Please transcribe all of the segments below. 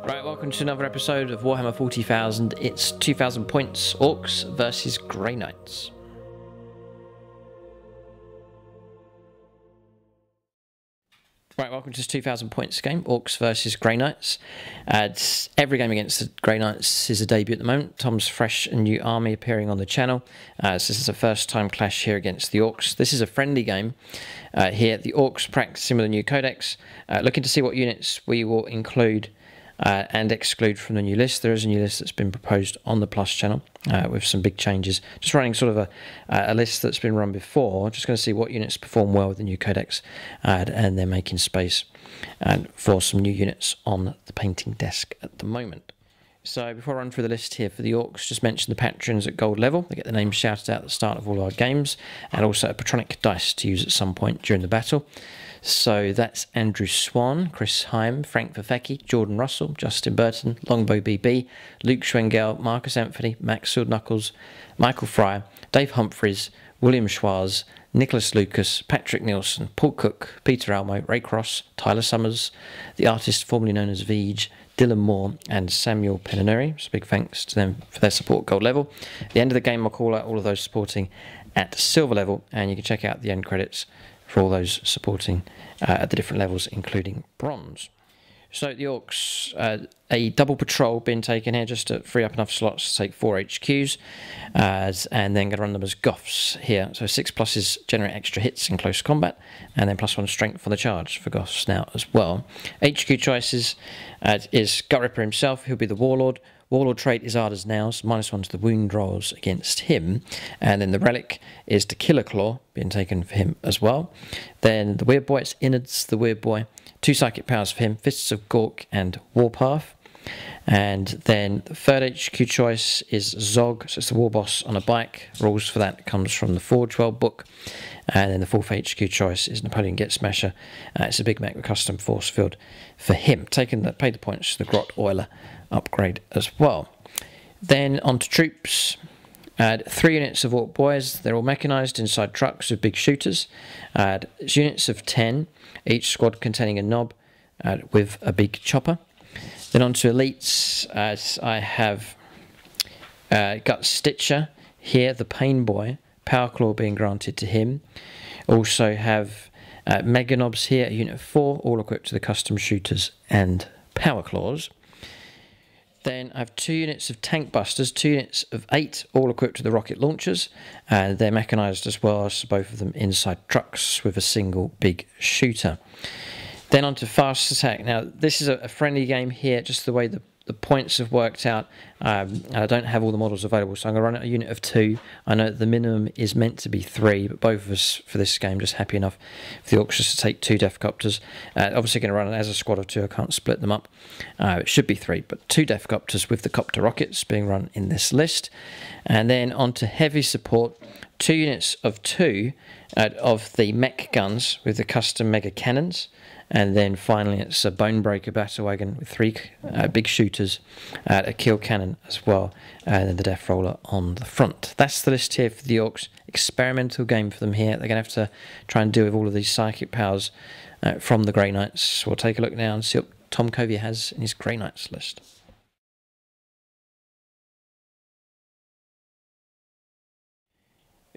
Right, welcome to another episode of Warhammer 40,000. It's 2,000 points Orcs versus Grey Knights. Right, welcome to this 2,000 points game, Orcs versus Grey Knights. Every game against the Grey Knights is a debut at the moment. Tom's fresh and new army appearing on the channel. So this is a first time clash here against the Orcs. This is a friendly game here. The Orcs practicing with a new codex, looking to see what units we will include and exclude from the new list. There is a new list that's been proposed on the Plus channel with some big changes. Just running sort of a list that's been run before. Just going to see what units perform well with the new codex, and they're making space for some new units on the painting desk at the moment. So before I run through the list here for the Orcs, just mention the patrons at gold level. They get the names shouted out at the start of all our games, and also a patronic dice to use at some point during the battle. So that's Andrew Swan, Chris Heim, Frank Verfecki, Jordan Russell, Justin Burton, Longbow BB, Luke Schwengel, Marcus Anthony, Max Swordknuckles, Michael Fryer, Dave Humphreys, William Schwarz, Nicholas Lucas, Patrick Nielsen, Paul Cook, Peter Almo, Ray Cross, Tyler Summers, the artist formerly known as Veej, Dylan Moore and Samuel Penaneri. So big thanks to them for their support at gold level. At the end of the game, I'll call out all of those supporting at silver level, and you can check out the end credits for all those supporting at the different levels, including bronze. So the Orcs, a double patrol being taken here just to free up enough slots to take 4 HQs, and then going to run them as Goths here. So 6 pluses generate extra hits in close combat, and then +1 strength on the charge for Goths now as well. HQ choices is Gut Ripper himself, he'll be the Warlord. Warlord trait is Arda's Nails, -1 to the wound rolls against him. And then the relic is the Killer Claw, being taken for him as well. Then the Weird Boy, it's Innards, the Weird Boy. 2 psychic powers for him, Fists of Gork and Warpath. And then the third HQ choice is Zog, so it's the War Boss on a bike. Rules for that comes from the Forge World book. And then the fourth HQ choice is Napoleon Get Smasher. It's a Big Mac with custom force field for him. Paid the points to the Grot Oiler upgrade as well. Then on to troops. 3 units of Orc Boys. They're all mechanised inside trucks with big shooters. It's units of 10, each squad containing a knob with a big chopper. Then on to elites. I have got Stitcher here, the Pain Boy. Power Claw being granted to him. Also have Mega Knobs here, a unit of 4, all equipped to the custom shooters and Power Claws. Then I have 2 units of Tank Busters, 2 units of 8, all equipped to the rocket launchers. They're mechanised as well, as both of them inside trucks with a single big shooter. Then on to Fast Attack. Now this is a friendly game here, just the way the points have worked out. I don't have all the models available, so I'm going to run a unit of 2. I know that the minimum is meant to be 3, but both of us for this game just happy enough for the Orcs just to take 2 Death Copters. Obviously going to run it as a squad of 2, I can't split them up. It should be 3, but 2 Death Copters with the Copter Rockets being run in this list. And then on to heavy support, 2 units of 2 of the mech guns with the custom mega cannons. And then finally it's a Bonebreaker battle wagon with 3 big shooters, a kill cannon as well, and then the Death Roller on the front. That's the list here for the Orcs. Experimental game for them here. They're going to have to try and deal with all of these psychic powers from the Grey Knights. So we'll take a look now and see what Tom Covey has in his Grey Knights list.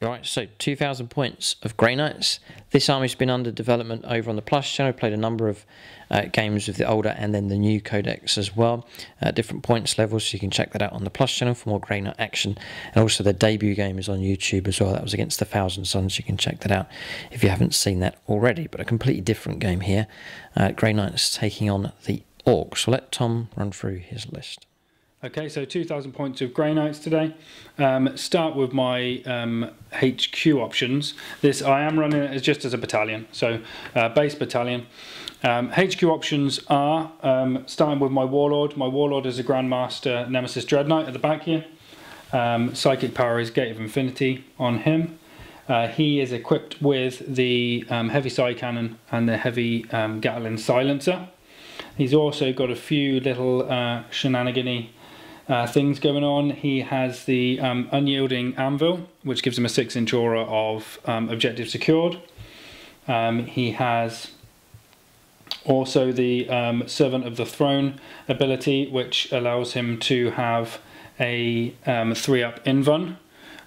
Alright, so 2,000 points of Grey Knights. This army's been under development over on the Plus channel. Played a number of games with the older and then the new codex as well. Different points levels, so you can check that out on the Plus channel for more Grey Knight action. And also their debut game is on YouTube as well. That was against the Thousand Sons. You can check that out if you haven't seen that already. But a completely different game here. Grey Knights taking on the Orcs. So let Tom run through his list. Okay, so 2,000 points of Grey Knights today. Start with my HQ options. This I am running it just as a battalion, so base battalion. HQ options are, starting with my Warlord. My Warlord is a Grandmaster Nemesis Dreadnought at the back here. Psychic power is Gate of Infinity on him. He is equipped with the heavy Psy Cannon and the heavy Gatling Silencer. He's also got a few little shenanigan-y things going on. He has the Unyielding Anvil, which gives him a 6-inch aura of objective secured. He has Also the Servant of the Throne ability, which allows him to have a 3-up invuln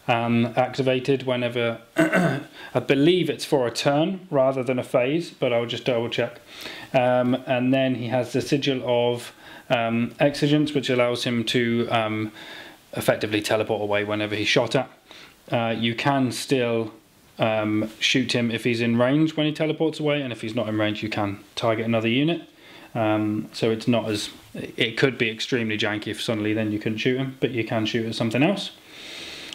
activated whenever, I believe it's for a turn rather than a phase, but I'll just double check. And then he has the Sigil of Exigence, which allows him to effectively teleport away whenever he's shot at. You can still shoot him if he's in range when he teleports away, and if he's not in range you can target another unit. So it's not as, it could be extremely janky if suddenly then you couldn't shoot him, but you can shoot at something else.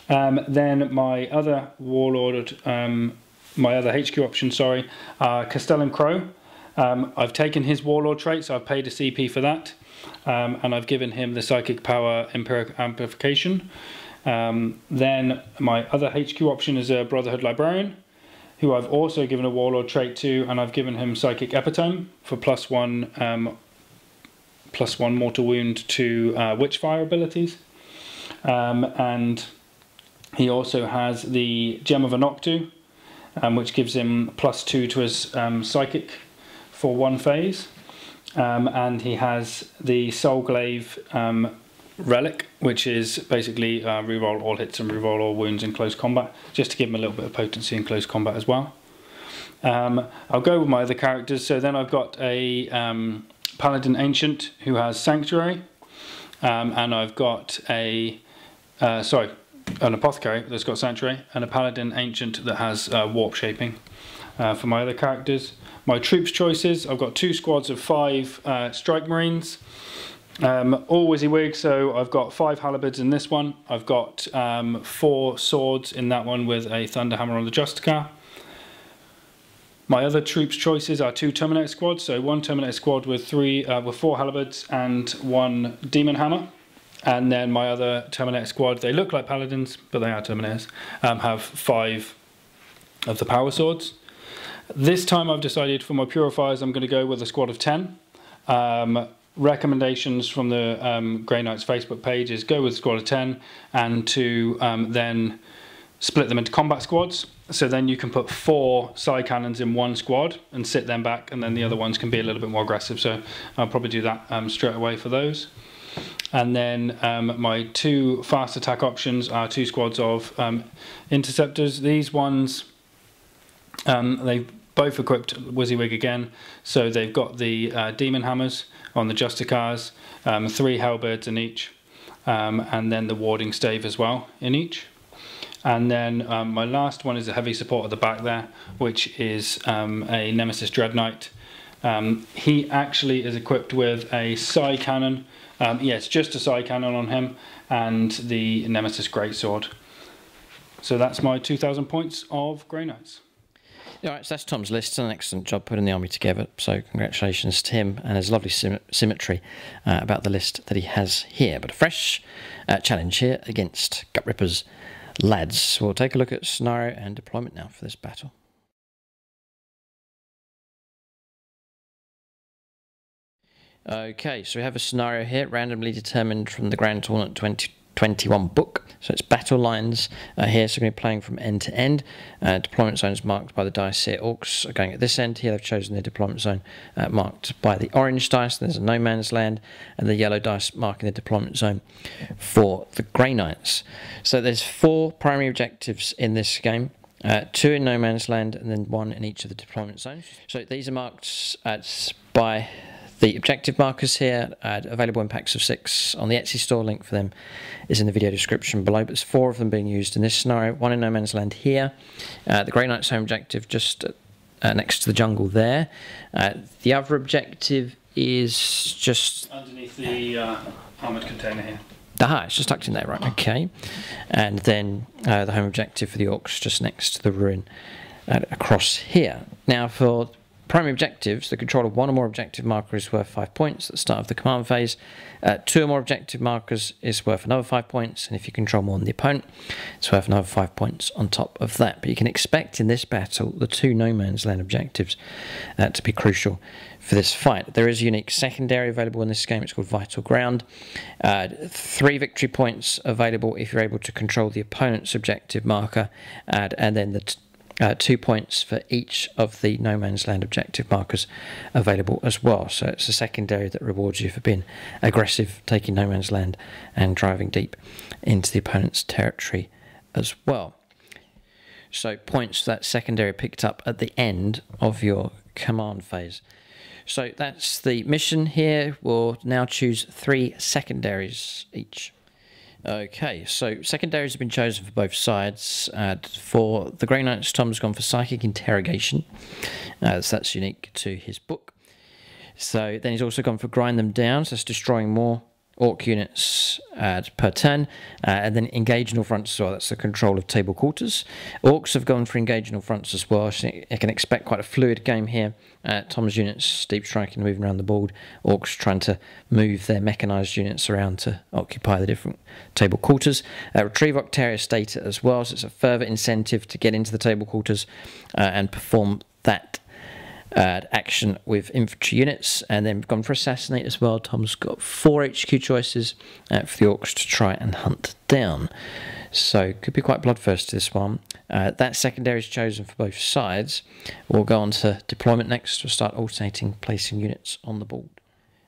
Then my other warlord, my other HQ option, sorry, Castellan Crow. I've taken his warlord trait, so I've paid a CP for that, and I've given him the psychic power Empiric Amplification. Then my other HQ option is a Brotherhood Librarian, who I've also given a warlord trait to, and I've given him Psychic Epitome for +1 mortal wound to Witchfire abilities, and he also has the Gem of Anoktu, which gives him +2 to his Psychic for 1 phase, and he has the Soul Glaive Relic, which is basically reroll all hits and reroll all wounds in close combat, just to give him a little bit of potency in close combat as well. I'll go with my other characters. So then I've got a Paladin Ancient who has Sanctuary, and I've got a an Apothecary that's got Sanctuary, and a Paladin Ancient that has Warp Shaping for my other characters. My troops choices, I've got 2 squads of 5 Strike Marines, all WYSIWYG, so I've got 5 Halberds in this one, I've got 4 swords in that one with a Thunderhammer on the Justicar. My other troops choices are 2 Terminator squads, so 1 Terminator squad with 4 Halberds and 1 Demon Hammer. And then my other Terminator squad, they look like Paladins, but they are Terminators, have 5 of the Power Swords. This time I've decided for my Purifiers I'm going to go with a squad of 10. Recommendations from the Grey Knights Facebook page is go with a squad of 10, and to then split them into combat squads. So then you can put 4 Psy Cannons in one squad and sit them back, and then the other ones can be a little bit more aggressive. So I'll probably do that straight away for those. And then my 2 fast attack options are 2 squads of Interceptors. These ones, they've both equipped WYSIWYG again, so they've got the Demon Hammers on the Justicars, 3 Halberds in each, and then the Warding Stave as well in each. And then my last one is a heavy support at the back there, which is a Nemesis Dread Knight. He actually is equipped with a Psy Cannon. Yeah, it's just a Psy Cannon on him, and the Nemesis Greatsword. So that's my 2,000 points of Grey Knights. Alright, so that's Tom's list. It's an excellent job putting the army together, so congratulations to him, and there's lovely symmetry about the list that he has here. But a fresh challenge here against Gutrippers Lads. We'll take a look at scenario and deployment now for this battle. Okay, so we have a scenario here randomly determined from the Grand Tournament 2021 book. So it's battle lines here, so we're going to be playing from end to end. Deployment zones marked by the dice here. Orcs are going at this end. Here they've chosen their deployment zone marked by the orange dice. There's a no man's land, and the yellow dice marking the deployment zone for the Grey Knights. So there's 4 primary objectives in this game. 2 in no man's land, and then 1 in each of the deployment zones. So these are marked by the objective markers here, available in packs of 6 on the Etsy store. Link for them is in the video description below, but there's 4 of them being used in this scenario. 1 in no man's land here, the Grey Knight's home objective just next to the jungle there. The other objective is just underneath the armoured container here. Aha, it's just tucked in there, right, okay. And then the home objective for the Orcs just next to the ruin across here. Now for primary objectives, the control of 1 or more objective marker is worth 5 points at the start of the command phase. 2 or more objective markers is worth another 5 points, and if you control more than the opponent, it's worth another 5 points on top of that. But you can expect in this battle the 2 no man's land objectives to be crucial for this fight. There is a unique secondary available in this game. It's called Vital Ground. 3 victory points available if you're able to control the opponent's objective marker, and then the 2 points for each of the No Man's Land objective markers available as well. So it's a secondary that rewards you for being aggressive, taking No Man's Land and driving deep into the opponent's territory as well. So points for that secondary picked up at the end of your command phase. So that's the mission here. We'll now choose 3 secondaries each. Okay, so secondaries have been chosen for both sides. For the Grey Knights, Tom's gone for Psychic Interrogation, so that's unique to his book. So then he's also gone for Grind Them Down, so that's destroying more Orc units per turn, and then Engage in all fronts as well, that's the control of table quarters. Orcs have gone for Engage in all fronts as well, so you can expect quite a fluid game here. Tom's units deep striking, moving around the board. Orcs trying to move their mechanised units around to occupy the different table quarters. Retrieve Octarius data as well, so it's a further incentive to get into the table quarters and perform that action with infantry units. And then we've gone for Assassinate as well. Tom's got 4 HQ choices for the Orcs to try and hunt down. So could be quite bloodthirsty this one. That secondary is chosen for both sides. We'll go on to deployment next. We'll start alternating placing units on the board.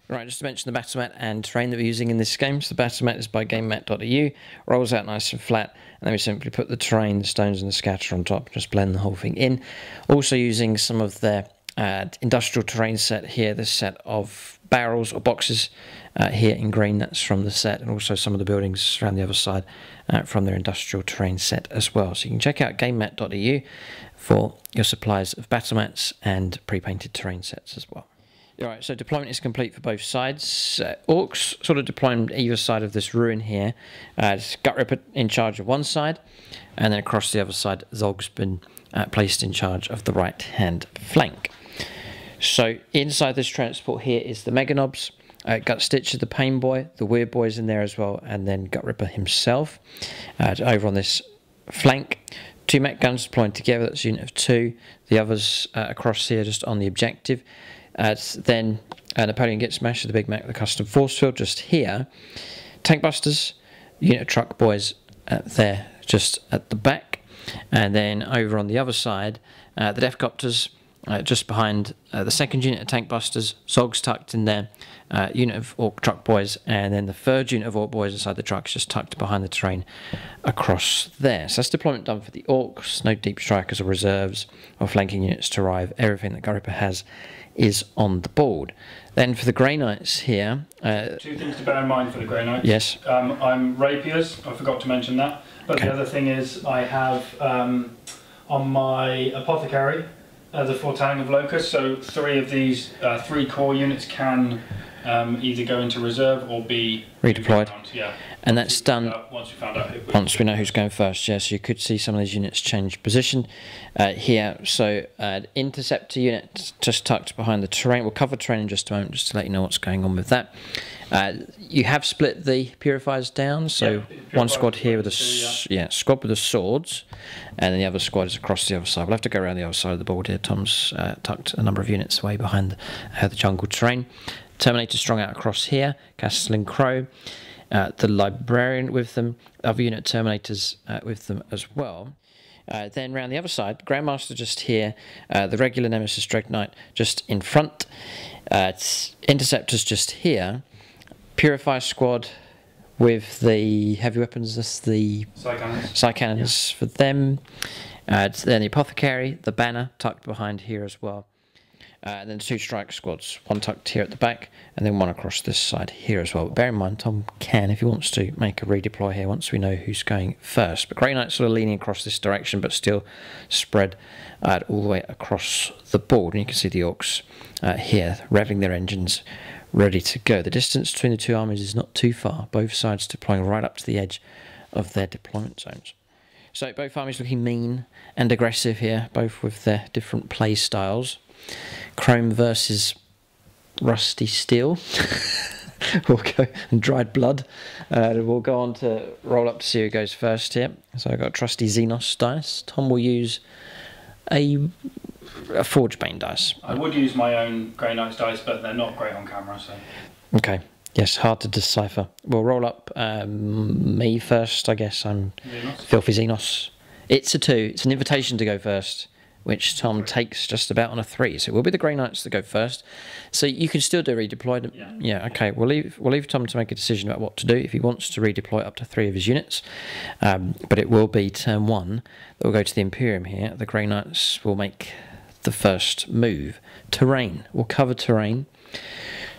Right, just to mention the battle mat and terrain that we're using in this game. So the battle mat is by GameMat.eu, rolls out nice and flat, and then we simply put the terrain, the stones and the scatter on top, just blend the whole thing in. Also using some of their industrial terrain set here, this set of barrels or boxes here in green, that's from the set, and also some of the buildings around the other side from their industrial terrain set as well. So you can check out GameMat.eu for your supplies of battle mats and pre-painted terrain sets as well. Alright, so deployment is complete for both sides. Orcs sort of deploying on either side of this ruin here. Gut Ripper in charge of one side, and then across the other side, Zog's been placed in charge of the right-hand flank. So inside this transport here is the Mega Knobs. Gut Stitch is the Pain Boy, the Weird Boy's in there as well, and then Gut Ripper himself. Over on this flank, 2 mech guns deploying together, that's a unit of 2. The others across here just on the objective. Then Napoleon Git Smash, the big mech, the custom force field just here. Tank Busters, unit of Truck Boys there just at the back. And then over on the other side, the Deathcopters just behind the second unit of Tank Busters, Zogs tucked in there, unit of Orc Truck Boys, and then the third unit of Orc Boys inside the trucks just tucked behind the terrain across there. So that's deployment done for the Orcs, no deep strikers or reserves or flanking units to arrive. Everything that Gut Ripper has is on the board. Then for the Grey Knights here... 2 things to bear in mind for the Grey Knights. Yes. I'm rapiers, I forgot to mention that. But the other thing is I have on my apothecary the foretelling of Locust, so 3 of these 3 core units can either go into reserve or be redeployed. Yeah. And that's done once we found out once we know who's going first. Yes, you could see some of these units change position here. So interceptor unit just tucked behind the terrain. We'll cover terrain in just a moment, just to let you know what's going on with that. You have split the purifiers down, so one squad here with a squad with the swords, and then the other squad is across the other side. We'll have to go around the other side of the board here. Tom's tucked a number of units away behind the jungle terrain. Terminator strung out across here. Castellan Crow, the Librarian with them. Other unit Terminators with them as well. Then round the other side, Grandmaster just here, the regular Nemesis Dread Knight just in front, Interceptors just here, Purifier Squad with the heavy weapons, that's the Psy Cannons for them, then the Apothecary, the Banner tucked behind here as well. And then 2 strike squads, one tucked here at the back, and then one across this side here as well. But bear in mind, Tom can, if he wants to, make a redeploy here once we know who's going first. But Grey Knight's sort of leaning across this direction, but still spread all the way across the board. And you can see the Orcs here, revving their engines, ready to go. The distance between the 2 armies is not too far, both sides deploying right up to the edge of their deployment zones. So both armies looking mean and aggressive here, both with their different play styles. Chrome versus Rusty Steel. We'll go and Dried Blood. We'll go on to roll up to see who goes first here. So I've got trusty Xenos dice. Tom will use a Forgebane dice. I would use my own Grey Knights dice, but they're not great on camera. So. Okay. Yes, hard to decipher. We'll roll up me first, I guess. I'm Xenos. Filthy Xenos It's a 2. It's an invitation to go first, which Tom takes just about on a 3. So it will be the Grey Knights that go first. So you can still do redeploy. Yeah. Okay. We'll leave Tom to make a decision about what to do if he wants to redeploy up to 3 of his units. But it will be turn 1 that will go to the Imperium here. The Grey Knights will make the first move. Terrain. We'll cover terrain.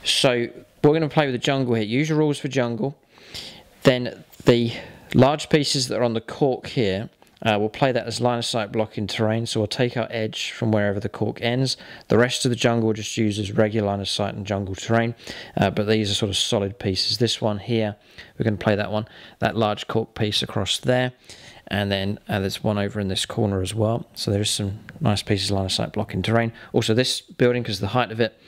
So we're going to play with the jungle here. Use your rules for jungle. Then the large pieces that are on the cork here, we'll play that as line of sight blocking terrain. So we'll take our edge from wherever the cork ends. The rest of the jungle we'll just use as regular line of sight and jungle terrain. But these are sort of solid pieces. This one here, we're going to play that one. That large cork piece across there. And then there's one over in this corner as well. So there's some nice pieces of line of sight blocking terrain. Also this building, because of the height of it,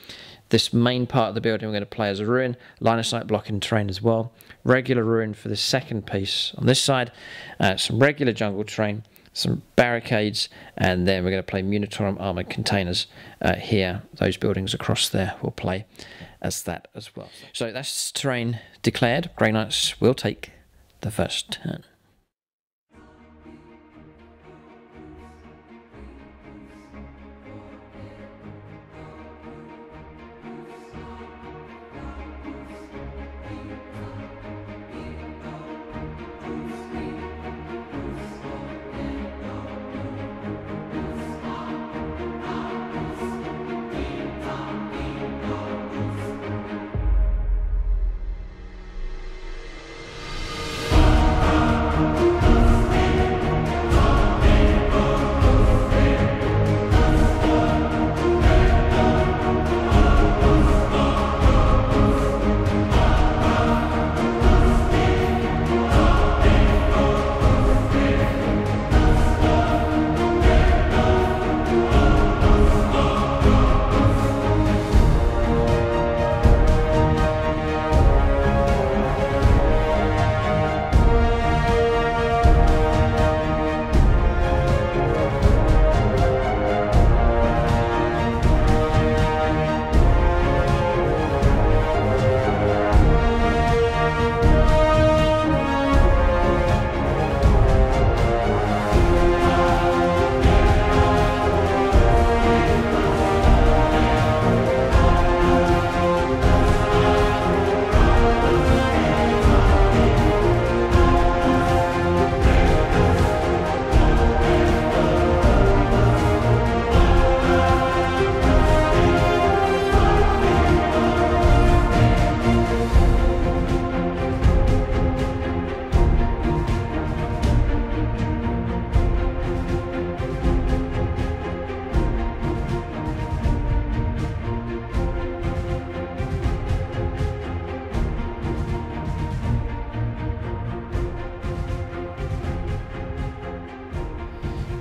this main part of the building we're going to play as a ruin, line of sight blocking terrain as well. Regular ruin for the second piece on this side. Some regular jungle terrain, some barricades, and then we're going to play Munitorum armoured containers here. Those buildings across there will play as that as well. So that's terrain declared. Grey Knights will take the first turn.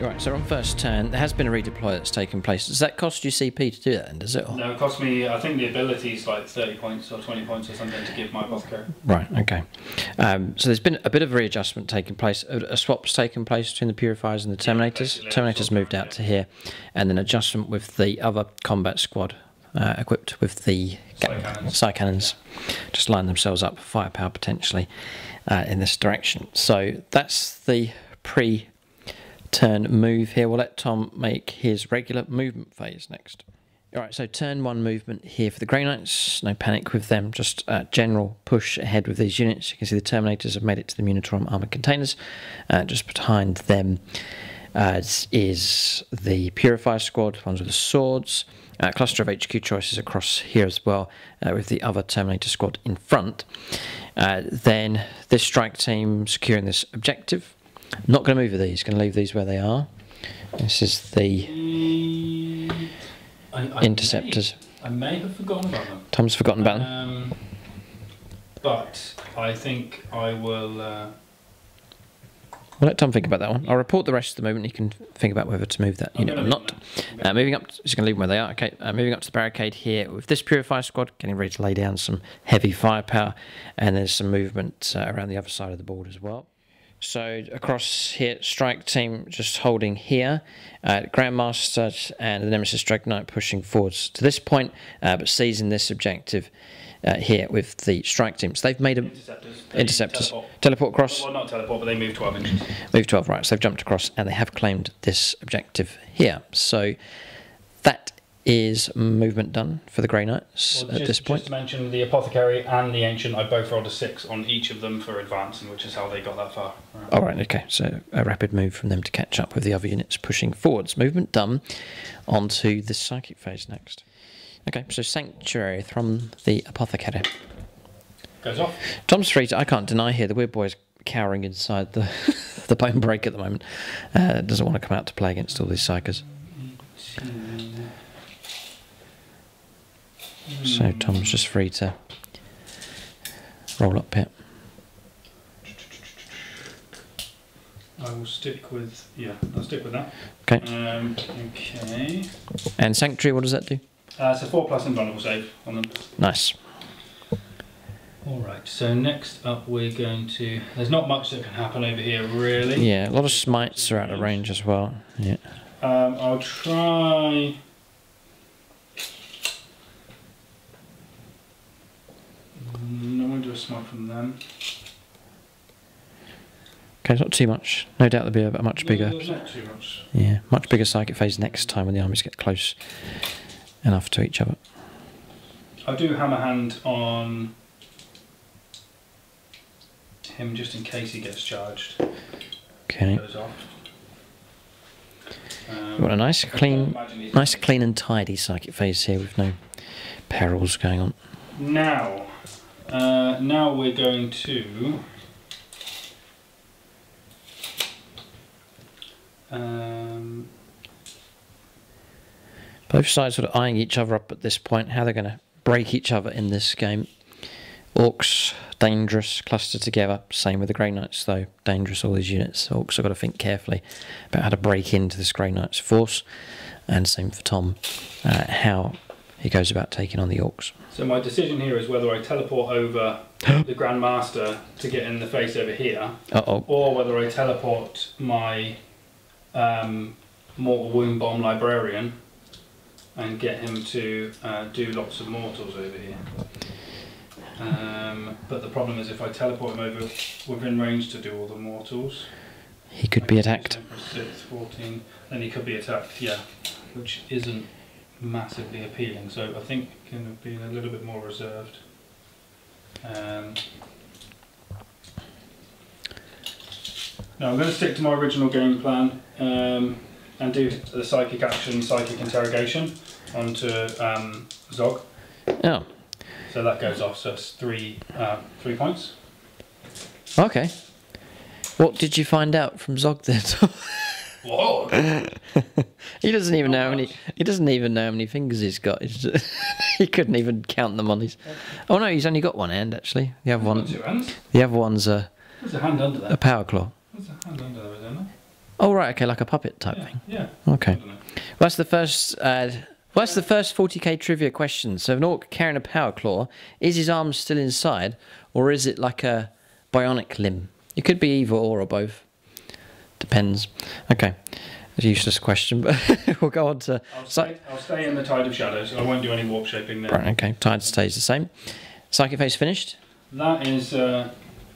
Right, so on first turn, there has been a redeploy that's taken place. Does that cost you CP to do that then, does it? Or? No, it cost me, I think the ability is like 30 points or 20 points or something to give my apothecary. Right, okay. So there's been a bit of a readjustment taking place. A swap's taken place between the Purifiers and the Terminators. Terminators moved out to here. And then adjustment with the other combat squad equipped with the Psy Cannons. Just line themselves up for firepower potentially in this direction. So that's the pre-turn move here. We'll let Tom make his regular movement phase next. Alright, so turn 1 movement here for the Grey Knights. No panic with them, just general push ahead with these units. You can see the Terminators have made it to the Munitorum armoured containers. Just behind them is the Purifier squad, ones with the swords. Cluster of HQ choices across here as well, with the other Terminator squad in front. Then this strike team securing this objective. Not going to move with these, going to leave these where they are. This is the interceptors. I may have forgotten about them. Tom's forgotten about them. But I think I will... We'll let Tom think about that one. I'll report the rest of the movement. You can think about whether to move that unit or not. Moving up, just going to leave them where they are. Okay, moving up to the barricade here with this Purifier squad, getting ready to lay down some heavy firepower, and there's some movement around the other side of the board as well. So across here, Strike Team just holding here, Grandmaster and the Nemesis Dragon Knight pushing forwards to this point, but seizing this objective here with the Strike Team. So they've made a interceptors. Teleport across. Well, not teleport, but they move 12 inches. Move 12, right. So they've jumped across and they have claimed this objective here. So that is movement done for the Grey Knights at this point. Just to mention, the Apothecary and the Ancient, I both rolled a 6 on each of them for advancing, which is how they got that far. Right. All right, okay. So a rapid move from them to catch up with the other units pushing forwards. Movement done. Onto the Psychic phase next. Okay, so Sanctuary from the Apothecary. Goes off. Tom's free to, I can't deny here, the Weird Boy's cowering inside the the Bone Break at the moment. Doesn't want to come out to play against all these Psychers. So Tom's just free to roll up here. I will stick with, yeah, I'll stick with that. Okay. Okay. And Sanctuary, what does that do? It's a 4+ invulnerable save on them. Nice. Alright, so next up we're going to... There's not much that can happen over here, really. Yeah, a lot of smites are out of range as well. Yeah. I'll try... I'm going to do a smite from them. Okay, it's not too much. No doubt there'll be a much bigger... No, not too much. Yeah, much bigger Psychic phase next time when the armies get close enough to each other. I'll do Hammer Hand on him just in case he gets charged. Okay. Goes off. We've got a nice clean and tidy Psychic phase here with no perils going on. Now, now we're going to both sides sort of eyeing each other up at this point, how they're going to break each other in this game. Orcs, dangerous, clustered together. Same with the Grey Knights though, dangerous, all these units. Orcs have got to think carefully about how to break into this Grey Knights force. And same for Tom, how he goes about taking on the Orcs. So my decision here is whether I teleport over the Grandmaster to get in the face over here, or whether I teleport my Mortal Wound Bomb Librarian and get him to do lots of mortals over here. But the problem is if I teleport him over within range to do all the mortals, he could be attacked. 6, 14, then he could be attacked, yeah, which isn't massively appealing, so I think I'm going to be a little bit more reserved. No, I'm going to stick to my original game plan and do the Psychic Action, Psychic Interrogation onto Zog. Oh. So that goes off, so it's 3 points. Okay. What did you find out from Zog then? Whoa! He doesn't even know how many. He doesn't even know how many fingers he's got. He couldn't even count them on his. Oh no, he's only got one hand actually. The other one. 2 hands. The other one's There's a hand under there. a power claw. There's a hand under there, isn't there? Oh right, okay, like a puppet type thing. Yeah. Okay. Well, that's the first. Well, that's the first 40k trivia question. So, an orc carrying a power claw, is his arm still inside, or is it like a bionic limb? It could be either or both. Depends. Okay, a useless question, but we'll go on to. I'll stay in the Tide of Shadows. I won't do any warp shaping there. Right. Okay. Tide stays the same. Psychic phase finished. That is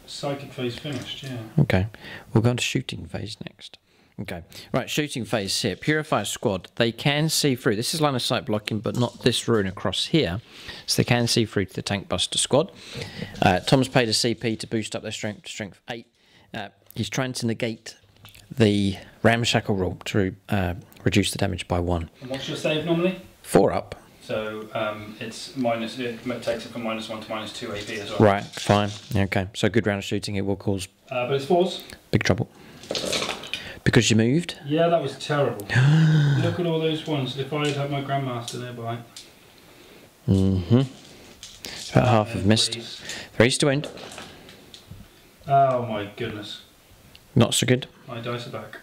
Psychic phase finished. Yeah. Okay, we'll go on to shooting phase next. Okay, right, shooting phase here. Purifier squad, they can see through. This is line of sight blocking, but not this rune across here. So they can see through to the Tank Buster squad. Tom's paid a CP to boost up their strength to strength 8. He's trying to negate the Ramshackle rule to reduce the damage by 1. And what's your save normally? 4 up. So it's minus. It takes it from -1 to -2 AP as well. Right, fine. Okay, so good round of shooting. It will cause. But it's 4s. Big trouble. Because you moved? Yeah, that was terrible. Look at all those ones. If I had had my Grandmaster nearby. About half have missed. 3s to end. Oh my goodness. Not so good. My dice are back.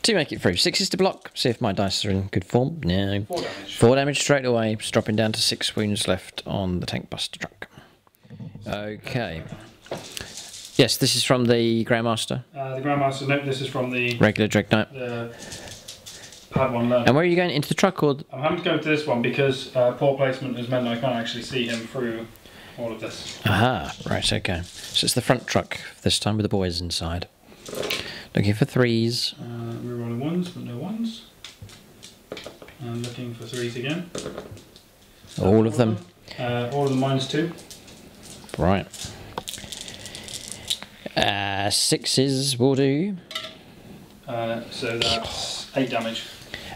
2 make it through. 6s to block. See if my dice are in good form. No. 4 damage. 4 damage straight away. Just dropping down to 6 wounds left on the Tank Buster truck. Okay. Yes, this is from the Grandmaster. The Grandmaster, no, this is from the Regular Dread Knight. Pad 1 Learn. And where are you going? Into the truck or? I'm having to go to this one because poor placement has meant I can't actually see him through all of this. Aha, right, okay. So it's the front truck this time with the boys inside. Looking for 3s. We're rolling 1s, but no 1s. And looking for 3s again. All of them. All of them -2. Right. 6s will do. So that's 8 damage.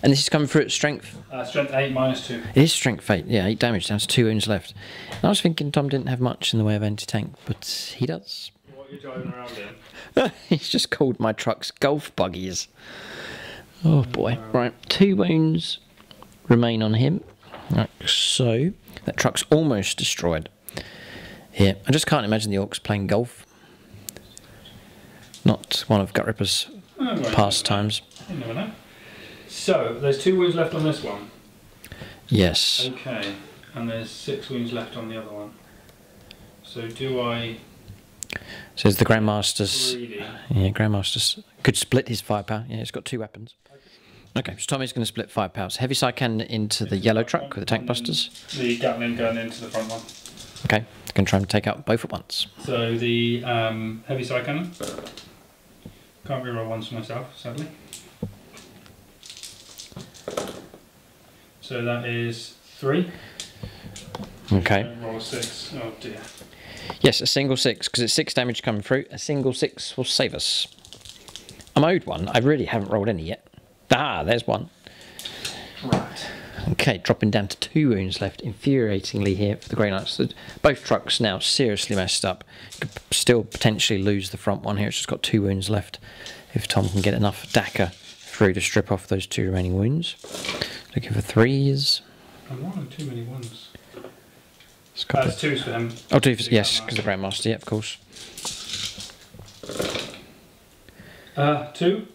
And this is coming through at strength. Strength 8 -2. It is strength 8, yeah, 8 damage, down to 2 wounds left. And I was thinking Tom didn't have much in the way of anti-tank, but he does. What are you driving around in? He's just called my trucks golf buggies. Oh boy. Right, 2 wounds remain on him. Like so. That truck's almost destroyed. Here, I just can't imagine the Orcs playing golf. Not one of Gutripper's pastimes. You never know. So, there's 2 wounds left on this one. Yes. Okay, and there's 6 wounds left on the other one. So do I... So it's the Grandmaster's... Greedy? Yeah, Grandmaster's... Could split his firepower. Yeah, he's got 2 weapons. Okay, so Tommy's going to split 5 powers. Heavy side cannon into the yellow truck with the tank busters. The Gatling gun into the front one. Okay, going to try and take out both at once. So the heavy side cannon. Can't reroll 1s for myself, sadly. So that is 3. Okay. Roll 6. Oh dear. Yes, a single 6, because it's 6 damage coming through. A single 6 will save us. I'm owed 1. I really haven't rolled any yet. Ah, there's 1. Right. Okay, dropping down to 2 wounds left. Infuriatingly here for the Grey Knights. So both trucks now seriously messed up. Could still potentially lose the front one here. It's just got 2 wounds left. If Tom can get enough DACA through to strip off those 2 remaining wounds. Looking for 3s. I'm rolling too many 1s. That's 2s for him. Oh, 2 for, yes, because the Grandmaster, yeah, of course. 2.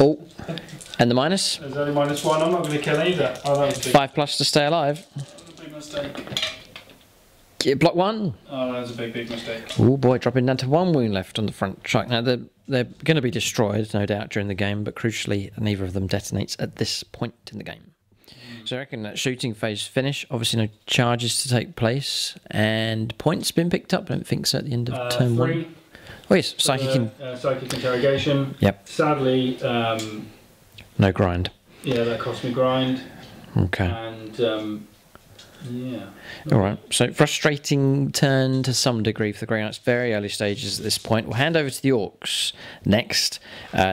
Oh, and the minus? There's only -1. I'm not going to kill either. Oh, that was big. 5 plus to stay alive. That was a big mistake. Get block 1. Oh, that was a big mistake. Oh boy, dropping down to 1 wound left on the front truck. Now they're going to be destroyed, no doubt, during the game, but crucially, neither of them detonates at this point in the game. So I reckon that shooting phase finish. Obviously, no charges to take place, and points been picked up. I don't think so at the end of turn 3. 1. Oh yes, psychic. Psychic interrogation. Yep. Sadly, No grind. yeah, that cost me grind. Okay. And yeah. All right. So frustrating turn to some degree for the Grey Knights. Very early stages at this point. We'll hand over to the Orcs next.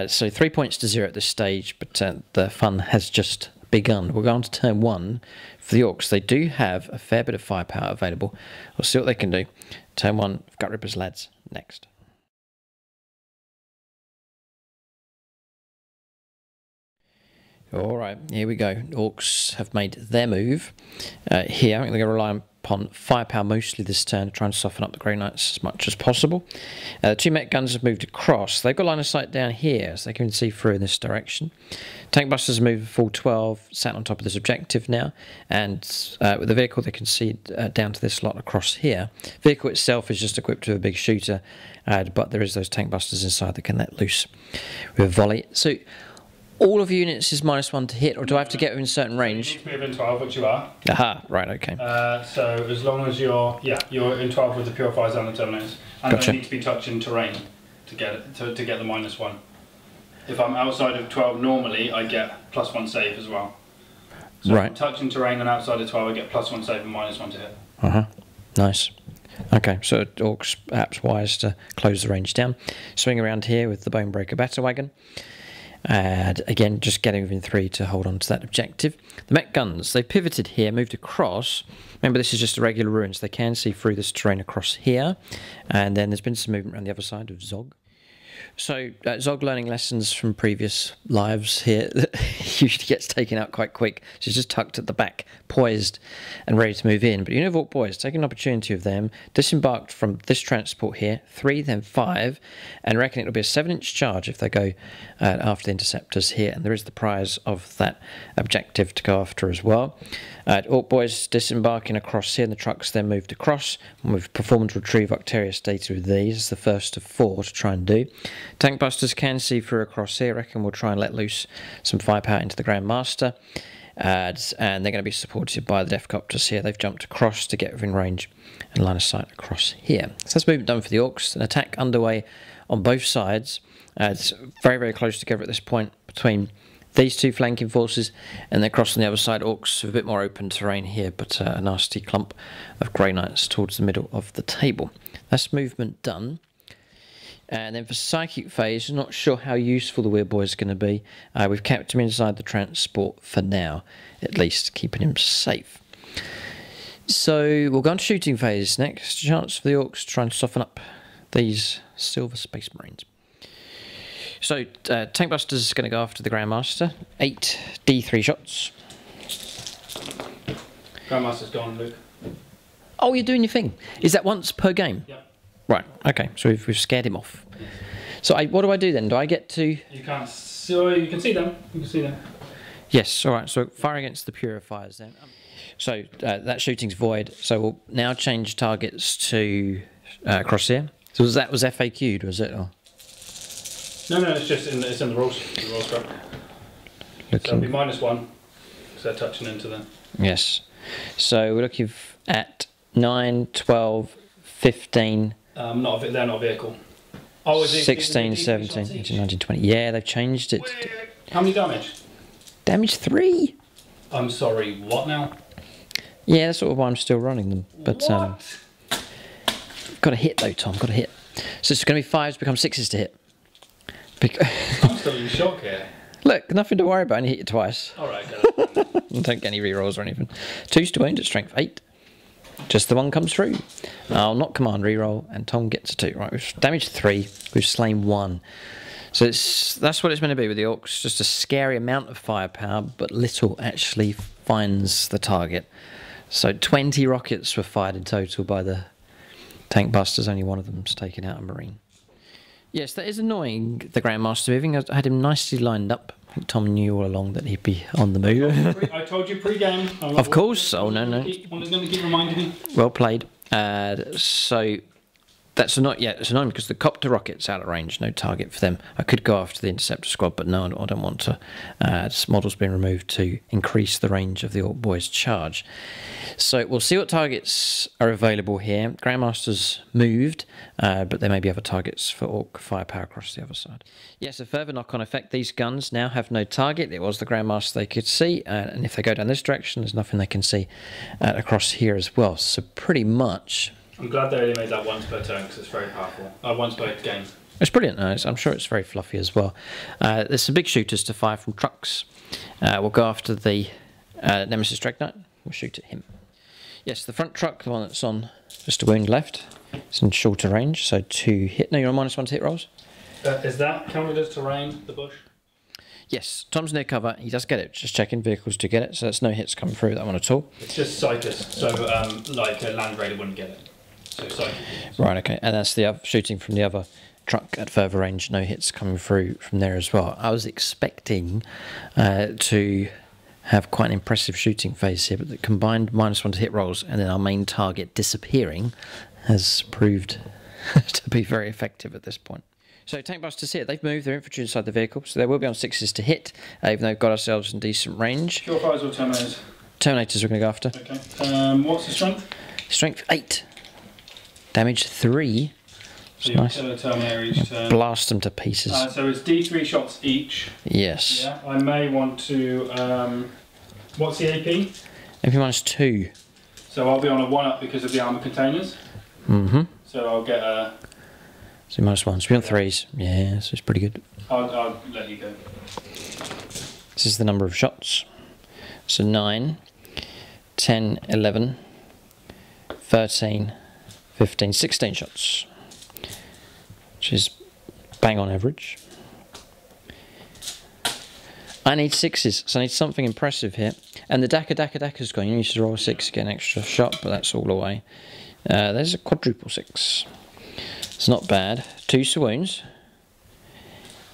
So 3 points to 0 at this stage, but the fun has just begun. We'll go on to turn 1 for the Orcs. They do have a fair bit of firepower available. We'll see what they can do. Turn 1, Gutripper's lads next. All right, here we go. Orcs have made their move. Here, I think they're going to rely upon firepower mostly this turn to try and soften up the Grey Knights as much as possible. 2 mech guns have moved across. They've got line of sight down here, so they can see through in this direction. Tank busters have moved full 12, sat on top of this objective now, and with the vehicle they can see down to this slot across here. Vehicle itself is just equipped with a big shooter, but there is those tank busters inside that can let loose with a volley. So all of units is -1 to hit, or do I have to get within certain range? You need to be within 12, which you are. Aha, right, okay. So as long as you're in 12 with the purifiers and the terminators, and Gotcha. they need to be touching terrain to get it, to get the -1. If I'm outside of 12 normally, I get +1 save as well. So Right. if I'm touching terrain and outside of 12, I get +1 save and -1 to hit. Nice. Okay, so Orcs perhaps wise to close the range down. Swing around here with the Bonebreaker Battle Wagon. And again, just getting within 3 to hold on to that objective. The mech guns, they pivoted here, moved across. Remember, this is just a regular ruin, so they can see through this terrain across here. And then there's been some movement around the other side of Zog. So Zog learning lessons from previous lives here that usually gets taken out quite quick. She's just tucked at the back, poised and ready to move in. But Univoc boys taking an opportunity of them, disembarked from this transport here, 3, then 5, and reckon it'll be a 7-inch charge if they go after the interceptors here. And there is the prize of that objective to go after as well. Orc boys disembarking across here, and the trucks then moved across. And we've performed retrieve Octarius data with these. It's the first of 4 to try and do. Tank busters can see through across here. I reckon we'll try and let loose some firepower into the Grandmaster. And they're going to be supported by the Defcopters here. They've jumped across to get within range and line of sight across here. So that's movement done for the Orcs. An attack underway on both sides. It's very, very close together at this point between these two flanking forces, and then across on the other side, Orcs have a bit more open terrain here, but a nasty clump of Grey Knights towards the middle of the table. That's movement done. And then for Psychic Phase, not sure how useful the Weird Boy is going to be. We've kept him inside the transport for now, at least, keeping him safe. So we'll go on to Shooting Phase next. Chance for the Orcs to try and soften up these Silver Space Marines. So Tank Busters is going to go after the Grandmaster. 8 D3 shots. Grandmaster's gone, Luke. Oh, you're doing your thing. Is that once per game? Yeah. Right, okay, so we've scared him off. So what do I do then? Do I get to... You can't... So you can see them. You can see them. Yes, all right, so fire against the Purifiers then. So that shooting's void, so we'll now change targets to Crosshair. So that was FAQ'd, was it? Or? No, it's just in the rules. The rules script. So it'll be -1, so they're touching into them. Yes. So we're looking at 9, 12, 15... they're not a vehicle. Oh, is it 16, 17, 18, 19, 20. Yeah, they've changed it. How many damage? Damage 3. I'm sorry, what now? Yeah, that's sort of why I'm still running them. But what? got to hit though, Tom. Got to hit. So it's going to be 5s become 6s to hit. I'm still in shock here. Look, nothing to worry about. I only hit you twice. All right, Don't get any rerolls or anything. 2s to wound at strength 8. Just the one comes through. I'll not command reroll, and Tom gets a 2. Right, we've damaged 3. We've slain 1. So that's what it's going to be with the Orcs. Just a scary amount of firepower, but little actually finds the target. So 20 rockets were fired in total by the Tank Busters. Only one of them's taken out a Marine. Yes, that is annoying, the Grandmaster moving. I had him nicely lined up. I think Tom knew all along that he'd be on the move. I told you pre-game. Of course. Oh, no. I'm going to keep reminding me. Well played. So that's it's annoying because the Copter rocket's out of range, no target for them. I could go after the Interceptor squad, but no, I don't want to. This model's been removed to increase the range of the Orc Boys' charge. So we'll see what targets are available here. Grandmaster's moved, but there may be other targets for Orc firepower across the other side. Yes, a further knock-on effect. These guns now have no target. It was the Grandmaster they could see, and if they go down this direction, there's nothing they can see across here as well. So pretty much... I'm glad they only made that once per turn because it's very powerful. Once per game. It's brilliant. I'm sure it's very fluffy as well. There's some big shooters to fire from trucks. We'll go after the Nemesis Dreadnought. We'll shoot at him. Yes, the front truck, the one that's on just a wound left. It's in shorter range, so 2 hit. No, you're on -1 to hit rolls. Is that counted as terrain, the bush? Yes, Tom's near cover. He does get it. Just checking vehicles to get it, so there's no hits coming through that one at all. It's just Cytus, so like a Land Raider wouldn't get it. So right, okay, and that's the other, shooting from the other truck at further range, no hits coming through from there as well. I was expecting to have quite an impressive shooting phase here, but the combined -1 to hit rolls and then our main target disappearing has proved to be very effective at this point. So Tank Busters here, they've moved their infantry inside the vehicle, so they will be on 6s to hit, even though they've got ourselves in decent range. Purifiers or Terminators? Terminators we're going to go after. Okay. What's the strength? Strength 8. Damage 3. So nice. Kill a Terminator each turn. Blast them to pieces. So it's D3 shots each. Yes. Yeah. I may want to. What's the AP? AP -2. So I'll be on a 1-up because of the armor containers. Mm-hmm. So I'll get a. So -1. So we're on 3s. Yeah, so it's pretty good. I'll let you go. This is the number of shots. So 9, 10, 11, 13, 15, 16 shots. Which is Bang on average. I need 6s, so I need something impressive here. And the Daka's gone. You need to roll a 6 to get an extra shot, but that's all away. There's a quadruple 6. It's not bad. 2 swoons.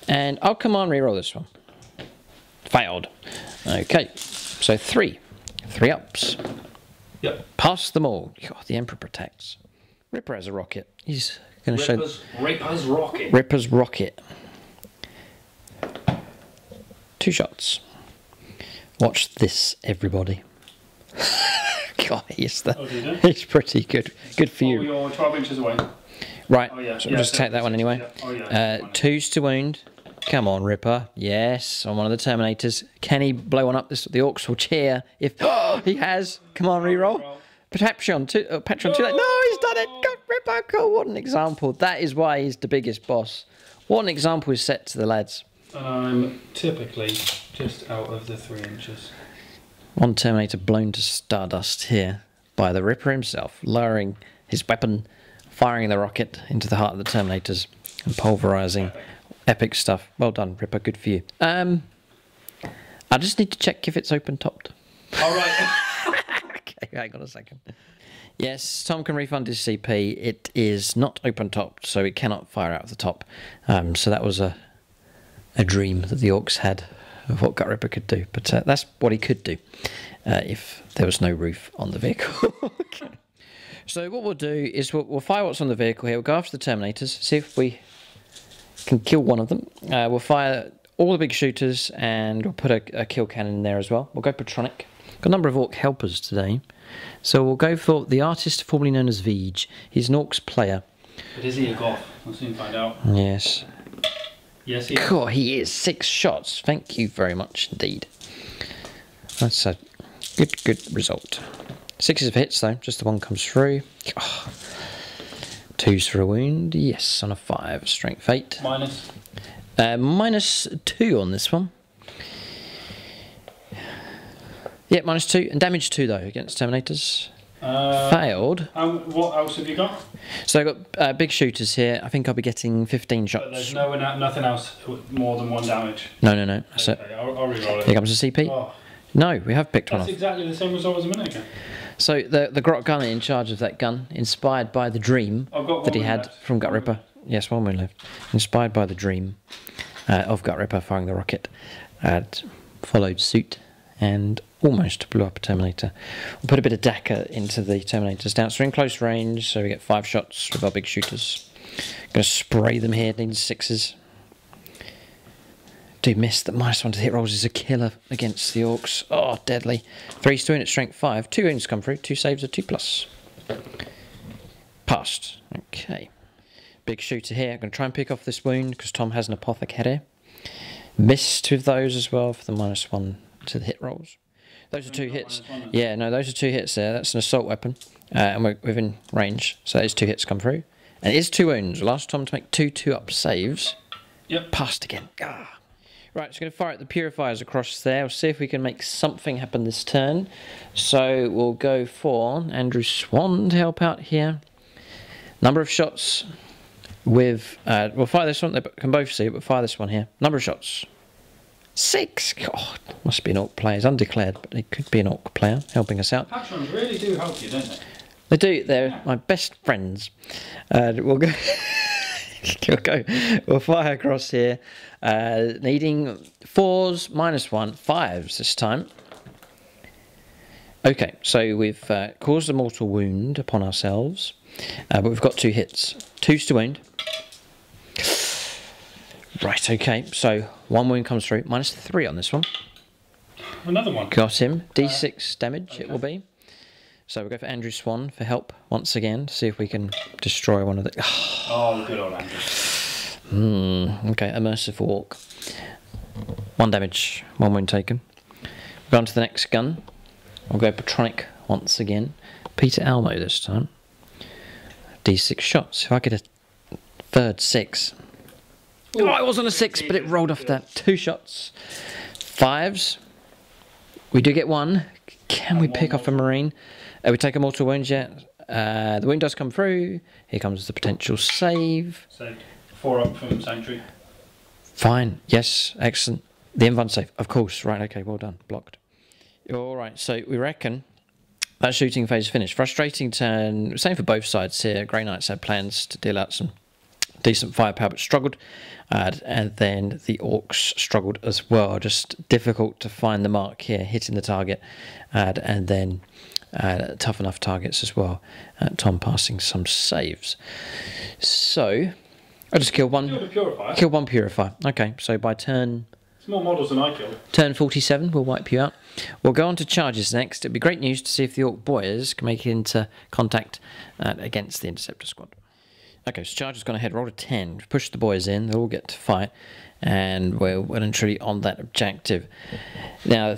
And I'll command reroll this one. Failed. Okay, so 3. 3 ups. Yep. Pass them all. God, the Emperor protects. Ripper has a rocket. He's going to show... Ripper's rocket. Ripper's rocket. 2 shots. Watch this, everybody. God, he's pretty good. Good for you. You're 12 inches away. Right, Oh, yeah. so we'll just take that one anyway. Yeah. Oh, yeah. 2s to wound. Come on, Ripper. Yes, on one of the Terminators. Can he blow one up? The Orcs will cheer if he has. Come on, reroll. Patron too late. No, he's done it. Go, Ripper. Cool. What an example. That is why he's the biggest boss. What an example is set to the lads. And I'm typically just out of the 3 inches. One Terminator blown to stardust here by the Ripper himself, lowering his weapon, firing the rocket into the heart of the Terminators and pulverizing. Epic stuff. Well done, Ripper. Good for you. I just need to check if it's open-topped. All right. Okay, hang on a second. Yes, Tom can refund his CP. It is not open-topped, so it cannot fire out of the top. So that was a dream that the Orcs had of what Gut Ripper could do. But that's what he could do if there was no roof on the vehicle. Okay. So what we'll do is we'll fire what's on the vehicle here. We'll go after the Terminators, see if we can kill one of them. We'll fire all the big shooters and we'll put a kill cannon in there as well. We'll go Patronic. Got a number of Orc helpers today. So we'll go for the artist formerly known as Veej. He's an Orcs player. But is he a goth? We'll soon find out. Yes. Yes, he is. God, he is. 6 shots. Thank you very much indeed. That's a good result. 6s of hits though, just the one comes through. Oh. 2s for a wound, yes, on a 5. Strength 8. Minus? -2 on this one. Yeah, -2. And damage 2 though, against Terminators. Failed. What else have you got? So I've got big shooters here. I think I'll be getting 15 shots. But there's nothing else more than 1 damage? No. That's okay, it. I'll reroll it. Here comes the CP. Oh. No, we have picked one off. That's exactly the same result as a minute ago. So the Grot Gunner in charge of that gun, inspired by the dream that he had from Gut Ripper. Yes, 1 wound left. Inspired by the dream of Gut Ripper firing the rocket, followed suit and almost blew up a Terminator. We'll put a bit of Daka into the Terminators now. So we're in close range, so we get 5 shots with our big shooters. Going to spray them here, needs 6s. Do miss that -1 to hit rolls is a killer against the Orcs. Oh, deadly. 3's to win at strength 5. 2 wounds come through. 2 saves are 2+. Passed. Okay. Big shooter here. I'm going to try and pick off this wound because Tom has an apothecary. Missed with those as well for the -1 to the hit rolls. Those are 2 hits. Yeah, no, those are 2 hits there. That's an assault weapon. And we're within range. So those 2 hits come through. And it is 2 wounds. Last Tom to make 2 2-up saves. Yep. Passed again. Ah. Right, so going to fire at the purifiers across there. We'll see if we can make something happen this turn. So we'll go for Andrew Swan to help out here. Number of shots with... we'll fire this one. They can both see it, but fire this one here. Number of shots. 6. God, must be an Orc player. It's undeclared, but it could be an Orc player helping us out. Patrons really do help you, don't they? They do. They're my best friends. We'll go... We'll fire across here, needing 4s, -1, 5s this time. Okay, so we've caused a mortal wound upon ourselves, but we've got 2 hits. 2s to wound. Right, okay, so 1 wound comes through, -3 on this one. Another one. Got him. D6 damage it will be. So we'll go for Andrew Swan for help once again, see if we can destroy one of the... Oh, good old Andrew. Okay, a merciful Orc. 1 damage, 1 wound taken. We'll go on to the next gun. We'll go Patronic once again. Peter Almo this time. D6 shots. If I get a 3rd 6. Ooh, oh, it wasn't a 6, but it rolled off that. 2 shots. 5s. We do get 1. Can we pick off a Marine? We take a mortal wound yet. The wound does come through. Here comes the potential save. Saved. 4 up from Sanctuary. Fine. Yes. Excellent. The Envan safe. Of course. Right. Okay. Well done. Blocked. All right. So we reckon that shooting phase is finished. Frustrating turn. Same for both sides here. Grey Knights had plans to deal out some decent firepower, but struggled. And then the Orcs struggled as well. Just difficult to find the mark here, hitting the target. And then tough enough targets as well. Tom passing some saves. So I just killed one. Killed one Purifier. Okay, so by turn... It's more models than I killed. Turn 47, we'll wipe you out. We'll go on to charges next. It'd be great news to see if the Orc boys can make it into contact against the Interceptor squad. Okay, so charge has gone ahead, rolled a 10, push the boys in, they'll all get to fight, and we're well and truly on that objective. Now,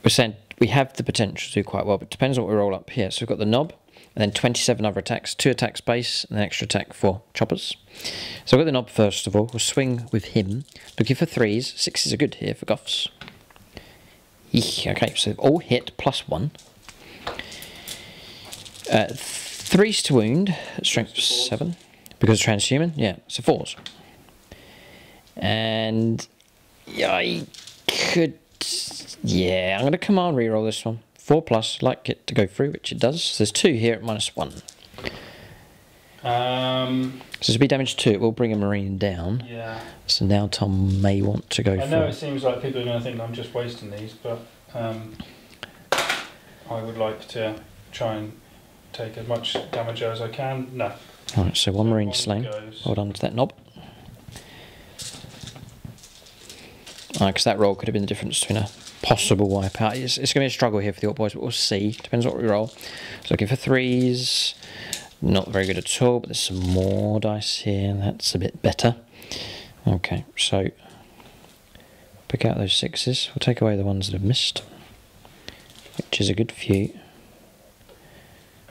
we're saying we have the potential to do quite well, but it depends on what we roll up here. So we've got the knob, and then 27 other attacks, 2 attacks base, and an extra attack for choppers. So we've got the knob first of all, we'll swing with him, looking for 3s, 6s are good here for Goths. Eek, okay, so they've all hit, +1. 3s to wound, strength 7. Because of transhuman, yeah, so 4s. And yeah, I could, yeah, I'm going to command reroll this one. 4+, like it to go through, which it does. So there's 2 here at -1. So to be damage 2, it will bring a marine down. Yeah. So now Tom may want to go for... I know it seems like people are going to think I'm just wasting these, but I would like to try and take as much damage as I can. No. Alright, so one marine slain. Hold on to that knob. Because that roll could have been the difference between a possible wipeout. It's going to be a struggle here for the Orc boys, but we'll see. Depends what we roll. So looking for 3s. Not very good at all, but there's some more dice here. That's a bit better. Okay, so pick out those 6s. We'll take away the ones that have missed, which is a good few.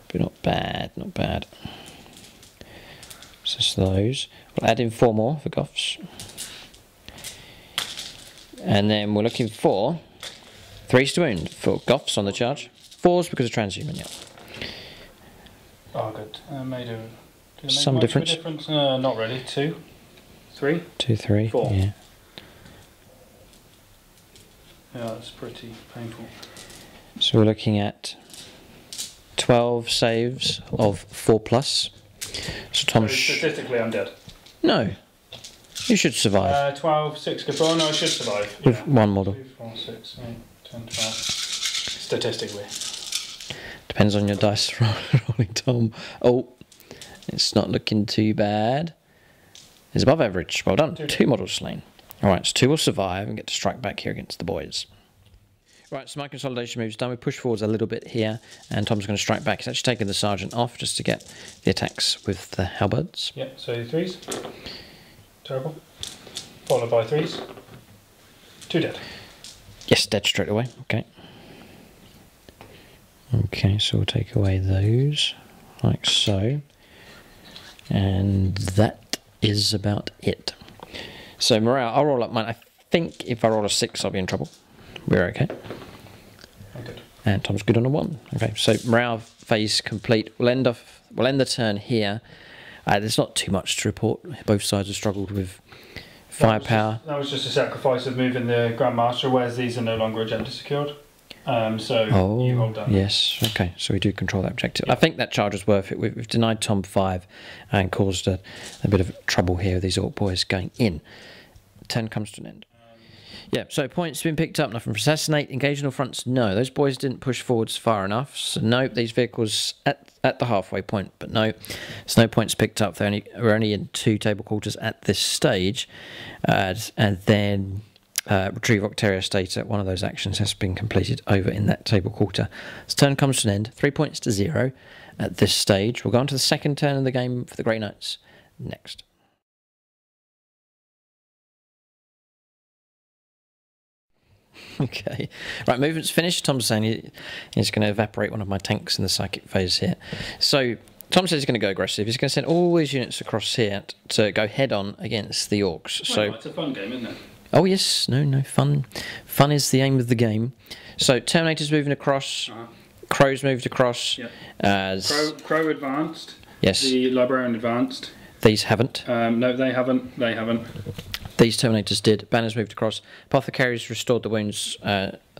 But not bad, not bad. So it's those. We'll add in 4 more for Goths. And then we're looking for 3s to wound for Goths on the charge. 4s because of transhuman, yeah. Oh, good. Made a... Did it make Some much difference. Of a difference? Not really. 2? 3? 2, 3. 4. Yeah. Yeah, that's pretty painful. So we're looking at 12 saves of 4+. So Tom... So statistically, I'm dead. No. You should survive. 12, 6, good. Oh, no, I should survive. With Yeah. one model. 2, 4, 6, 8, 10, 12. Statistically. Depends on your dice rolling, Tom. Oh, it's not looking too bad. It's above average. Well done. 2 models slain. Alright, so 2 will survive and get to strike back here against the boys. Right, so my consolidation move's done. We push forwards a little bit here, and Tom's going to strike back. He's actually taking the sergeant off just to get the attacks with the halberds. Yep, so 3s. Terrible. Followed by 3s. 2 dead. Yes, dead straight away. Okay. Okay, so we'll take away those, like so. And that is about it. So morale, I'll roll up mine. I think if I roll a 6, I'll be in trouble. We're okay. I'm good. And Tom's good on a 1. Okay, so morale phase complete. We'll end the turn here. There's not too much to report. Both sides have struggled with firepower. That was just a sacrifice of moving the Grandmaster, whereas these are no longer agenda secured. So you hold down. Yes, okay, so we do control that objective. I think that charge was worth it. We've denied Tom 5 and caused a bit of trouble here with these Orc boys going in. Turn comes to an end. Yeah, so points been picked up. Nothing for assassinate. Engage on all fronts. No, those boys didn't push forwards far enough. So no, these vehicles at the halfway point. But no, there's no points picked up. We're only in 2 table quarters at this stage. And then retrieve Octeria State at one of those actions has been completed over in that table quarter. So turn comes to an end. 3 points to 0 at this stage. We'll go on to the second turn of the game for the Grey Knights next. Okay, right, movement's finished. Tom's saying he's going to evaporate one of my tanks in the psychic phase here. So Tom says he's going to go aggressive. He's going to send all his units across here to go head on against the Orcs. So it's a fun game, isn't it? Oh yes, no, fun. Fun is the aim of the game. So Terminator's moving across. Crow's moved across. Yep. As Crow advanced. Yes. The Librarian advanced. These haven't. No, they haven't. They haven't. These Terminators did. Banner's moved across. Apothecary's restored the wounds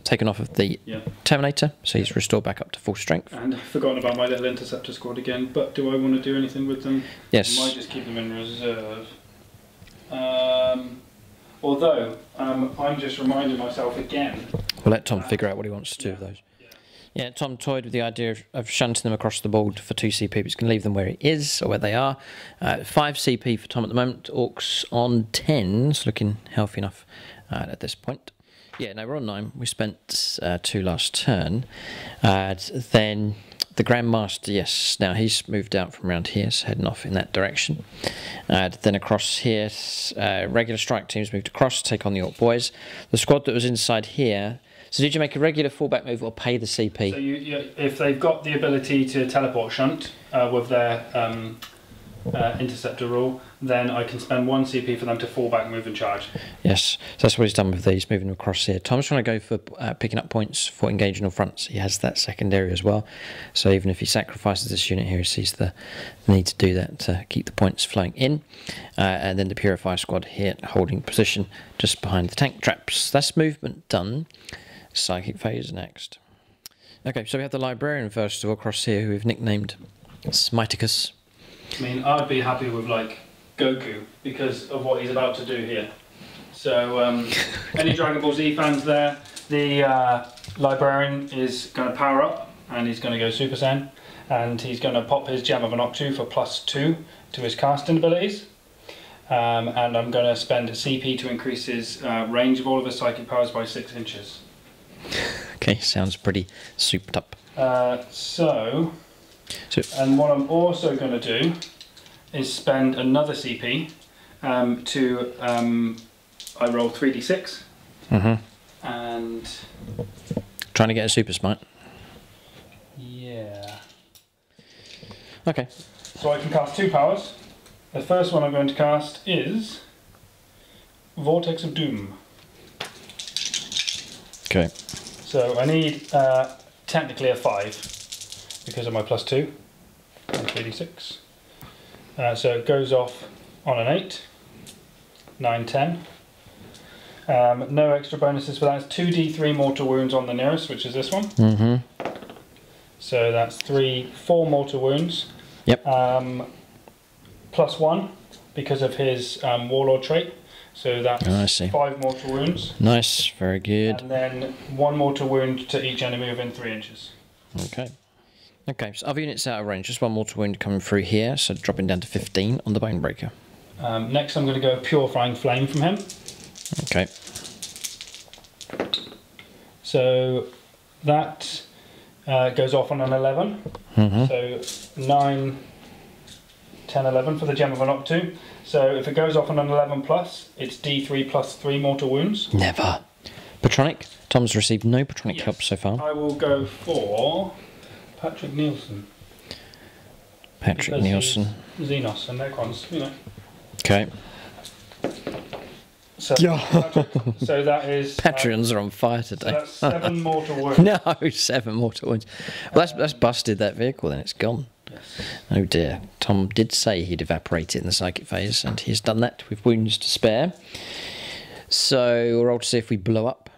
taken off of the Terminator, so he's restored back up to full strength. And I've forgotten about my little Interceptor squad again, but do I want to do anything with them? Yes. I might just keep them in reserve. Although, I'm just reminding myself again. We'll let Tom figure out what he wants to do with those. Yeah, Tom toyed with the idea of shunting them across the board for 2 CP, but he's going to leave them where it is, or where they are. 5 CP for Tom at the moment. Orcs on 10s, looking healthy enough at this point. Yeah, no, we're on 9. We spent 2 last turn. Then the Grandmaster, yes, now he's moved out from around here, so heading off in that direction. Then across here, regular strike teams moved across to take on the Orc boys. The squad that was inside here. So did you make a regular fallback move or pay the CP? So if they've got the ability to teleport shunt with their interceptor rule, then I can spend 1 CP for them to fall back, move and charge. Yes, so that's what he's done with these, moving them across here. Tom's trying to go for picking up points for engaging all fronts. He has that secondary as well. So even if he sacrifices this unit here, he sees the need to do that to keep the points flowing in. And then the Purify squad here holding position just behind the tank traps. That's movement done. Psychic phase next. Okay, so we have the Librarian first of all across here, who we've nicknamed Smiticus. I mean, I'd be happy with like Goku because of what he's about to do here. So, any Dragon Ball Z fans there? The Librarian is going to power up and he's going to go Super Saiyan, and he's going to pop his Gem of an Octu for +2 to his casting abilities. And I'm going to spend a CP to increase his range of all of his psychic powers by 6 inches. Okay, sounds pretty souped up. And what I'm also going to do is spend another CP to I roll 3d6 and trying to get a super smite. Yeah. Okay. So I can cast 2 powers. The first one I'm going to cast is Vortex of Doom. Okay. So I need technically a 5 because of my +2 and 3d6. So it goes off on an 8, 9, 10. No extra bonuses for that. It's 2d3 mortal wounds on the nearest, which is this one. So that's 4 mortal wounds. Yep. +1 because of his Warlord trait. So that's 5 mortal wounds. Nice, very good. And then 1 mortal wound to each enemy within 3 inches. Okay. Okay, so other units out of range. Just 1 mortal wound coming through here, so dropping down to 15 on the Bonebreaker. Next I'm going to go Purifying Flame from him. Okay. So that goes off on an 11. So 9, 10, 11 for the Gem of an Octu. So if it goes off on an 11 plus, it's D3 plus 3 mortal wounds. Never. Patronic. Tom's received no Patronic help so far. I will go for Patrick Nielsen. Patrick Nielsen. Xenos and Necrons, you know. Okay. So, so that is... Patreons are on fire today. So that's 7 mortal wounds. No, 7 mortal wounds. Well, that's busted that vehicle, then it's gone. Yes. Oh dear. Tom did say he'd evaporate it in the psychic phase, and he's done that with wounds to spare. So we'll roll to see if we blow up.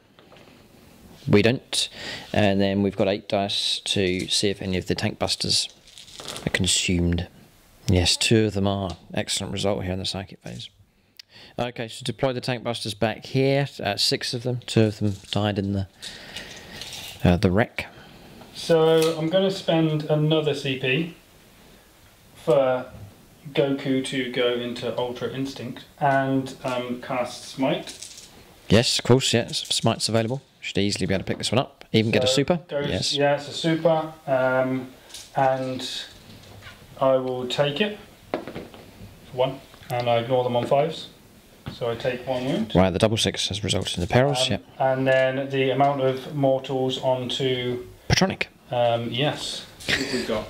We don't. And then we've got 8 dice to see if any of the tank busters are consumed. Yes, 2 of them are. Excellent result here in the psychic phase. Okay, so deploy the tank busters back here. 6 of them. 2 of them died in the wreck. So I'm going to spend another CP for Goku to go into Ultra Instinct and cast Smite. Yes, of course, yes. Smite's available. Should easily be able to pick this one up. Even get a super. Yes. Yeah, it's a super. And I will take it. 1. And I ignore them on 5s. So I take 1 wound. Right, the double 6 has resulted in the perils, yep. And then the amount of mortals onto... Patronic. Yes. What have we got?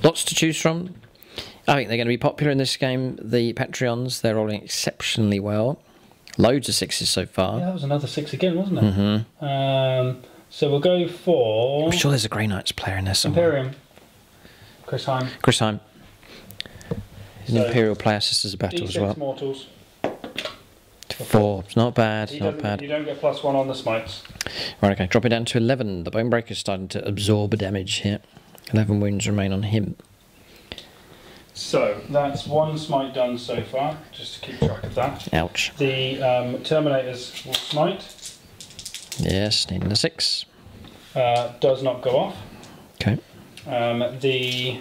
Lots to choose from. I think they're going to be popular in this game. The Patreons, they're rolling exceptionally well. Loads of 6s so far. Yeah, that was another 6 again, wasn't it? So we'll go for... I'm sure there's a Grey Knights player in there somewhere. Imperium. Chris Heim. Chris Heim. An Imperial player sisters a battle as D6 well. mortals. 4. It's not bad. You Not bad. don't get +1 on the smites. Right, okay. Drop it down to 11. The Bonebreaker's starting to absorb damage here. 11 wounds remain on him. So that's 1 smite done so far, just to keep track of that. Ouch. The Terminators will smite. Yes, needing a 6. Does not go off. Okay. The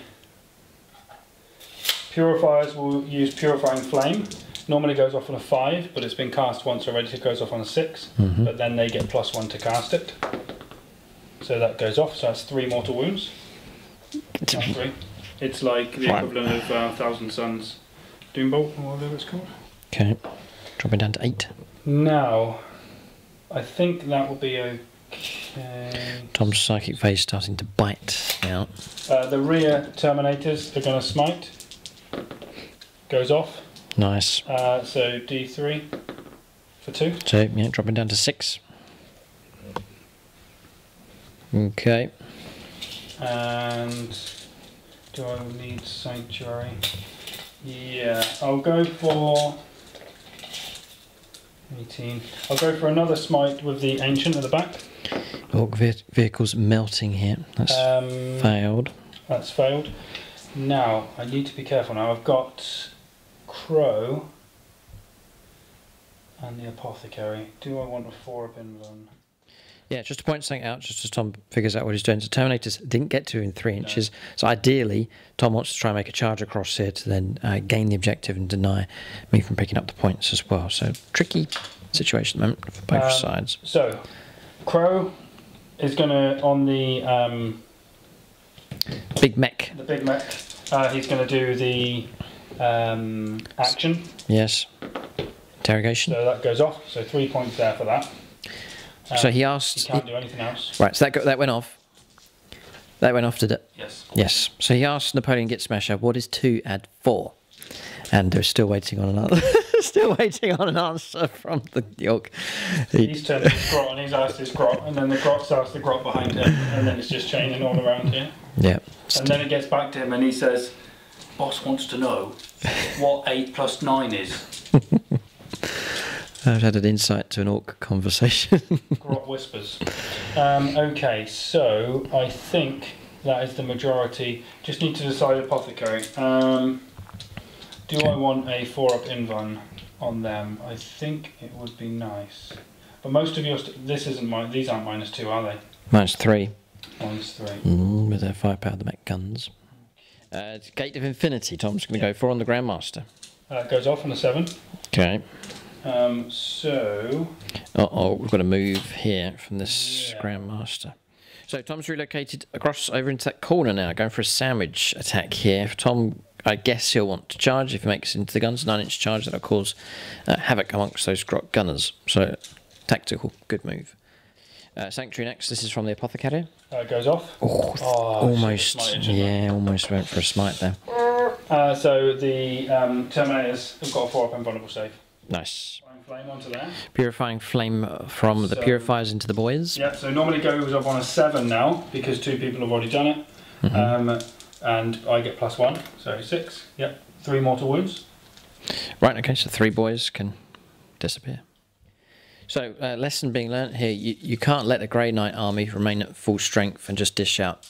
Purifiers will use Purifying Flame. Normally goes off on a 5, but it's been cast once already, so it goes off on a 6. But then they get +1 to cast it. So that goes off, so that's 3 mortal wounds. Not 3. It's like the equivalent of 1,000 Suns Doombolt, or whatever it's called. Okay. Drop it down to 8. Now, I think that will be okay. Tom's psychic phase starting to bite now. The rear Terminators are going to smite. Goes off. Nice. So D3 for 2. So, yeah, dropping down to 6. Okay. And do I need Sanctuary? Yeah, I'll go for 18. I'll go for another smite with the Ancient at the back. Orc vehicle's melting here. That's failed. That's failed. Now, I need to be careful now. I've got Crow and the Apothecary. Do I want a 4-up invan? Yeah, just to point something out, just as Tom figures out what he's doing. So Terminators didn't get to in 3 inches. No. So ideally, Tom wants to try and make a charge across here to then gain the objective and deny me from picking up the points as well. So tricky situation at the moment for both sides. So, Crow is going to, on the big mech. The big mech, he's going to do the action. Yes. Interrogation. So that goes off. So 3 points there for that. So he asked. He can't do anything else. Right. So that went off. That went off, did it? Yes. Yes. So he asked Napoleon Gitsmasher, "What is 2 add 4?" And they're still waiting on another. Still waiting on an answer from the York. He's turned his grot and he's asked his grot, and then the grot's asked the grot behind him, and then it's just chaining all around here. Yeah. And then it gets back to him, and he says, "Boss wants to know what 8 + 9 is." I've had an insight to an orc conversation. Grot whispers. Okay, so I think that is the majority. Just need to decide Apothecary. Do I want a 4-up invan on them? I think it would be nice. But most of yours, this isn't mine. These aren't -2, are they? -3. -3. With their firepower, the mech guns. Gate of Infinity. Tom's going to go for on the Grandmaster. Goes off on a 7. Okay. So. We've got to move here from this Grandmaster. So Tom's relocated across over into that corner now, going for a sandwich attack here. Tom, I guess he'll want to charge if he makes it into the guns. 9-inch charge that'll cause havoc amongst those grot gunners. So tactical, good move. Sanctuary next. This is from the Apothecary. Goes off. Almost. Yeah, almost went for a smite there. So the Terminators have got a 4-up invulnerable save. Nice. Flame onto there. Purifying flame from the Purifiers into the boys. Yeah, so normally goes up on a 7 now because 2 people have already done it. And I get +1, so 6. Yep, 3 mortal wounds. Right, okay, so 3 boys can disappear. So, lesson being learnt here, you can't let a Grey Knight army remain at full strength and just dish out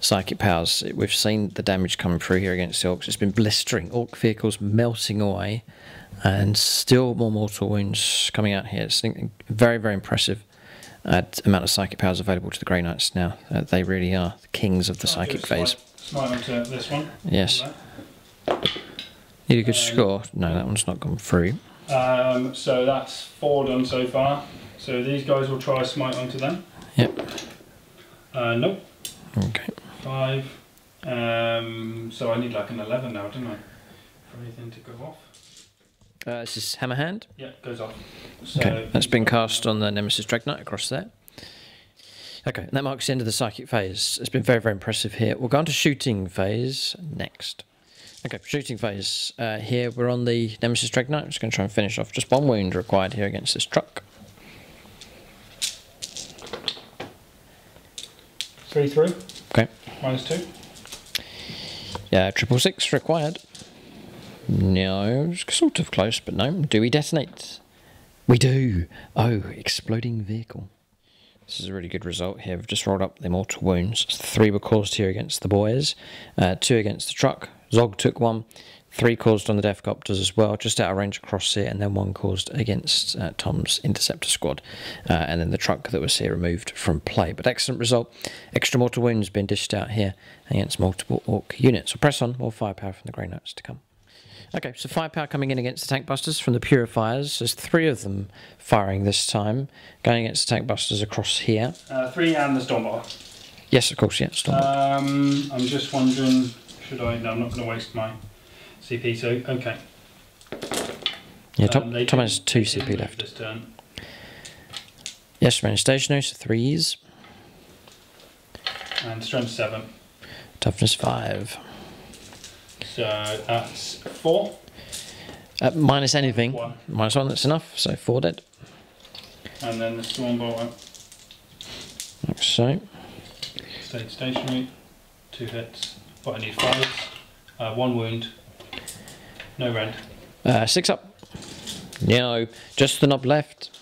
psychic powers. We've seen the damage coming through here against the Orcs. It's been blistering. Orc vehicles melting away. And still more mortal wounds coming out here. It's very, very impressive amount of psychic powers available to the Grey Knights now. They really are the kings of the psychic phase. Smite onto this one. Yes. Need a good score. No, that one's not gone through. So that's 4 done so far. So these guys will try smite onto them. Yep. Nope. Okay. 5. So I need like an 11 now, don't I? For anything to go off. This is Hammerhand. Yeah, goes off. So okay, that's been cast on the Nemesis Dreadnought across there. Okay, and that marks the end of the psychic phase. It's been very, very impressive here. We'll go on to shooting phase next. Okay, shooting phase. Here we're on the Nemesis Dreadnought. I'm just going to try and finish off. Just 1 wound required here against this truck. 3 through. Okay. -2. Yeah, 666 required. No, sort of close, but no. Do we detonate? We do. Oh, exploding vehicle. This is a really good result here. We've just rolled up the mortal wounds. 3 were caused here against the boys, 2 against the truck. Zog took 1, 3 caused on the Deathcopters as well, just out of range across here, and then 1 caused against Tom's Interceptor squad, and then the truck that was here removed from play. But excellent result. Extra mortal wounds being dished out here against multiple Orc units. So press on, more firepower from the Grey Knights to come. Okay, so firepower coming in against the Tank Busters from the Purifiers. There's 3 of them firing this time, going against the Tank Busters across here. 3 and the Stormbolt. Yes, of course, yeah, Stormbolt. I'm just wondering, should I? No, I'm not going to waste my CP, so okay. Yeah, Tom has 2 CP left. This turn. Yes, remain stationary, so 3s. And strength 7. Toughness 5. So that's 4. Minus anything. 1. Minus 1, that's enough, so 4 dead. And then the Stormbolt Like so. stayed stationary. 2 hits, but I need 5. 1 wound. No rend. 6 up. No, just the knob left.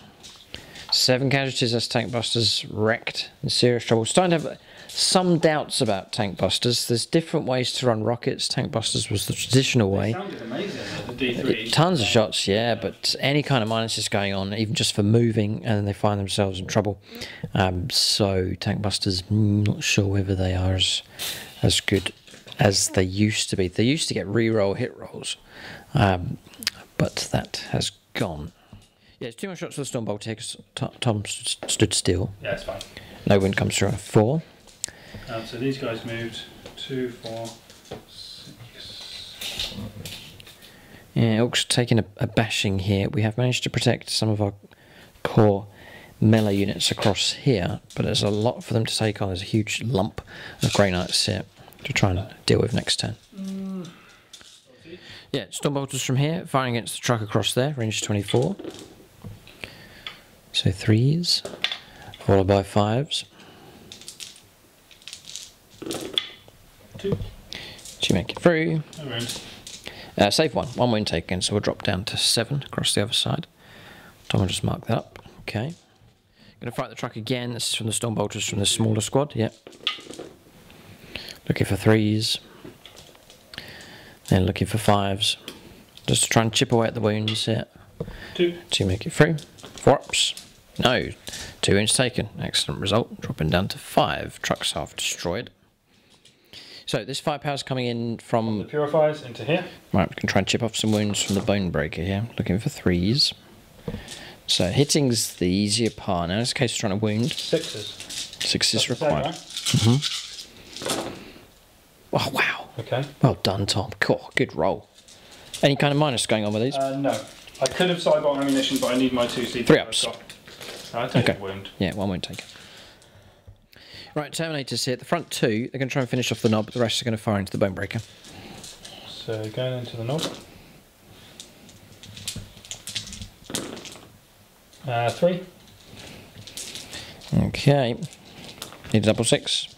7 casualties as Tank Busters wrecked. In serious trouble. Starting to have some doubts about Tank Busters. There's different ways to run rockets. Tank Busters was the traditional way. It sounded amazing, the D3. Tons of shots, yeah, but any kind of minuses going on, even just for moving, and then they find themselves in trouble. So Tank Busters, not sure whether they are as good as they used to be. They used to get re-roll hit rolls, but that has gone. Yeah, it's 2 more shots for the Stormbolt here because Tom stood still. Yeah, it's fine. No wind comes through on a 4. So these guys moved 2, 4, 6. Yeah, Orcs taking a bashing here. We have managed to protect some of our core melee units across here, but there's a lot for them to take on. There's a huge lump of Grey Knights here to try and deal with next turn. Yeah, Stormbolters from here, firing against the truck across there, range 24. So 3s, followed by 5s. 2. To make it through. No rend. Save 1 wound taken, so we'll drop down to 7 across the other side. Tom will just mark that up. Okay. Going to fight the truck again. This is from the Stormbolters from the smaller squad. Yep. Looking for 3s. Then looking for 5s. Just to try and chip away at the wounds here. 2. To make it through. 4 ups. No. 2 wounds taken. Excellent result. Dropping down to 5. Truck's half destroyed. So this firepower's coming in from The Purifiers into here. Right, we can try and chip off some wounds from the Bone Breaker here. Looking for 3s. So hitting's the easier part. Now in this case we're trying to wound. 6s. 6 is That's the same, required. right? Oh wow. Okay. Well done, Tom. Cool, good roll. Any kind of minus going on with these? No. I could have sidebolt ammunition, but I need my 2 CP. 3 ups. I take Okay. a wound. Yeah, 1 wound taken. Right, Terminators here. The front 2, they're going to try and finish off the knob. The rest are going to fire into the Bone Breaker. So going into the knob. 3. Okay. Need a double 6.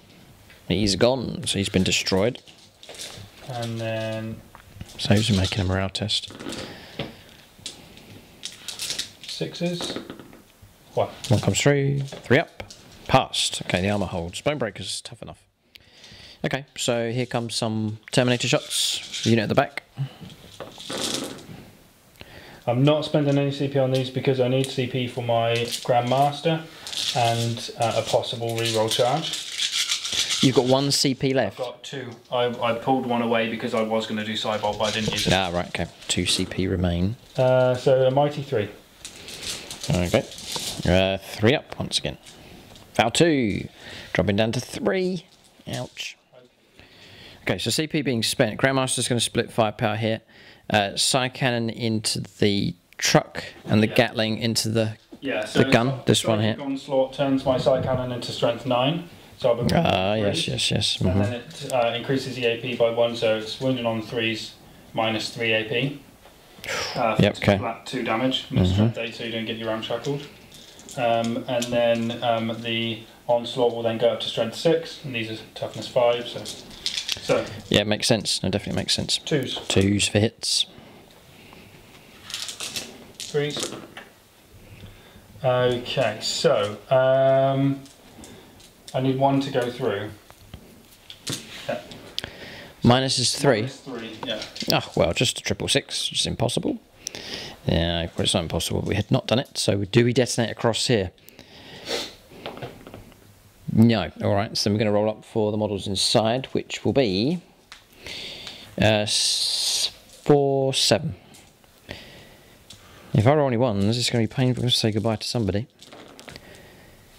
He's gone, so he's been destroyed. And then Saves are making a morale test. 6s. 1. 1 comes through. 3 up. Passed. Okay, the armour holds. Bone Breaker's tough enough. Okay, so here comes some Terminator shots. Unit at the back. I'm not spending any CP on these because I need CP for my Grandmaster and a possible reroll charge. You've got 1 CP left. I've got 2. I pulled 1 away because I was going to do Cybolt, but I didn't use it. Ah, right, okay. 2 CP remain. So a mighty 3. Okay. 3 up once again. Foul 2. Dropping down to 3. Ouch. Okay, so CP being spent. Grandmaster's going to split firepower here. Psy Cannon into the truck and the Gatling into the gun. This one here. Onslaught turns my Psy Cannon into strength 9. So I've been yes. And then it increases the AP by 1, so it's wounded on 3s minus 3 AP. Yep, okay. Flat 2 damage. Strength 8, so you don't get your ramshackled. And then the onslaught will then go up to strength 6, and these are toughness 5, so So Yeah, it makes sense. No, definitely makes sense. 2s, 2s for hits. 3s. Okay, so I need 1 to go through. Yeah. Minus is 3. -3, yeah. Oh, well, just a 666, which is impossible. Yeah, well, it's not impossible. We had not done it, so do we detonate across here? No. Alright, so we're going to roll up for the models inside, which will be 4, 7. If I roll any 1s, it's going to be painful to say goodbye to somebody.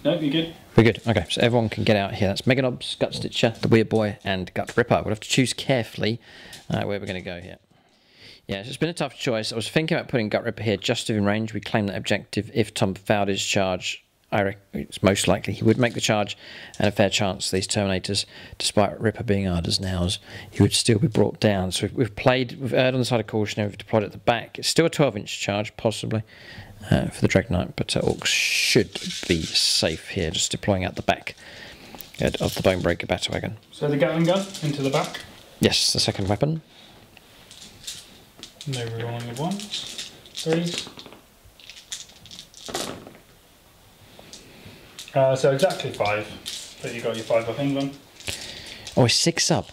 No, you're good. We're good. Okay, so everyone can get out here. That's Meganobs, Gut Stitcher, the Weird Boy, and Gut Ripper. We'll have to choose carefully where we're going to go here. Yeah, so it's been a tough choice. I was thinking about putting Gut Ripper here just within range. We claim that objective. If Tom failed his charge, I reckon it's most likely he would make the charge, and a fair chance these Terminators, despite Ripper being hard as nails, he would still be brought down. So we've erred on the side of caution, and we've deployed at the back. It's still a 12-inch charge, possibly, for the Dreadnought, but Orcs should be safe here, just deploying out the back of the Bonebreaker Battle Wagon. So the Gatling gun into the back. Yes, the second weapon. No rerolling of 1s, 3s. So exactly 5, but you got your 5 up England. Oh, it's 6 up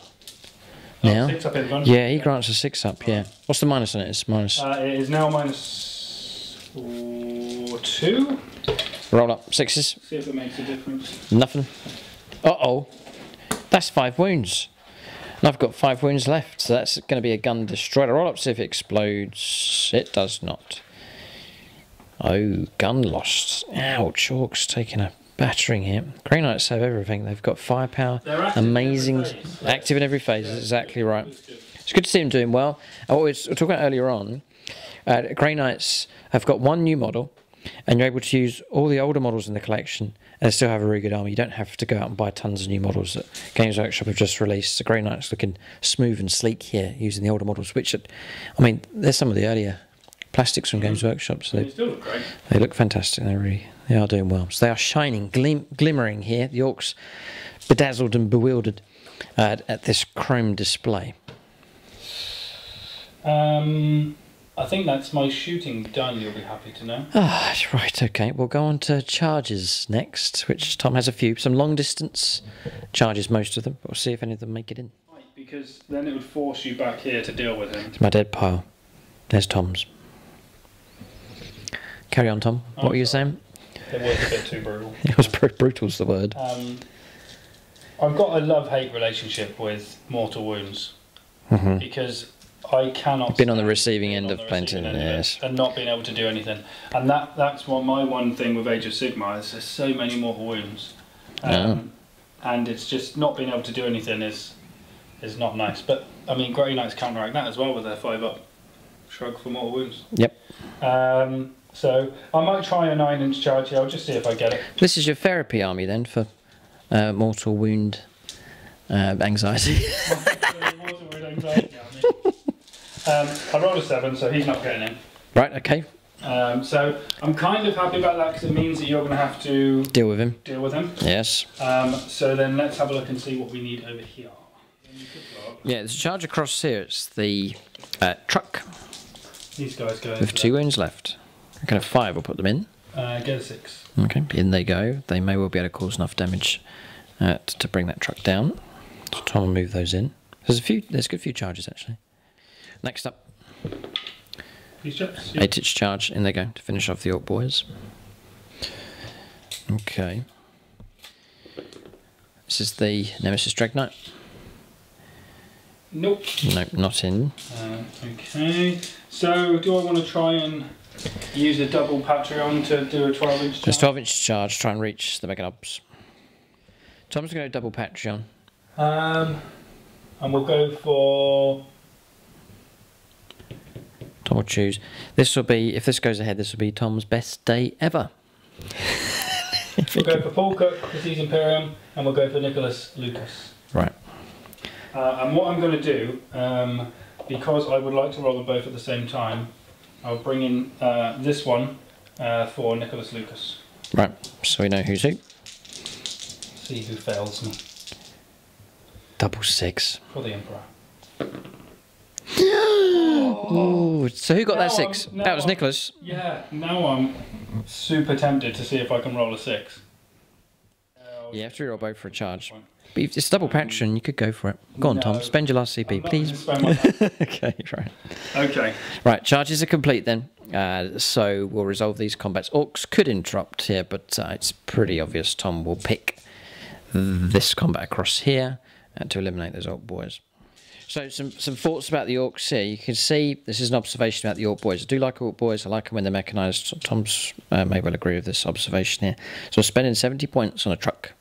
now. 6 up England. Yeah, he grants a 6 up. Yeah. What's the minus on it? It's minus. It is now -2. Roll up 6s. See if it makes a difference. Nothing. Uh-oh. That's 5 wounds. And I've got 5 wounds left, so that's going to be a gun destroyed. Roll up, see if it explodes. It does not. Oh, gun lost. Ouch, Orcs taking a battering here. Grey Knights have everything. They've got firepower, amazing, active in every phase. That's exactly right. It's good to see them doing well. And what we were talking about earlier on, Grey Knights have got 1 new model, and you're able to use all the older models in the collection and still have a really good army. You don't have to go out and buy tons of new models that Games Workshop have just released. The Grey Knights looking smooth and sleek here using the older models, which, I mean, there's some of the earlier plastics from Games Workshop, so They still look great. they look fantastic. They are doing well. So they are shining, glimmering here. The Orcs bedazzled and bewildered at this chrome display. I think that's my shooting done, you'll be happy to know. Ah, right, okay. We'll go on to charges next, which Tom has a few. Some long distance charges, most of them. But we'll see if any of them make it in. Right, because then it would force you back here to deal with him. It's my dead pile. There's Tom's. Carry on, Tom. What were you saying? It was a bit too brutal. It was brutal's the word. I've got a love-hate relationship with Mortal Wounds because I cannot. Been on the receiving end of plenty, yes, and not being able to do anything, and that's my one thing with Age of Sigmar is there's so many Mortal Wounds, and it's just not being able to do anything is not nice. But I mean, Grey Knights counteract that as well with their 5-up shrug for Mortal Wounds. Yep. So I might try a 9-inch charge here. I'll just see if I get it. This is your therapy army then for mortal wound anxiety. I rolled a 7, so he's not getting in. Right, okay. So I'm kind of happy about that because it means that you're going to have to deal with him. Yes. So then let's have a look and see what we need over here. Yeah, there's a charge across here. It's the truck. These guys go with 2 wounds left. I can have 5. We'll put them in. Get a 6. Okay, in they go. They may well be able to cause enough damage to bring that truck down. So Tom will move those in. There's a good few charges actually. Next up, 8-inch charge. In they go to finish off the Orc boys. Okay. This is the Nemesis Dreadnought. Nope. Nope, not in. Okay. So do I want to try and use a double Patreon to do a 12-inch charge? There's 12-inch charge. Try and reach the Meganobs. Tom's going to double Patreon. And we'll go for. Tom will choose. This will be, if this goes ahead, this will be Tom's best day ever. We'll go for Paul Cook because he's Imperium, and we'll go for Nicholas Lucas. Right. And what I'm going to do, because I would like to roll them both at the same time, I'll bring in this one for Nicholas Lucas. Right, so we know who's who. See who fails me. Double 6. For the Emperor. Oh, so who got that 6? That was Nicholas. Yeah, now I'm super tempted to see if I can roll a 6. You have to reroll both for a charge. But if it's double patron, you could go for it. Go on, Tom. Spend your last CP, please. Okay, right. Okay. Right, charges are complete then. So we'll resolve these combats. Orcs could interrupt here, but it's pretty obvious Tom will pick this combat across here to eliminate those Orc boys. So some thoughts about the Orcs here. You can see this is an observation about the Orc boys. I do like Orc boys. I like them when they're mechanised. Tom's may well agree with this observation here. So we're spending 70 points on a truck,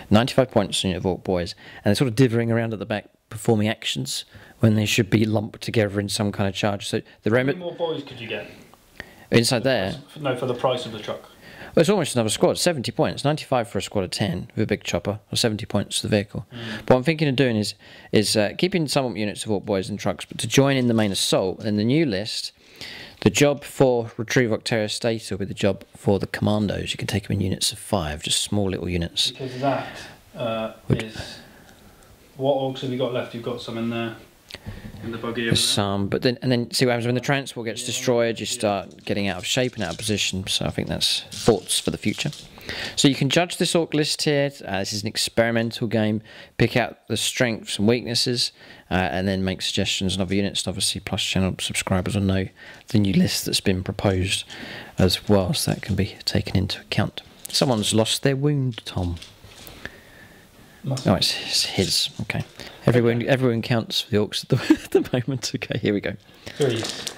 95 points on a unit of Orc boys, and they're sort of dithering around at the back, performing actions when they should be lumped together in some kind of charge. So the How many more boys could you get? Inside there? No, for the price of the truck. Well, it's almost another squad. 70 points, 95 for a squad of 10 with a big chopper, or 70 points for the vehicle. But what I'm thinking of doing is keeping some units of Orc boys and trucks, but to join in the main assault. In the new list, the job for Retrieve Octarius Stata will be the job for the commandos. You can take them in units of 5, just small little units. Because that is... What Orcs have you got left? You've got some in there. In the buggy. Some, but then see what happens when the transport gets destroyed. You start getting out of shape and out of position. So I think that's thoughts for the future. So you can judge this Orc list here. This is an experimental game. Pick out the strengths and weaknesses, and then make suggestions on other units. And obviously, Plus channel subscribers will know the new list that's been proposed as well, so that can be taken into account. Someone's lost their wound, Tom. Oh, it's his. Okay. Everyone counts for the Orcs at the moment. Okay, here we go. 3s.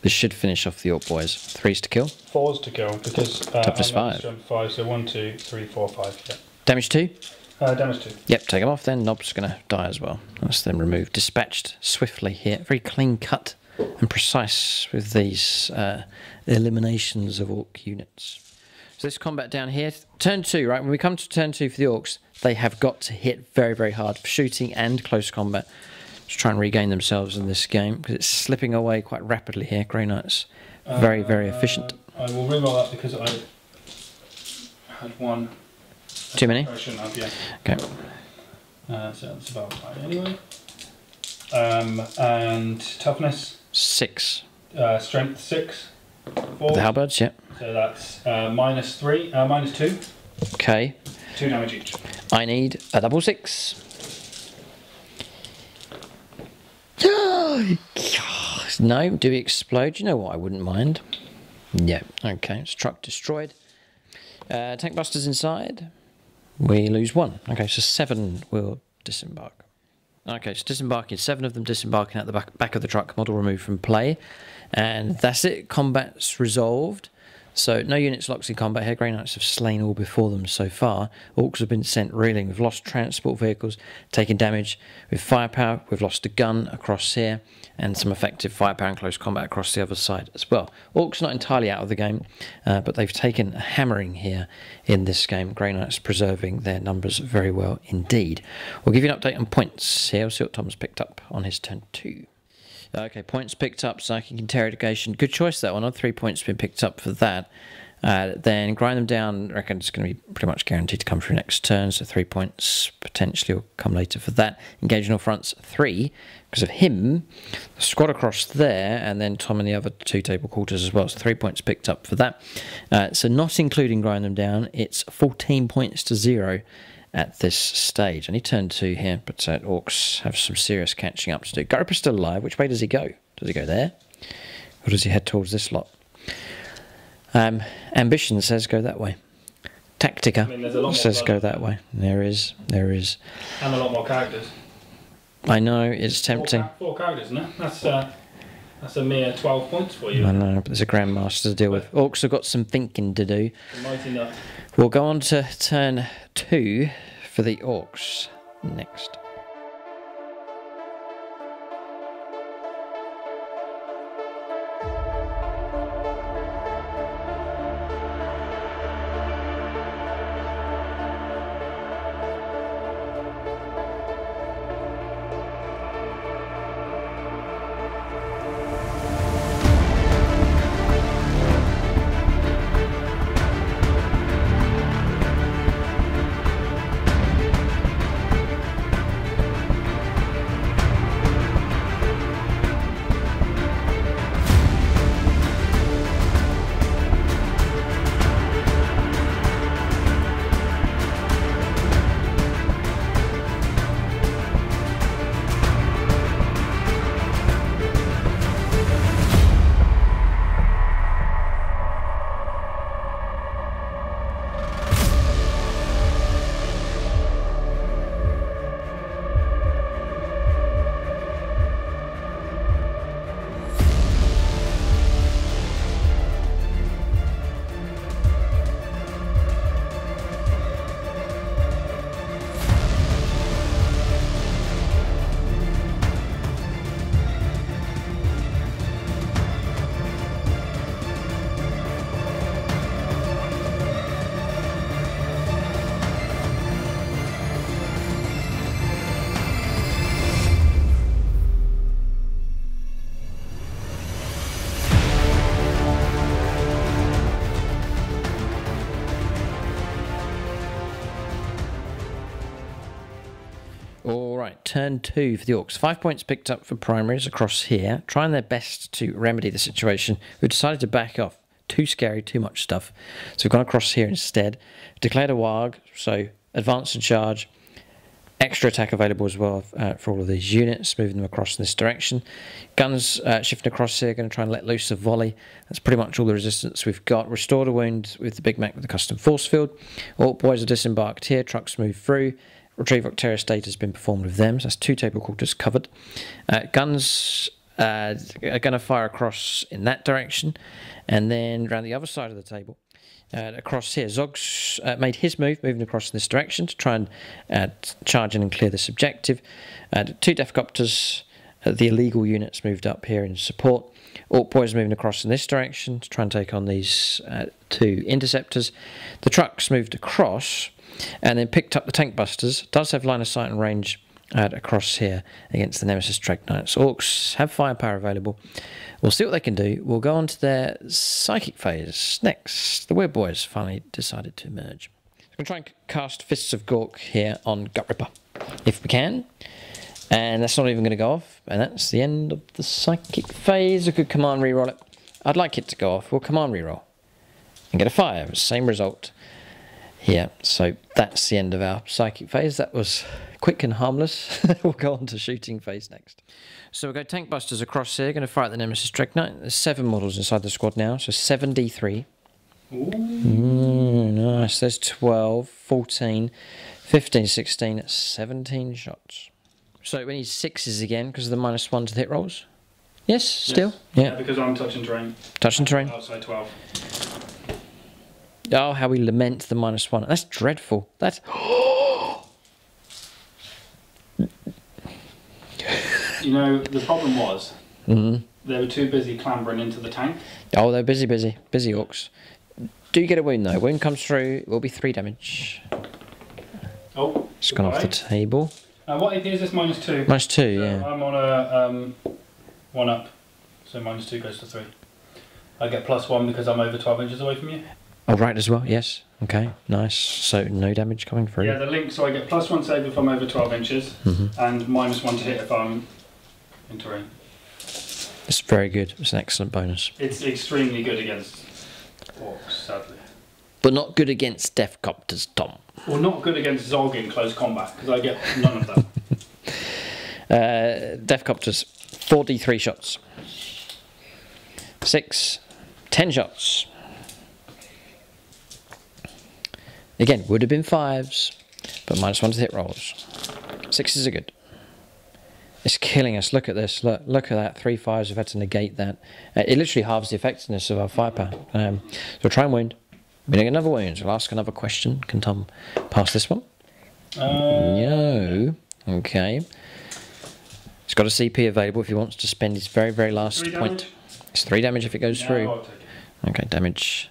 This should finish off the Orc boys. 3s to kill. 4s to kill because Toughness 5. 5. So 1, 2, 3, 4, 5. Yeah. Damage 2. Damage 2. Yep, take them off then. Nob's going to die as well. That's them removed. Dispatched swiftly here. Very clean cut and precise with these eliminations of Orc units. So this combat down here, turn 2, right? When we come to turn 2 for the Orcs, they have got to hit very, very hard for shooting and close combat to try and regain themselves in this game, because it's slipping away quite rapidly here. Grey Knights, very, very efficient. I will reroll that because I had one. Too many? I shouldn't have, yeah. Okay. So that's about right anyway. And toughness? 6. Strength 6. 4. The halberds, yeah. So that's minus 2. Okay. 2 damage each. I need a double 6. No, do we explode? You know what? I wouldn't mind. Yeah, okay. It's truck destroyed. Tank busters inside. We lose 1. Okay, so 7 will disembark. Okay, so disembarking. 7 of them disembarking at the back of the truck. Model removed from play. And that's it. Combat's resolved. So no units locked in combat here. Grey Knights have slain all before them so far. Orcs have been sent reeling. We've lost transport vehicles, taken damage. With firepower, we've lost a gun across here, and some effective firepower and close combat across the other side as well. Orcs not entirely out of the game, but they've taken a hammering here in this game. Grey Knights preserving their numbers very well indeed. We'll give you an update on points here. We'll see what Tom's picked up on his turn 2. Okay, points picked up, psychic interrogation. Good choice, that one. On 3 points been picked up for that. Then grind them down. I reckon it's going to be pretty much guaranteed to come through next turn. So 3 points potentially will come later for that. Engage in all fronts 3 because of him. The squad across there, and then Tom and the other 2 table quarters as well. So 3 points picked up for that. So not including grind them down, it's 14 points to 0. At this stage. And he turned 2 here, but Orcs have some serious catching up to do. Garupa's still alive. Which way does he go? Does he go there? Or does he head towards this lot? Ambition says go that way. Tactica says go that way. There is. And a lot more characters. I know, it's tempting. 4 characters, isn't it? That's a mere 12 points for you. I know, but there's a Grandmaster to deal with. Orcs have got some thinking to do. Mighty enough. We'll go on to turn 2 for the Orcs next. All right, turn 2 for the Orcs. 5 points picked up for primaries across here, trying their best to remedy the situation. We've decided to back off. Too scary, too much stuff. So we've gone across here instead. Declared a Warg, so advance and charge. Extra attack available as well for all of these units, moving them across in this direction. Guns shifting across here, going to try and let loose a volley. That's pretty much all the resistance we've got. Restored a wound with the Big Mac with the custom force field. Orc boys are disembarked here, trucks move through. Retrieve Octeria state has been performed with them, so that's 2 table quarters covered. Guns are going to fire across in that direction, and then around the other side of the table. Across here, Zog's made his move, moving across in this direction to try and charge in and clear this objective. 2 Deathcopters, the illegal units moved up here in support. Orc boys moving across in this direction to try and take on these 2 interceptors. The trucks moved across and then picked up the tank busters. Does have line of sight and range across here against the Nemesis Drake Knights. Orcs have firepower available. We'll see what they can do. We'll go on to their psychic phase next. The Weird Boys finally decided to emerge. I'm going to try and cast Fists of Gork here on Gut Ripper, if we can. And that's not even going to go off. And that's the end of the psychic phase. I could command reroll it. I'd like it to go off. We'll command reroll and get a 5. Same result here. So that's the end of our psychic phase. That was quick and harmless. We'll go on to shooting phase next. So we'll go tank busters across here. Going to fire at the Nemesis Drake Knight. There's 7 models inside the squad now. So 7d3. Nice. There's 12, 14, 15, 16, 17 shots. So we need 6s again because of the -1 to the hit rolls. Yes, still? Yes. Yeah, because I'm touching terrain. Touching terrain? Outside 12. Oh, how we lament the -1. That's dreadful. That's... You know, the problem was they were too busy clambering into the tank. Oh, they're busy orcs. Do you get a wound though? Wound comes through, it will be 3 damage. Oh, it's gone off the table. What AP is this? -2. -2, so yeah. I'm on a 1 up, so -2 goes to 3. I get +1 because I'm over 12 inches away from you. Oh, right, as well, yes. Okay, nice. So no damage coming through. Yeah, the link, so I get +1 save if I'm over 12 inches, and -1 to hit if I'm in terrain. It's very good. It's an excellent bonus. It's extremely good against orcs, sadly. But not good against Deathcopters, Tom. Well, not good against Zog in close combat, because I get none of that. Deathcopters, 4d3 shots. 6, 10 shots. Again, would have been 5s, but -1 to hit rolls. 6s are good. It's killing us. Look at this. Look at that. 3 5s. We've had to negate that. It literally halves the effectiveness of our firepower. So we'll try and wound. We don't get another wound. We'll ask another question. Can Tom pass this one? No. Okay. He's got a CP available if he wants to spend his very, very last point. It's 3 damage if it goes through. I'll take it. Okay, damage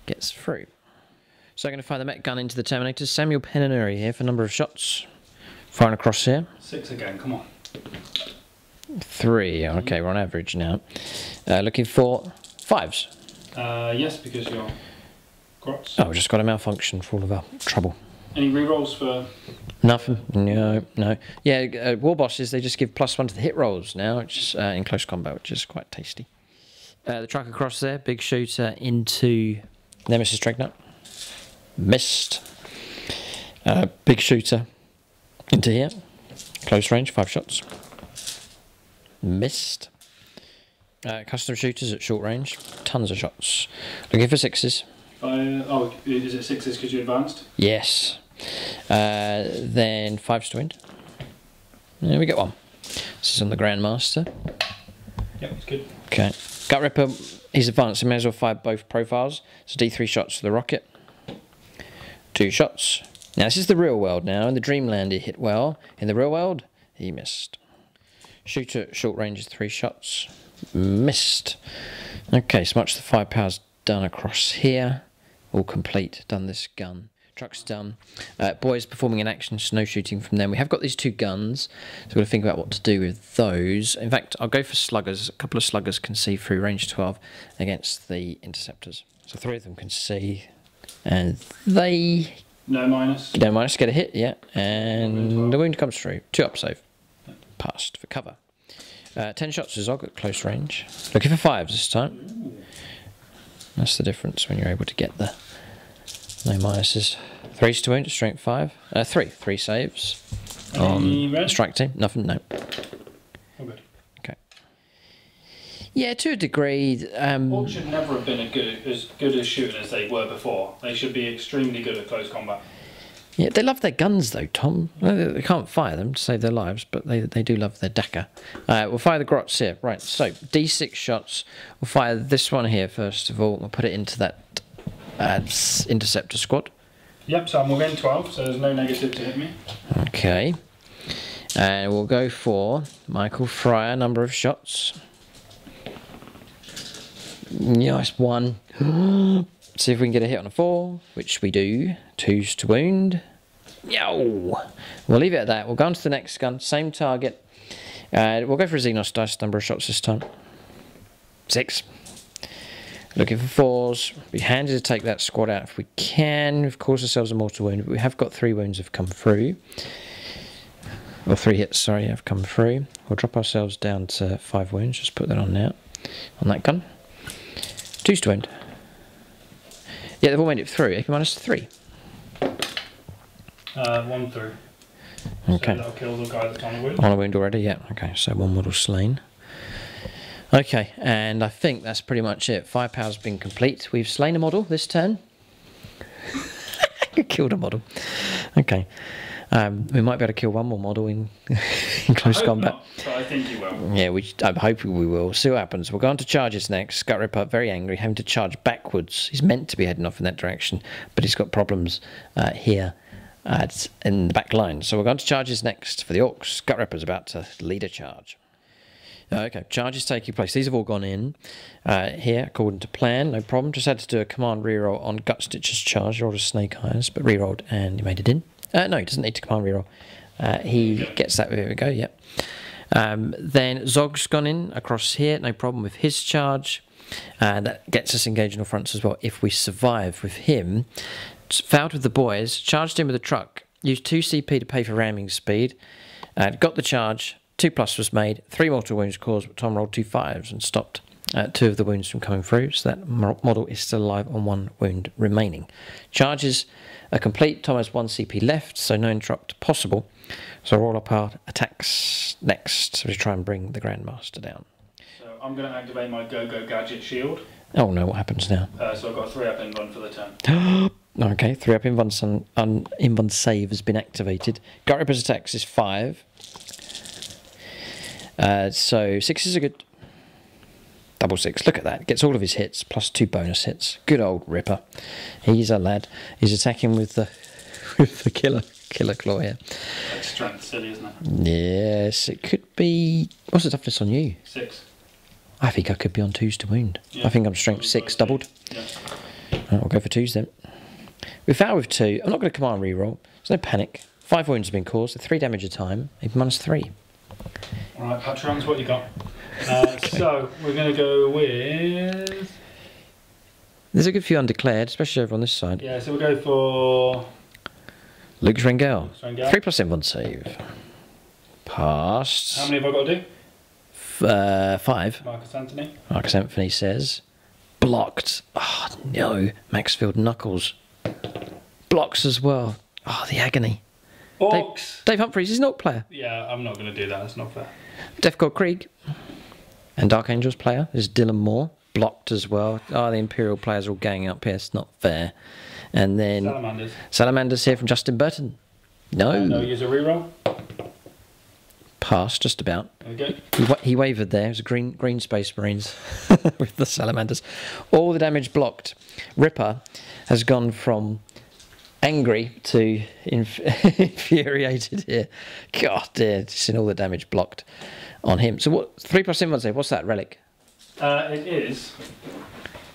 gets through. So I'm going to fire the mech gun into the Terminator. Samuel Penanuri here for number of shots. Firing across here. 6 again, come on. 3. Okay, we're on average now. Looking for 5s. Yes, because you're grots. Oh, we just got a malfunction for all of our trouble. Any rerolls for... Nothing. No. Yeah, war bosses, they just give +1 to the hit rolls now, which is in close combat, which is quite tasty. The truck across there, big shooter into Nemesis Drake Knight. Missed. Big shooter into here. Close range, 5 shots. Missed. Custom shooters at short range. Tons of shots. Looking for 6s. Oh, is it 6s because you advanced? Yes. Then 5s to wind. There we get 1. This is on the Grandmaster. Yep, it's good. Okay. Gut Ripper, he's advanced. He may as well fire both profiles. So D3 shots for the rocket. 2 shots. Now this is the real world now. In the Dreamland he hit well. In the real world, he missed. Shooter at short range is 3 shots. Missed. Okay, so much the firepower's done across here. All complete. Done this gun. Truck's done. Boys performing in action, so no shooting from them. We have got these 2 guns, so we've got to think about what to do with those. In fact, I'll go for sluggers. A couple of sluggers can see through range 12 against the interceptors. So 3 of them can see, and they... No minus. No minus, get a hit, yeah. And the wound Wind comes through. 2 up save. Passed for cover. 10 shots to Zog at close range. Looking for 5s this time. That's the difference when you're able to get the no minuses. 3s to wound, strength 5. 3 saves. On strike team. Nothing, no. Oh, good. Okay. Yeah, to a degree. Orcs should never have been as good as shooting as they were before. They should be extremely good at close combat. Yeah, they love their guns though, Tom. They can't fire them to save their lives, but they do love their Daka. We'll fire the Grots here. Right, so D6 shots. We'll fire this one here first of all. We'll put it into that interceptor squad. Yep, so I'm within 12, so there's no negative to hit me. Okay. And we'll go for Michael Fryer, number of shots. Nice one. See if we can get a hit on a 4, which we do. 2s to wound. Yo! We'll leave it at that. We'll go on to the next gun. Same target. We'll go for a Xenos dice. Number of shots this time. 6. Looking for 4s. Be handy to take that squad out if we can. Of course, ourselves a mortal wound. But we have got 3 wounds have come through. Or 3 hits, sorry, have come through. We'll drop ourselves down to 5 wounds. Just put that on now. On that gun. 2s to wound. Yeah, they've all made it through. AP minus 3. 1 through. Okay. So that'll kill the guy that's on a wound. On a wound already, yeah. Okay, so 1 model slain. Okay, and I think that's pretty much it. Firepower's been complete. We've slain a model this turn. Killed a model. Okay. We might be able to kill 1 more model in, in close combat. Not, but I think you will. Yeah, I'm hoping we will. See what happens. We'll go on to charges next. Gut Ripper, very angry, having to charge backwards. He's meant to be heading off in that direction, but he's got problems here in the back line. So we're going to charges next for the Orcs. Gut Ripper's about to lead a charge. Okay, charges taking place. These have all gone in here according to plan. No problem. Just had to do a command reroll on Gut Stitcher's charge. Rolled a Snake Eyes, but rerolled and he made it in. No, he doesn't need to command reroll. He gets that. There we go. Yep. Then Zog's gone in across here. No problem with his charge. That gets us engaged in all fronts as well. If we survive with him, fouled with the boys, charged in with a truck. Used 2 CP to pay for ramming speed. Got the charge. 2+ was made. 3 mortal wounds caused, but Tom rolled 2 5s and stopped 2 of the wounds from coming through. So that model is still alive on 1 wound remaining. Charges are complete. Tom has 1 CP left, so no interrupt possible. So roll up our attacks next to try and bring the Grandmaster down. So I'm going to activate my Go-Go Gadget shield. Oh no, what happens now? So I've got a 3-up in run for the turn. Okay, 3-up invuln save has been activated. Gut Ripper's attacks is 5. So 6 is a good... Double 6, look at that. Gets all of his hits, plus 2 bonus hits. Good old Ripper. He's a lad. He's attacking with the killer claw here. That's strength silly, isn't it? Yes, it could be... What's the toughness on you? 6. I think I could be on 2s to wound. Yeah. I think I'm strength 6 doubled. Yeah. Right, I'll go for 2s then. We foul with 2. I'm not going to command reroll. There's no panic. 5 wounds have been caused. 3 damage a time. Minus 3. Alright, Patrons, what you got? So, we're going to go with... There's a good few undeclared, especially over on this side. Yeah, so we'll go for... Lucas Rengel. 3+ invuln save. Passed. How many have I got to do? 5. Marcus Anthony. Marcus Anthony says. Blocked. Oh, no. Maxfield Knuckles. Blocks as well. Oh, the agony. Orcs. Dave Humphries is not player. Yeah, I'm not going to do that. That's not fair. Death God Krieg. And Dark Angels player is Dylan Moore. Blocked as well. Oh, the Imperial players are all ganging up here. It's not fair. And then... Salamanders. Salamanders here from Justin Burton. No. No, use a reroll. Pass, just about. There we go. He wavered there. It was a green Space Marines with the Salamanders. All the damage blocked. Ripper has gone from angry to infuriated here. God dear, just seen all the damage blocked on him. So what? 3+ invuln save. What's that relic? It is.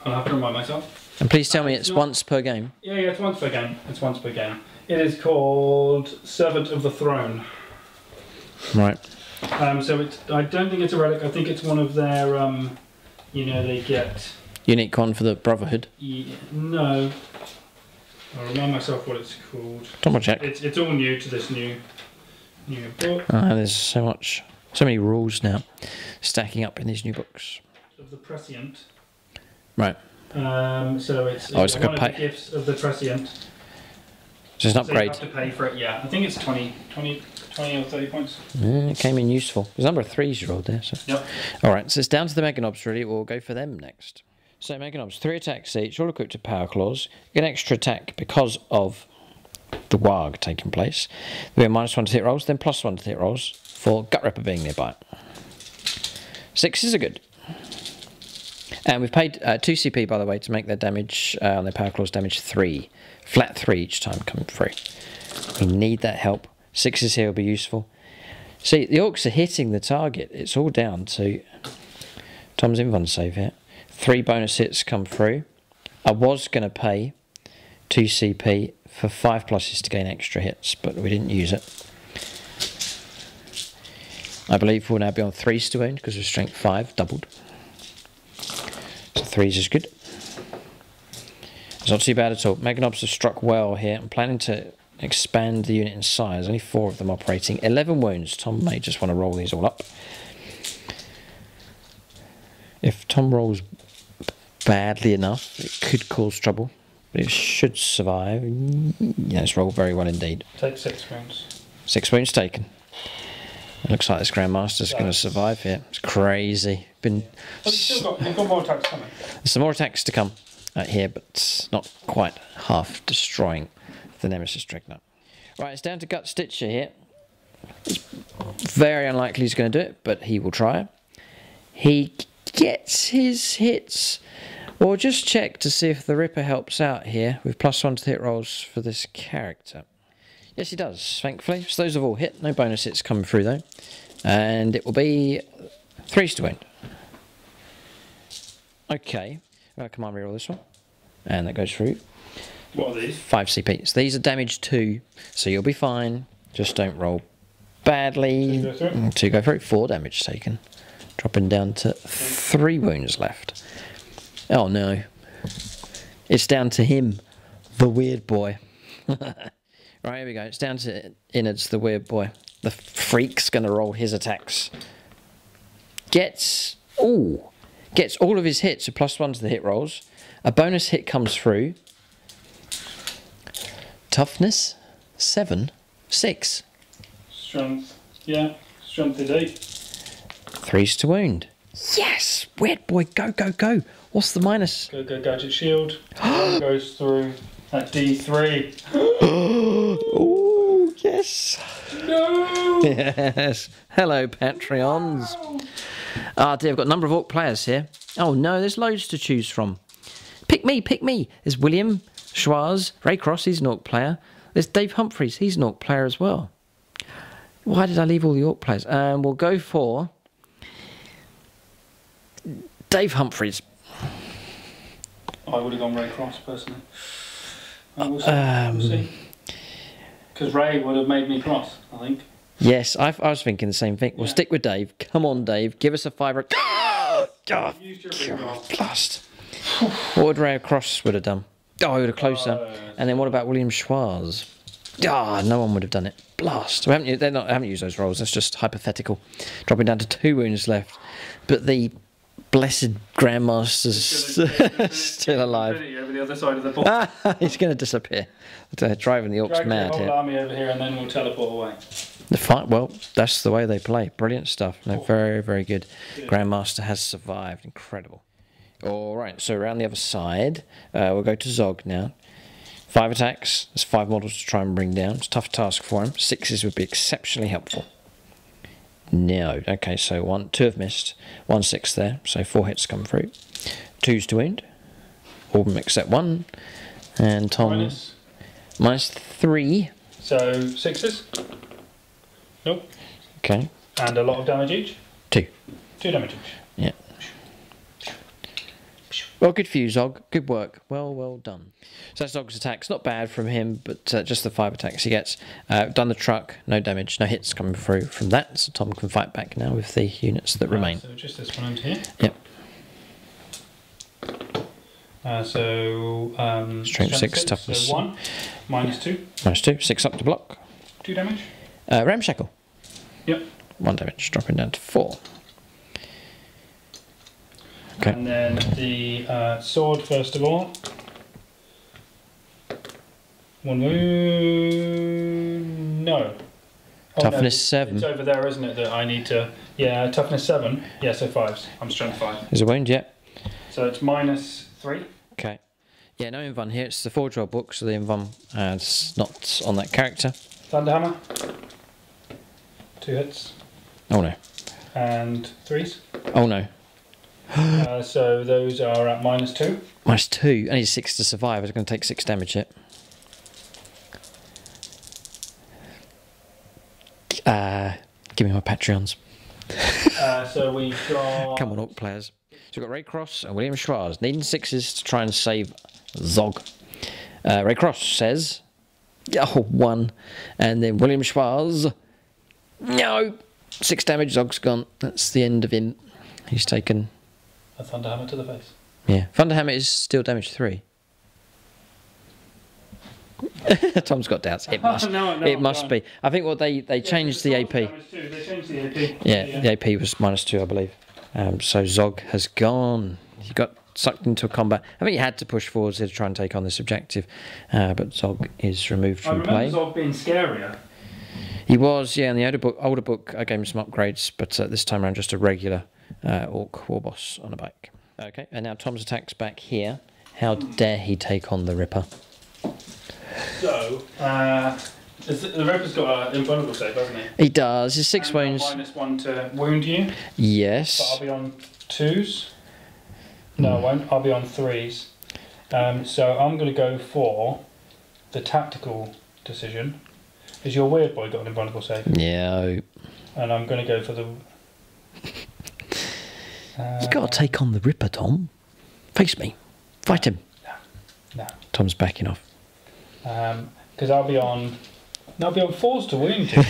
I'll have to remind myself. And please tell me it's once per game. Yeah, it's once per game. It's once per game. It is called Servant of the Throne. Right. So it's. I don't think it's a relic. I think it's one of their. You know, they get. Unique one for the Brotherhood. No. I'll remind myself what it's called. Tom will check. It's all new to this new New book There's so many rules now stacking up in these new books. of the Prescient. Right. So it's Oh, it's like one a of the gifts of the Prescient. So it's an So you upgrade. have to pay for it, yeah. I think it's 20 or 30 points. It came in useful. There's a number of 3s you rolled there. So. Yep. Alright, so it's down to the Meganobs really. We'll go for them next. So Meganobs, 3 attacks each, all equipped to Power Claws. Get an extra attack because of the Warg taking place. We have -1 to hit rolls, then +1 to hit rolls for Gut Ripper being nearby. 6s are good. And we've paid 2 CP, by the way, to make their damage on their Power Claws damage 3. Flat 3 each time coming through. We need that help. 6s here will be useful. See, the Orcs are hitting the target. It's all down to Tom's Invuln save here. 3 bonus hits come through. I was going to pay 2 CP for 5 pluses to gain extra hits, but we didn't use it. I believe we'll now be on 3s to wound because of strength 5 doubled. So 3s is good. It's not too bad at all. Meganobs have struck well here. I'm planning to expand the unit in size. Only 4 of them operating. 11 wounds. Tom may just want to roll these all up. If Tom rolls badly enough, it could cause trouble. But it should survive. Yeah, it's rolled very well indeed. Take 6 wounds. 6 wounds taken. It looks like this Grandmaster's going to survive here. It's crazy. But you've got more attacks coming. There's some more attacks to come here, but not quite half destroying the Nemesis Dreadnought. Right, it's down to Gut Stitcher here. It's very unlikely he's going to do it, but he will try. He gets his hits. We'll just check to see if the Ripper helps out here with +1 to hit rolls for this character. Yes, he does, thankfully. So those have all hit. No bonus hits coming through, though. And it will be 3s to wound. Okay. Command reroll this one. And that goes through. What are these? 5 CP. So these are damage 2, so you'll be fine. Just don't roll badly. 2 go through. 2 go through. 4 damage taken. Dropping down to 3 wounds left. Oh no. It's down to him, the weird boy. Right, here we go. It's down to Innards, the weird boy. The freak's going to roll his attacks. Gets all of his hits, a +1 to the hit rolls. A bonus hit comes through. Toughness, 7, 6. Strength, yeah. Strength is 8. 3s to wound. Yes! Weird boy, go, go, go. What's the minus? Go, gadget shield. Goes through at D3. Oh, yes. No! Yes. Hello, Patreons. Ah, dear, I've got a number of Orc players here. Oh, no, there's loads to choose from. Pick me, pick me. There's William Schwarz, Ray Cross, he's an Orc player. There's Dave Humphreys, he's an Orc player as well. Why did I leave all the Orc players? We'll go for Dave Humphreys. I would have gone Ray Cross, personally. We'll see. Because Ray would have made me cross, I think. Yes, I was thinking the same thing. We'll stick with Dave. Come on, Dave. Give us a 5. Oh, blast. What would Ray Cross would have done? Oh, he would have closer. And then what about William Schwarz? Ah, no one would have done it. Blast. I haven't used those rolls. That's just hypothetical. Dropping down to 2 wounds left. But the blessed Grandmaster's still alive. Over the other side of the board. He's going to disappear. Driving the Orcs Drag mad the whole here. army over here and then we'll teleport away. Well, that's the way they play. Brilliant stuff. No, very, very good. Grandmaster has survived. Incredible. All right, so around the other side, we'll go to Zog now. 5 attacks. There's 5 models to try and bring down. It's a tough task for him. 6s would be exceptionally helpful. No. Okay, so 2 have missed. 1 6 there. So 4 hits come through. 2s to wound. All of them except 1. And Tom... minus 3. So 6s. Nope. Okay. And a lot of damage each? 2. 2 damage each. Yeah. Well, good for you, Zog. Good work. Well done. So that's Zog's attacks. Not bad from him, but just the 5 attacks he gets. Done the truck. No damage. No hits coming through from that. So Tom can fight back now with the units that remain. So just this one over here. Yep. So strength 6, toughness. So 1, minus 2. Minus 2. 6 up to block. 2 damage. Ramshackle. Yep. 1 damage, dropping down to 4. Okay. And then the sword, first of all. 1 wound. No. Oh, Toughness no, 7. It's over there, isn't it? That I need to. Yeah, toughness 7. Yeah, so 5s. I'm strength 5. There's a wound, yeah. So it's -3. Okay. Yeah, no Invuln here. It's the 4-draw book, so the Invuln is not on that character. Thunderhammer. 2 hits. Oh no. And 3s. Oh no. So those are at -2. -2. I need 6 to survive. It's going to take 6 damage hit. Give me my Patreons. So we've got. Come on, Orc players. So we've got Raycross and William Schwarz needing 6s to try and save Zog. Raycross says, oh, 1. And then William Schwarz, no. 6 damage, Zog's gone. That's the end of him. He's taken. A Thunderhammer to the face. Yeah. Thunderhammer is still damage 3. Tom's got doubts. It must. It must be. I think what they changed the AP. They changed the AP. Yeah, the AP was -2, I believe. So Zog has gone. He got sucked into a combat. I think he had to push forwards here to try and take on this objective, but Zog is removed from play. I remember Zog being scarier. He was, yeah. In the older book, I gave him some upgrades, but this time around, just a regular Orc war boss on a bike. Okay, and now Tom's attack's back here. How dare he take on the Ripper? So, the Ripper's got an invulnerable save, hasn't he? He does. He's 6 wounds. -1 to wound you. But Yes. I'll be on 2s. No, I won't. I'll be on 3s. So I'm going to go for the tactical decision. Is your weird boy got an invulnerable save? Yeah. And I'm going to go for the. You got to take on the Ripper, Tom. Face me. Fight him. No. Tom's backing off. Because I'll be on 4s to wound you.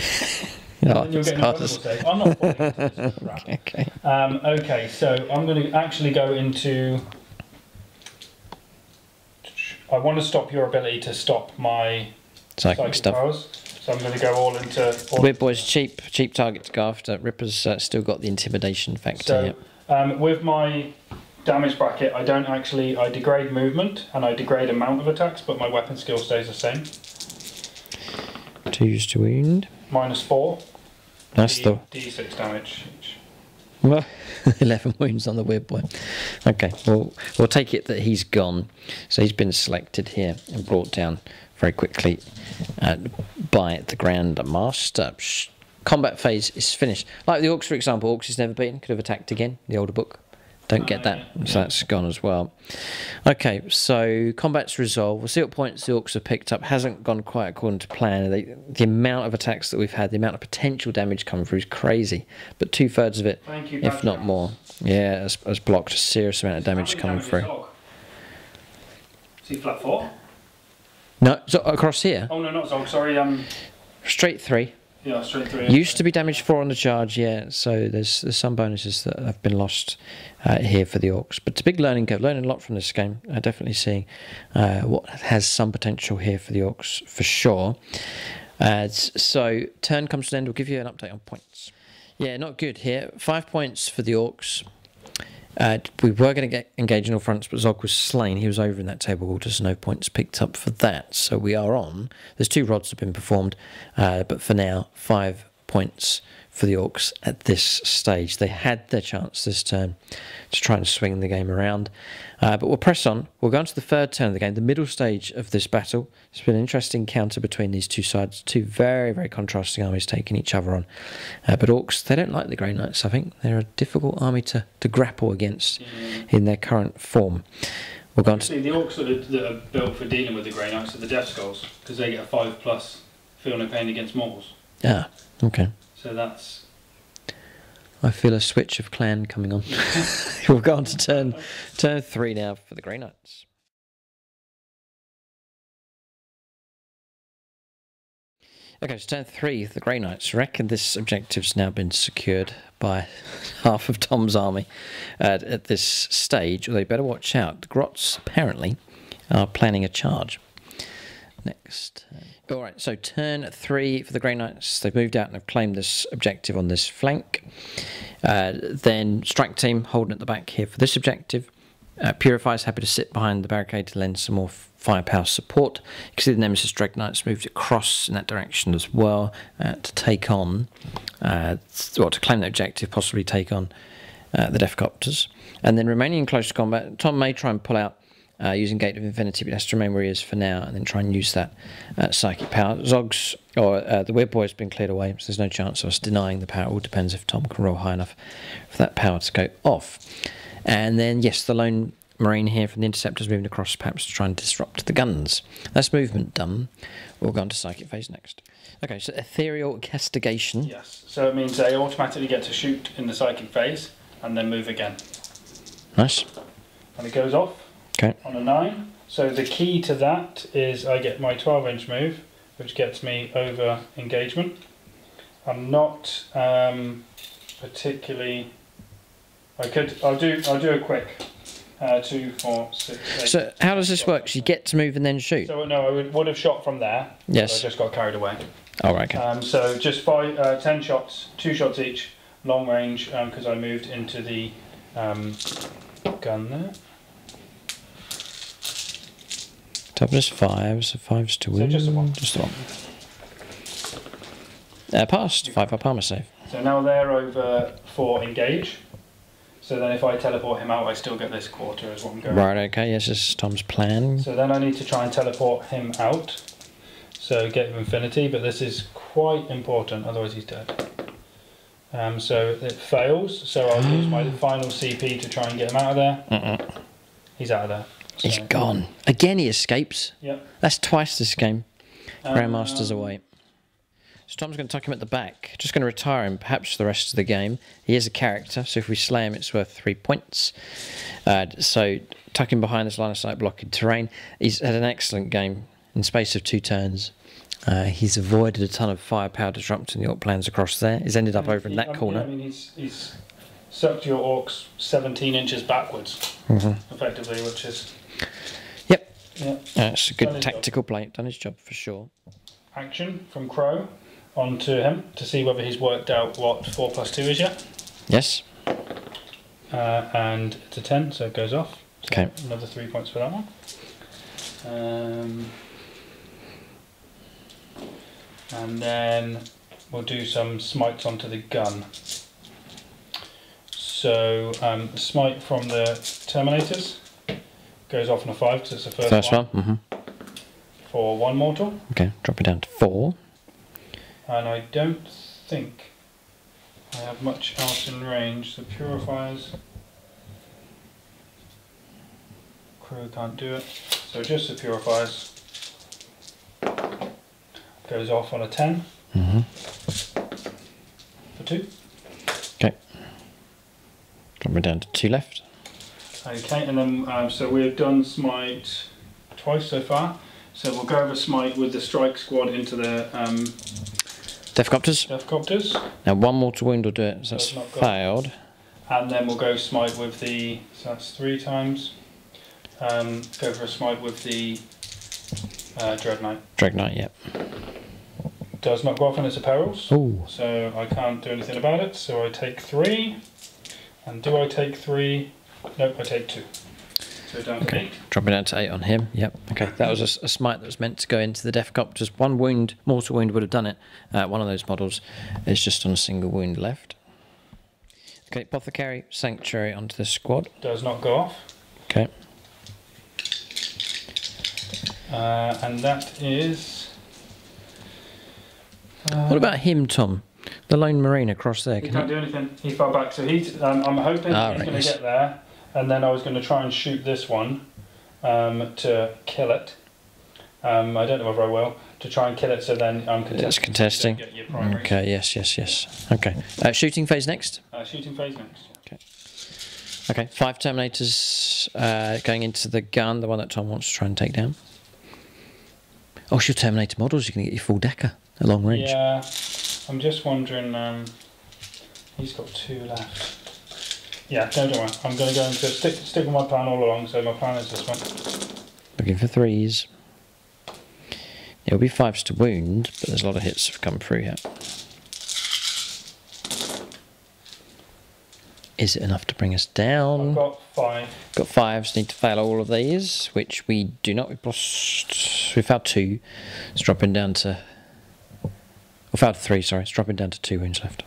Oh, You'll get an invulnerable save. I'm not falling into this crap. okay. Okay, so I'm going to actually go into. I want to stop your ability to stop my Psychic stuff. powers. So I'm going to go all into. Weird Boy's cheap target to go after. Ripper's still got the intimidation factor. So Yeah. with my damage bracket, I degrade movement and I degrade amount of attacks, but my weapon skill stays the same. 2s to wound. -4. That's the D6 damage each. well, 11 wounds on the Weird Boy. Okay, we'll take it that he's gone. So he's been selected here and brought down very quickly by the Grand Master. Combat phase is finished. Like the Orcs, for example. Orcs is never beaten. Could have attacked again. The older book. Don't get that. So that's gone as well. Okay, so combat's resolved. We'll see what points the Orcs have picked up. Hasn't gone quite according to plan. The amount of attacks that we've had, the amount of potential damage coming through is crazy. But 2/3 of it, if not more, yeah, has blocked a serious amount of damage coming through. Is he flat 4? No, so across here. Oh no, not Zog. Sorry. Straight 3. Yeah, straight 3. Used to be damage 4 on the charge, yeah. So there's some bonuses that have been lost here for the Orcs. But it's a big learning curve. Learning a lot from this game. Definitely seeing what has some potential here for the Orcs, for sure. So turn comes to an end. We'll give you an update on points. Yeah, not good here. 5 points for the Orcs. We were going to get engaged in all fronts, but Zog was slain. He was over in that table water, so no points picked up for that. So we are on. There's 2 rods that have been performed, but for now, 5 points for the Orcs at this stage. They had their chance this turn to try and swing the game around, but we'll press on. We'll go on to the 3rd turn of the game, the middle stage of this battle. It's been an interesting encounter between these 2 sides, 2 very, very contrasting armies taking each other on. But Orcs, they don't like the Grey Knights, I think. They're a difficult army to grapple against in their current form. We'll go on to the Orcs that are built for dealing with the Grey Knights are the Death Skulls, because they get a 5+ feel no pain against mortals. Ah, okay. So that's. I feel a switch of clan coming on. We'll go on to turn 3 now for the Grey Knights. Okay, so turn 3, the Grey Knights. I reckon this objective's now been secured by half of Tom's army at this stage. They better watch out. The Grots apparently are planning a charge. Next. All right, so turn 3 for the Grey Knights. They've moved out and have claimed this objective on this flank. Then strike team holding at the back here for this objective. Purifier's happy to sit behind the barricade to lend some more firepower support. You can see the Nemesis Dread Knights moved across in that direction as well to take on, or to claim the objective, possibly take on the Deathcopters. And then remaining in close combat, Tom may try and pull out using Gate of Infinity, but he has to remain where he is for now and then try and use that psychic power. Zogs, or the Weird Boy, has been cleared away, so there's no chance of us denying the power. It all depends if Tom can roll high enough for that power to go off. And then, yes, the lone Marine here from the Interceptors moving across, perhaps to try and disrupt the guns. That's movement done. We'll go on to Psychic Phase next. Okay, so Ethereal Castigation. Yes, so it means they automatically get to shoot in the Psychic Phase and then move again. Nice. And it goes off on a 9. So the key to that is I get my 12-inch move, which gets me over engagement. I'm not particularly... I'll do a quick 2, 4, 6, 8. So how does this work? So you get to move and then shoot? So no, I would have shot from there. Yes. I just got carried away. Oh, right, okay. So just 10 shots, 2 shots each, long range, because I moved into the gun there. Toughness 5, so 5's to win. So just the one. Just the one. Passed. 5 up armor save. So now they're over for engage. So then if I teleport him out, I still get this quarter as what I'm going. Right, okay, yes, this is Tom's plan. So then I need to try and teleport him out. So Gate of Infinity, but this is quite important, otherwise he's dead. So it fails, so I'll use my final CP to try and get him out of there. He's out of there. So. He's gone. Again he escapes. Yep. That's twice this game. Grandmaster's away. So Tom's going to tuck him at the back. Just going to retire him, perhaps for the rest of the game. He is a character, so if we slay him, it's worth 3 points. So tuck him behind this line of sight blocking terrain. He's had an excellent game in the space of 2 turns. He's avoided a ton of firepower disrupting the orc plans across there. He's ended up over in that corner. Yeah, I mean, he's sucked your orcs 17 inches backwards, effectively, which is... Yep. Yeah. It's a good tactical play. Done his job for sure. Action from Crow onto him to see whether he's worked out what 4 + 2 is yet. Yes. And it's a 10, so it goes off. So okay. Another 3 points for that one. And then we'll do some smites onto the gun. So smite from the Terminators goes off on a 5 because it's the first one. For 1 mortal. Okay, drop it down to 4. And I don't think I have much else in range. The Purifiers. Crew can't do it. So just the Purifiers. Goes off on a 10. For 2. Okay. Drop it down to 2 left. Okay, and then so we've done smite twice so far. So we'll go over smite with the strike squad into the Deathcopters. Now 1 mortal wound will do it, so that's failed. And then we'll go smite with the, so that's 3 times. Go for a smite with the Dread Knight. Dread Knight, yep. Does not go off and it's a perils. Ooh. So I can't do anything about it. So I take 3. And do I take 3? Nope, I take 2. So down to 8. Drop it down to 8 on him. Yep. Okay, that was a smite that was meant to go into the Deathcopters. 1 wound, mortal wound would have done it. One of those models is just on a single wound left. Okay, Apothecary, Sanctuary onto the squad. Does not go off. Okay. And that is... what about him, Tom? The lone Marine across there. He can't do anything. He fell back. So he's. I'm hoping he's going to get there. And then I was going to try and shoot this one to kill it. I don't know whether I will. To try and kill it, so then I'm contesting. It's contesting. Okay, yes. Okay. Shooting phase next? Shooting phase next. Okay, 5 Terminators going into the gun, the one that Tom wants to try and take down. Oh, it's your Terminator models, you can get your full decker at long range. Yeah, I'm just wondering, he's got 2 left. Yeah, don't worry. I'm going to go into stick with my plan all along, so my plan is this one. Looking for 3s. It'll be 5s to wound, but there's a lot of hits have come through here. Is it enough to bring us down? I've got 5. Got 5s, need to fail all of these, which we do not. We've lost. We failed 2. It's dropping down to. We failed 3, sorry. It's dropping down to 2 wounds left.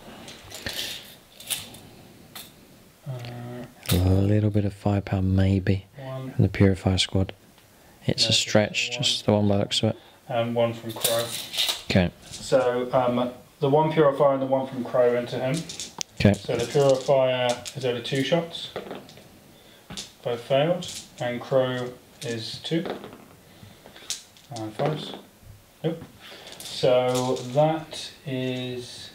A little bit of firepower, maybe, from the Purifier squad. It's a stretch, just the one by the looks of it. And 1 from Crow. Okay. So the 1 Purifier and the 1 from Crow into him. Okay. So the Purifier is only 2 shots. Both failed. And Crow is 2. And 5s. Nope. So that is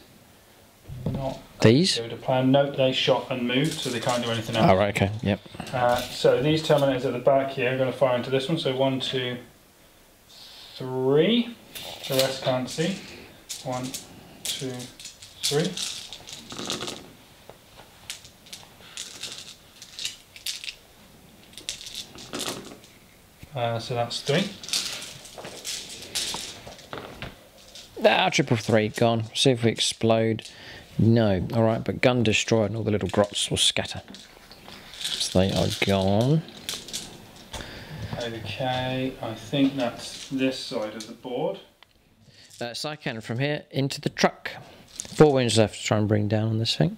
not These? go to plan. Nope, they shot and moved, so they can't do anything else. Oh, right, okay, yep. So these Terminators at the back here are going to fire into this one. So 1, 2, 3. The rest can't see. 1, 2, 3. So that's 3. Triple 3 gone. See if we explode. No. Alright, but gun destroyed and all the little grots will scatter. So they are gone. Okay, I think that's this side of the board. Side cannon from here into the truck. 4 wounds left to try and bring down on this thing.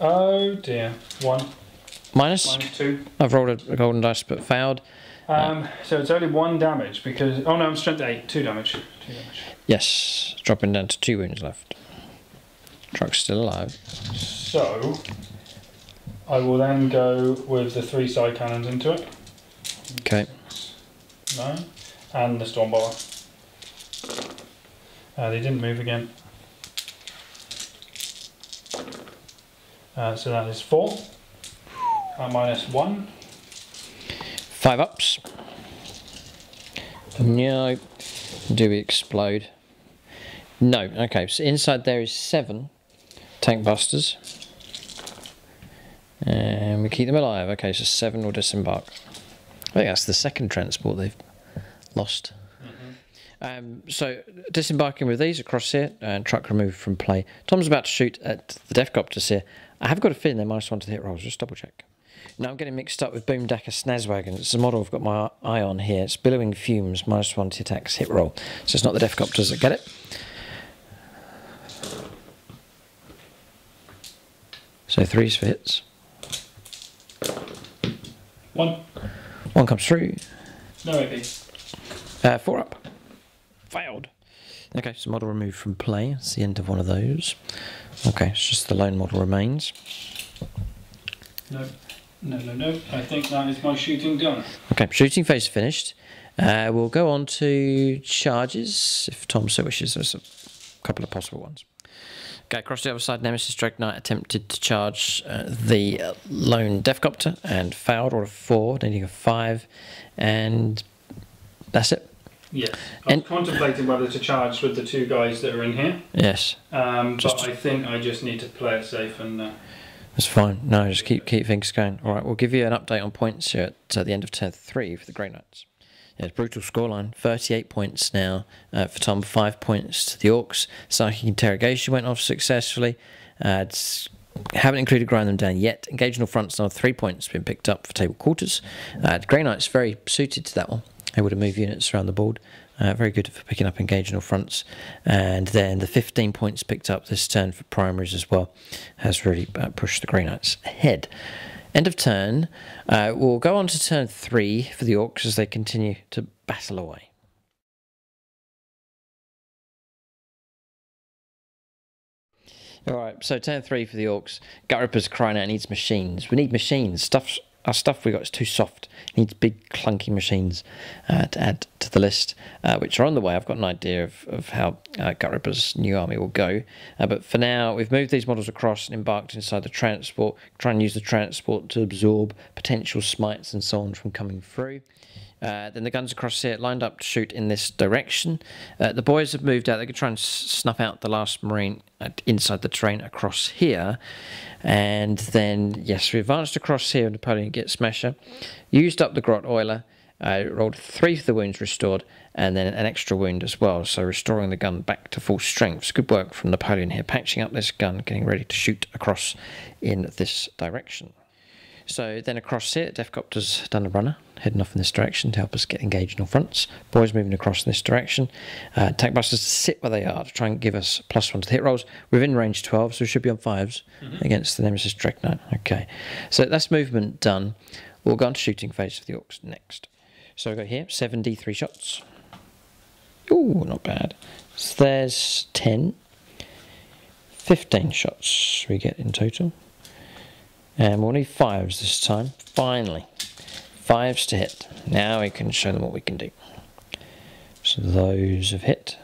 Oh dear. 1. Minus. -2. I've rolled a golden dice but failed. So it's only 1 damage because... Oh no, I'm strength 8. 2 damage. 2 damage. Yes, dropping down to 2 wounds left. Truck's still alive. So, I will then go with the 3 side cannons into it. Okay. 9. And the Stormbower. They didn't move again. So that is 4. Minus 1. 5 ups. No. Do we explode? No. Okay, so inside there is 7 tank busters. And we keep them alive. Okay, so 7 will disembark. I think that's the second transport they've lost. So disembarking with these across here and truck removed from play. Tom's about to shoot at the Defcopters here. I have got a feeling they're -1 to the hit rolls. Just double check. Now I'm getting mixed up with Boomdacker Snazwagon. It's the model I've got my eye on here. It's billowing fumes, -1 to attacks hit roll. So it's not the Defcopters that get it. So 3s for hits. 1. 1 comes through. No AP. 4 up. Failed. Okay, so model removed from play. It's the end of one of those. Okay, it's just the lone model remains. No. No, no, no. I think that is my shooting done. Okay, shooting phase finished. We'll go on to charges, if Tom so wishes. There's a couple of possible ones. Okay, across the other side, Nemesis Drake Knight attempted to charge the lone Defcopter and failed, or a 4, needing a 5, and that's it. Yes. I'm contemplating whether to charge with the 2 guys that are in here. Yes. But I think I just need to play it safe and... That's fine. No, just keep things going. All right, we'll give you an update on points here at the end of turn 3 for the Grey Knights. Yeah, it's brutal scoreline. 38 points now for Tom, 5 points to the Orcs. Psychic Interrogation went off successfully. Haven't included Grind Them Down yet. Engageable Front's now 3 points been picked up for Table Quarters. The Grey Knights very suited to that one. Able to move units around the board. Very good for picking up engageable fronts. And then the 15 points picked up this turn for primaries as well has really pushed the Grey Knights ahead. End of turn. We'll go on to turn 3 for the Orcs as they continue to battle away. Alright, so turn 3 for the Orcs. Gutripper's crying out, needs machines. We need machines. Our stuff we got is too soft. It needs big clunky machines to add to the list, which are on the way. I've got an idea of how Gutripper's new army will go. But for now, we've moved these models across and embarked inside the transport. Try and use the transport to absorb potential smites and so on from coming through. Then the guns across here lined up to shoot in this direction. The boys have moved out. They could try and snuff out the last Marine inside the terrain across here. And then, yes, we advanced across here. Napoleon gets Smasher. Used up the Grot Oiler. Rolled 3 for the wounds restored, and then an extra wound as well, so restoring the gun back to full strength. So good work from Napoleon here, patching up this gun, getting ready to shoot across in this direction. So then across here, Defcopter's done a runner, heading off in this direction to help us get engaged in all fronts. Boys moving across in this direction. Tank Busters to sit where they are to try and give us +1 to the hit rolls. We're in range 12, so we should be on 5s against the Nemesis Dreadnought. Okay, so that's movement done. We'll go on to shooting phase for the Orcs next. So we go here, 7d3 shots. Ooh, not bad. So there's 10. 15 shots we get in total. And we'll need 5s this time. Finally. 5s to hit. Now we can show them what we can do. So those have hit.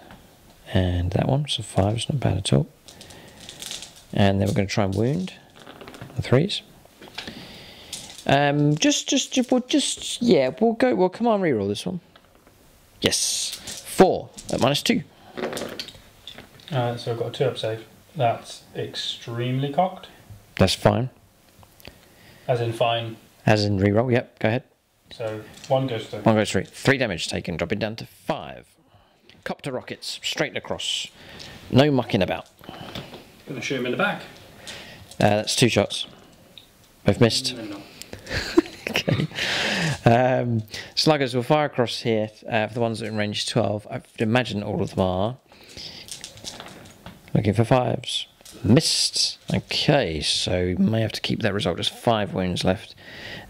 And that one. So 5s, not bad at all. And then we're going to try and wound the 3s. We'll come on, reroll this one. Yes. 4 at -2. So I've got a 2-up save. That's extremely cocked. That's fine. As in fine. As in reroll, yep, go ahead. So 1 goes through. 1 goes through. 3 damage taken, dropping down to 5. Copter rockets, straight across. No mucking about. Gonna shoot him in the back. That's 2 shots. Both missed. No. Okay. Sluggers will fire across here for the ones that are in range 12. I imagine all of them are. Looking for 5s. Missed. Okay, so we may have to keep that result. Just 5 wounds left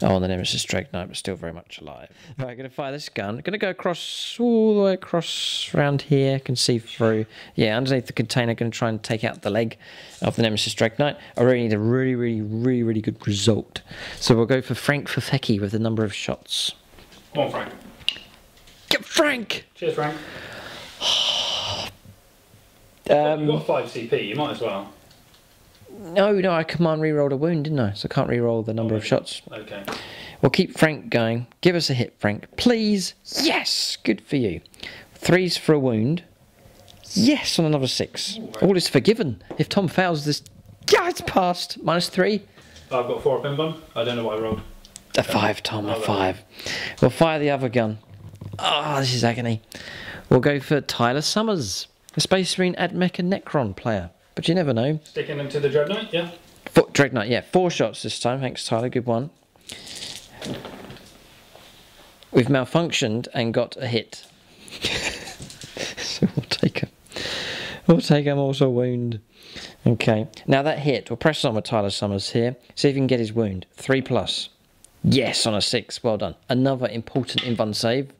on the Nemesis Dreadnought, but still very much alive. Right, going to fire this gun. Going to go across, all the way across around here. Can see through. Yeah, underneath the container. Going to try and take out the leg of the Nemesis Dreadnought. I really need a really good result. So we'll go for Frank Fafecki with the number of shots. Come on, Frank. Get Frank! Cheers, Frank. You've got 5 CP, you might as well. No, I command rerolled a wound, didn't I? So I can't reroll the number of shots. Okay. We'll keep Frank going. Give us a hit, Frank. Please. Yes! Good for you. 3s for a wound. Yes, on another 6. Ooh, All is forgiven. If Tom fails this... Yeah, it's passed. -3. I've got 4 up in one. I don't know what I rolled. A 5, Tom, a 5. We'll fire the other gun. Ah, this is agony. We'll go for Tyler Summers, the Space Marine Admech and Necron player. But you never know. Sticking into the Dreadnought, yeah? Dreadnought, yeah. 4 shots this time. Thanks, Tyler. Good one. We've malfunctioned and got a hit. So we'll take him. We'll take him also wound. Okay. Now that hit, we'll press on with Tyler Summers here. See if we can get his wound. 3+. Yes, on a 6. Well done. Another important invuln save.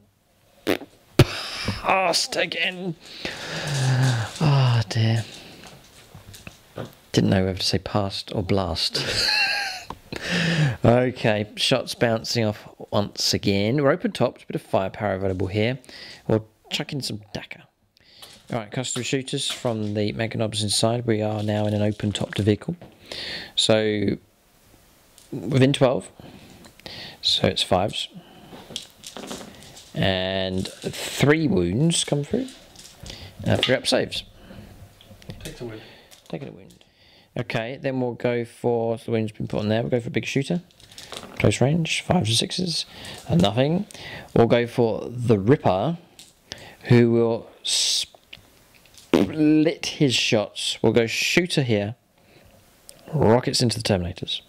Passed again. Oh dear. Didn't know whether to say passed or blast. Okay, shots bouncing off once again. We're open topped, bit of firepower available here. We'll chuck in some Dakar. Alright, custom shooters from the Meganobs inside. We are now in an open topped vehicle. So, within 12. So it's 5s. And 3 wounds come through. 3 up saves. Take the wound. Taking a wound. Okay, then we'll go for the wound's been put on there. We'll go for a big shooter. Close range, 5s or 6s. And nothing. We'll go for the Ripper, who will split his shots. We'll go shooter here. Rockets into the Terminators.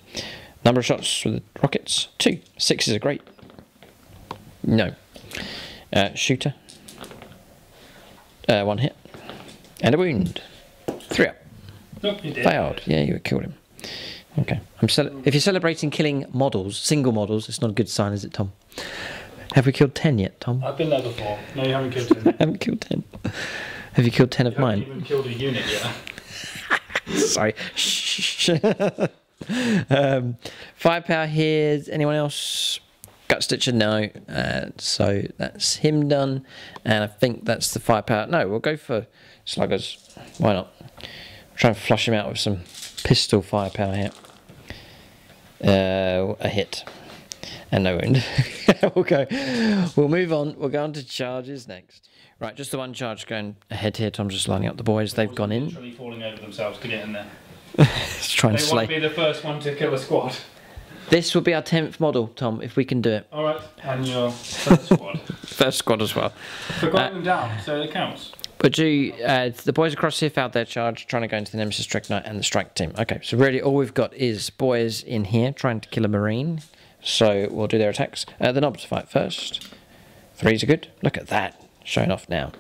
Number of shots with the rockets, 2. 6s are great. No. Shooter. 1 hit. And a wound. 3 up. Nope, you did. Failed. Yeah, you killed him. Okay. If you're celebrating killing models, single models, it's not a good sign, is it, Tom? Have we killed 10 yet, Tom? I've been there before. No, you haven't killed 10. I haven't killed 10. Have you killed 10 of mine? You haven't even killed a unit yet. Sorry. Shh. Firepower here. Anyone else? Gut Stitcher, no. So that's him done. And I think that's the firepower. No, we'll go for Sluggers. Why not? Try and flush him out with some pistol firepower here. A hit. And no wound. We'll move on. We'll go on to charges next. Right, just the one charge going ahead here. Tom's just lining up the boys. They've gone in. Literally falling over themselves to get in there. Let's try and They slay. want to be the first one to kill a squad. This will be our 10th model, Tom, if we can do it. All right, and your first squad. First squad as well. So got them down, so it counts. But the boys across here failed their charge, trying to go into the Nemesis Dreadnought and the strike team. Okay, so really all we've got is boys in here trying to kill a Marine. So we'll do their attacks. The knobs fight first. 3s are good. Look at that. Showing off now.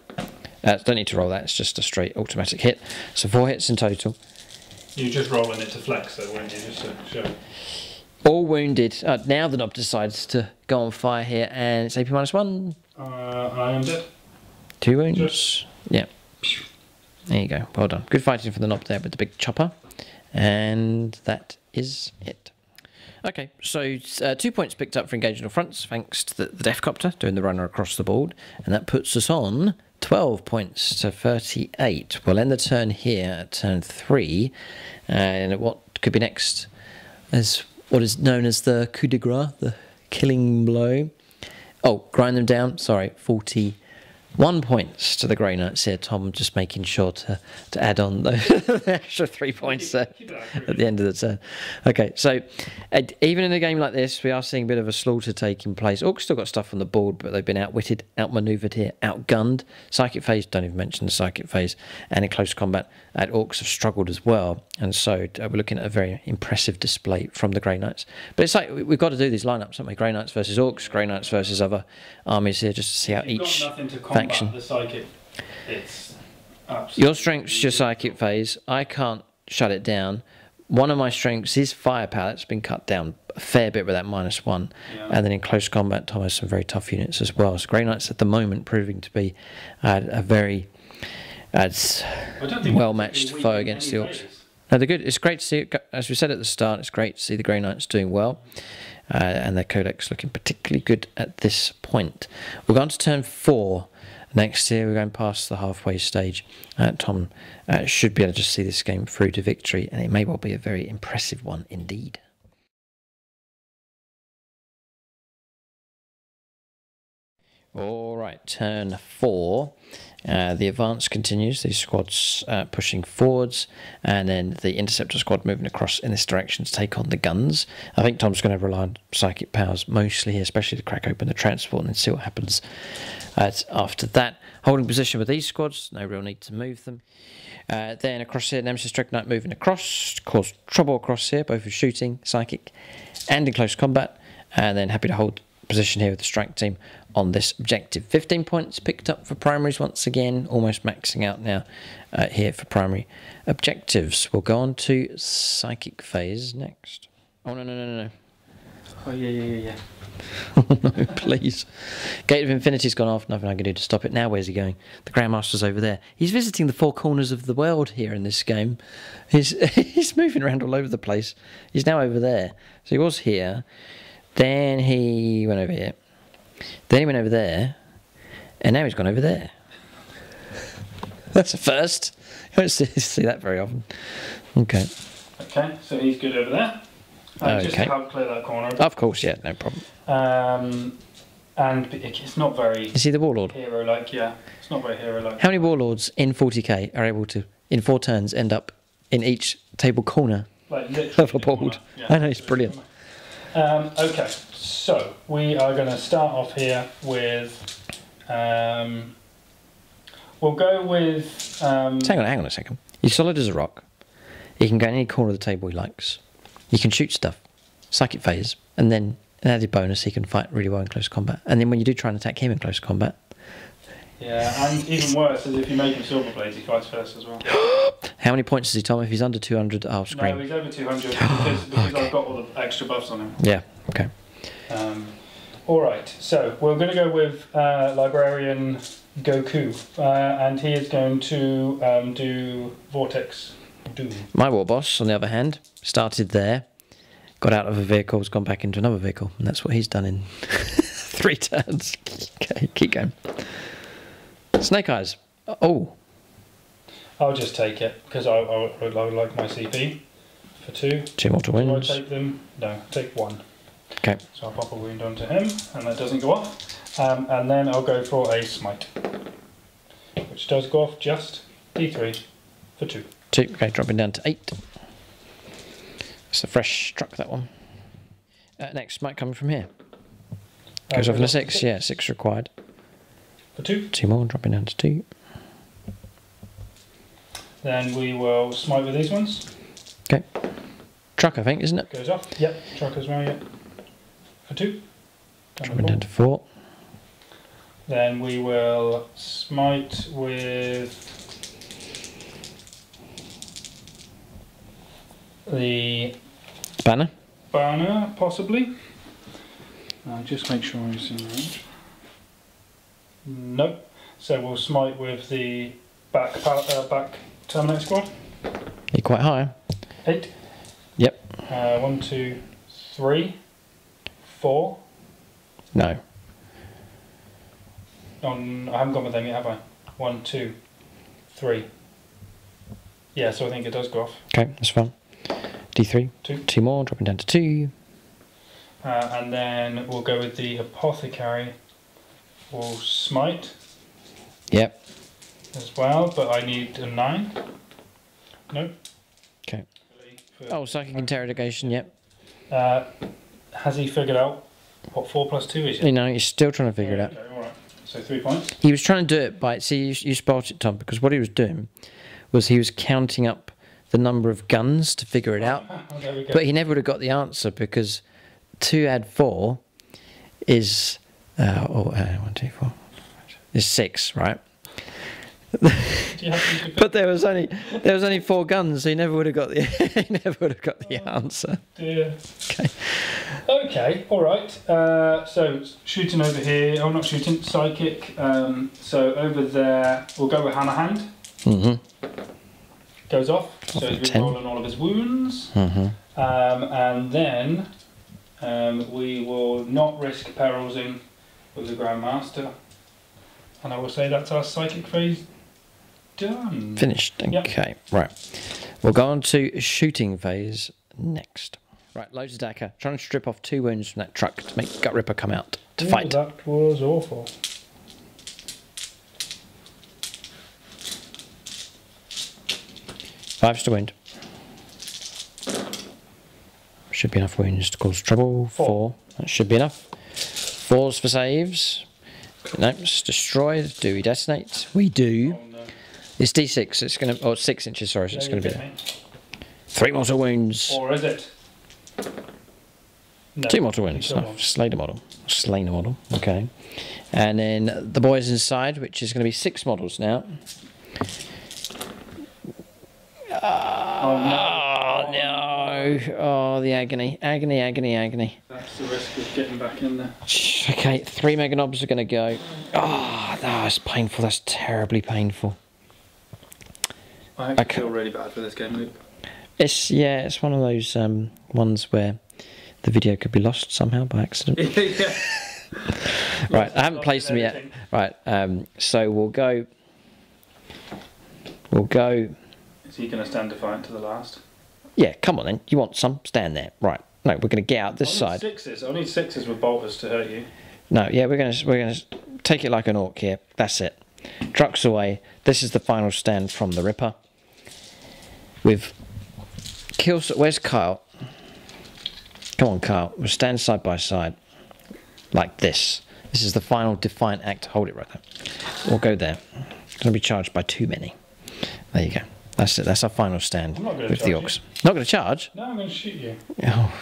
Don't need to roll that, it's just a straight automatic hit. So 4 hits in total. You're just rolling it to flex though, weren't you? Just to show. All wounded. Now the knob decides to go on fire here, and it's AP -1. I am dead. 2 wounds. Yeah. There you go. Well done. Good fighting for the knob there with the big chopper. And that is it. Okay, so 2 points picked up for engaging on fronts, thanks to the Death Copter doing the runner across the board. And that puts us on 12 points to 38. We'll end the turn here at turn 3. And what could be next is what is known as the coup de grace, the killing blow. Oh, grind them down. Sorry, 41 points to the Grey Knights here. Tom just making sure to add on the extra 3 points at the end of the turn. Okay, so even in a game like this, we are seeing a bit of a slaughter taking place. Orcs still got stuff on the board, but they've been outwitted, outmaneuvered here, outgunned. Psychic phase, don't even mention the psychic phase. And in close combat, Orcs have struggled as well. And so we're looking at a very impressive display from the Grey Knights. But it's like we've got to do these lineups, haven't we? Grey Knights versus Orcs, Grey Knights versus other armies here, just to see how each faction. The psychic, it's your strength's your psychic phase. I can't shut it down. One of my strengths is firepower. It's been cut down a fair bit with that -1. Yeah. And then in close combat, Tom has some very tough units as well. So Grey Knights at the moment proving to be a very well-matched foe against the Orcs. No, they're good. It's great to see, as we said at the start, it's great to see the Grey Knights doing well. And their codex looking particularly good at this point. We're going to turn 4. Next here, we're going past the halfway stage. Tom should be able to just see this game through to victory, and it may well be a very impressive one indeed. All right, turn 4. The advance continues, these squads pushing forwards, and then the interceptor squad moving across in this direction to take on the guns. I think Tom's going to rely on psychic powers mostly here, especially to crack open the transport and then see what happens after that. Holding position with these squads, no real need to move them. Then across here, Nemesis Dreadnought moving across, cause trouble across here, both with shooting, psychic, and in close combat, and then happy to hold position here with the strike team on this objective. 15 points picked up for primaries once again, almost maxing out now here for primary objectives. We'll go on to psychic phase next. Oh, no. Oh, yeah. Oh, no, please. Gate of Infinity's gone off, nothing I can do to stop it. Now where's he going? The Grandmaster's over there. He's visiting the 4 corners of the world here in this game. He's moving around all over the place. He's now over there. So he was here. Then he went over here. Then he went over there. And now he's gone over there. That's a first. You don't see that very often. Okay. Okay, so he's good over there. Just to help clear that corner. Of course, yeah, no problem. And it's not very... Is he the Warlord? Hero-like, yeah. It's not very hero-like. How many Warlords in 40k are able to, in 4 turns, end up in each table corner of a board? Yeah, I know, it's brilliant. Okay, so we are going to start off here with... we'll go with... Hang on a second. He's solid as a rock. He can go in any corner of the table he likes. You can shoot stuff, psychic phase, and then an added bonus, he can fight really well in close combat. And then when you do try and attack him in close combat... Yeah, and even worse is if you make him silver blades, he fights first as well. How many points is he, Tom? If he's under 200, I'll scream. No, he's over 200 because okay. I've got all the extra buffs on him. Yeah, okay. Alright, so we're going to go with Librarian Goku, and he is going to do Vortex Doom. My war boss, on the other hand, started there, got out of a vehicle, has gone back into another vehicle, and that's what he's done in 3 turns. Okay, keep going. Snake Eyes. Oh. I'll just take it, because I like my CP for 2. 2 mortal wounds. Do I take them? No, take 1. Okay. So I'll pop a wound onto him, and that doesn't go off. And then I'll go for a Smite, which does go off just D3 for 2. 2, okay, dropping down to 8. It's a fresh struck, that one. Next smite coming from here. Goes off in a 6. Yeah, 6 required. For 2. 2 more, dropping down to 2. Then we will smite with these ones. Okay. Truck, I think, isn't it? Goes off. Yep. Truck as well. Yep. For 2. Dropping down to 4. Then we will smite with the Banner. banner, possibly. Just make sure I'm seeing right. Nope. So we'll smite with the back Terminator squad. You're quite high. 8. Yep. 1, 2, 3, 4. No. I haven't gone with them yet, have I? 1, 2, 3. Yeah, so I think it does go off. Okay, that's fine. D3. 2. 2 more, dropping down to 2. And then we'll go with the apothecary. We'll smite Yep. as well, but I need a 9. Nope. Okay. Oh, psychic interrogation, yep. Has he figured out what 4 plus 2 is yet? You know, he's still trying to figure it out. Okay, alright. So 3 points. He was trying to do it by, see, you spot it, Tom, because what he was doing was he was counting up the number of guns to figure it out. Oh, there we go. But he never would have got the answer because 2 add 4 is 1, 2, 4 is 6, right? Do you have to But there was only 4 guns, so he never would have got the he never would have got the answer. dear. Okay. Okay, alright. So shooting over here, oh not shooting, psychic. So over there, we'll go with hammer hand. Mm-hmm. Goes off, so Off he's at been 10. rolling all of his wounds. Mm-hmm. And then we will not risk perilsing with the Grandmaster. And I will say that's our psychic phase done. Finished. Yep. Okay. Right. We'll go on to shooting phase next. Right. Loads of Daka trying to strip off 2 wounds from that truck to make Gut Ripper come out to Ooh, fight. That was awful. Five to wound. Should be enough wounds to cause trouble. 4. That should be enough. 4s for saves. No, it's destroyed. Do we detonate? We do. Oh, no. It's D6. It's going to, or 6 inches. Sorry, so it's Yeah, going to you be get me. 3 mortal wounds. Or is it? No. 2 mortal wounds. You kill No, one. slain a model. Slain a model. Okay. And then the boys inside, which is going to be 6 models now. Oh no. Oh no! Oh, the agony, agony, agony, agony. That's the risk of getting back in there. Okay, 3 mega knobs are going to go. Oh, that's painful. That's terribly painful. I actually Okay. feel really bad for this game, Luke. It's one of those ones where the video could be lost somehow by accident. Yeah. Right, I haven't placed them yet. Editing. Right, so we'll go. We'll go. Is he going to stand defiant to the last? Yeah, come on then. You want some? Stand there. Right. No, we're going to get out this I side. need 6s. I need 6s with bolters to hurt you. No, yeah, we're gonna take it like an orc here. That's it. Trucks away. This is the final stand from the Ripper. With kills. Where's Kyle? Come on, Kyle. We'll stand side by side, like this. This is the final defiant act. Hold it right there. We'll go there. Gonna be charged by too many. There you go. That's it. That's our final stand I'm not gonna with the charge orcs. Not going to charge. No, I'm going to shoot you. Oh,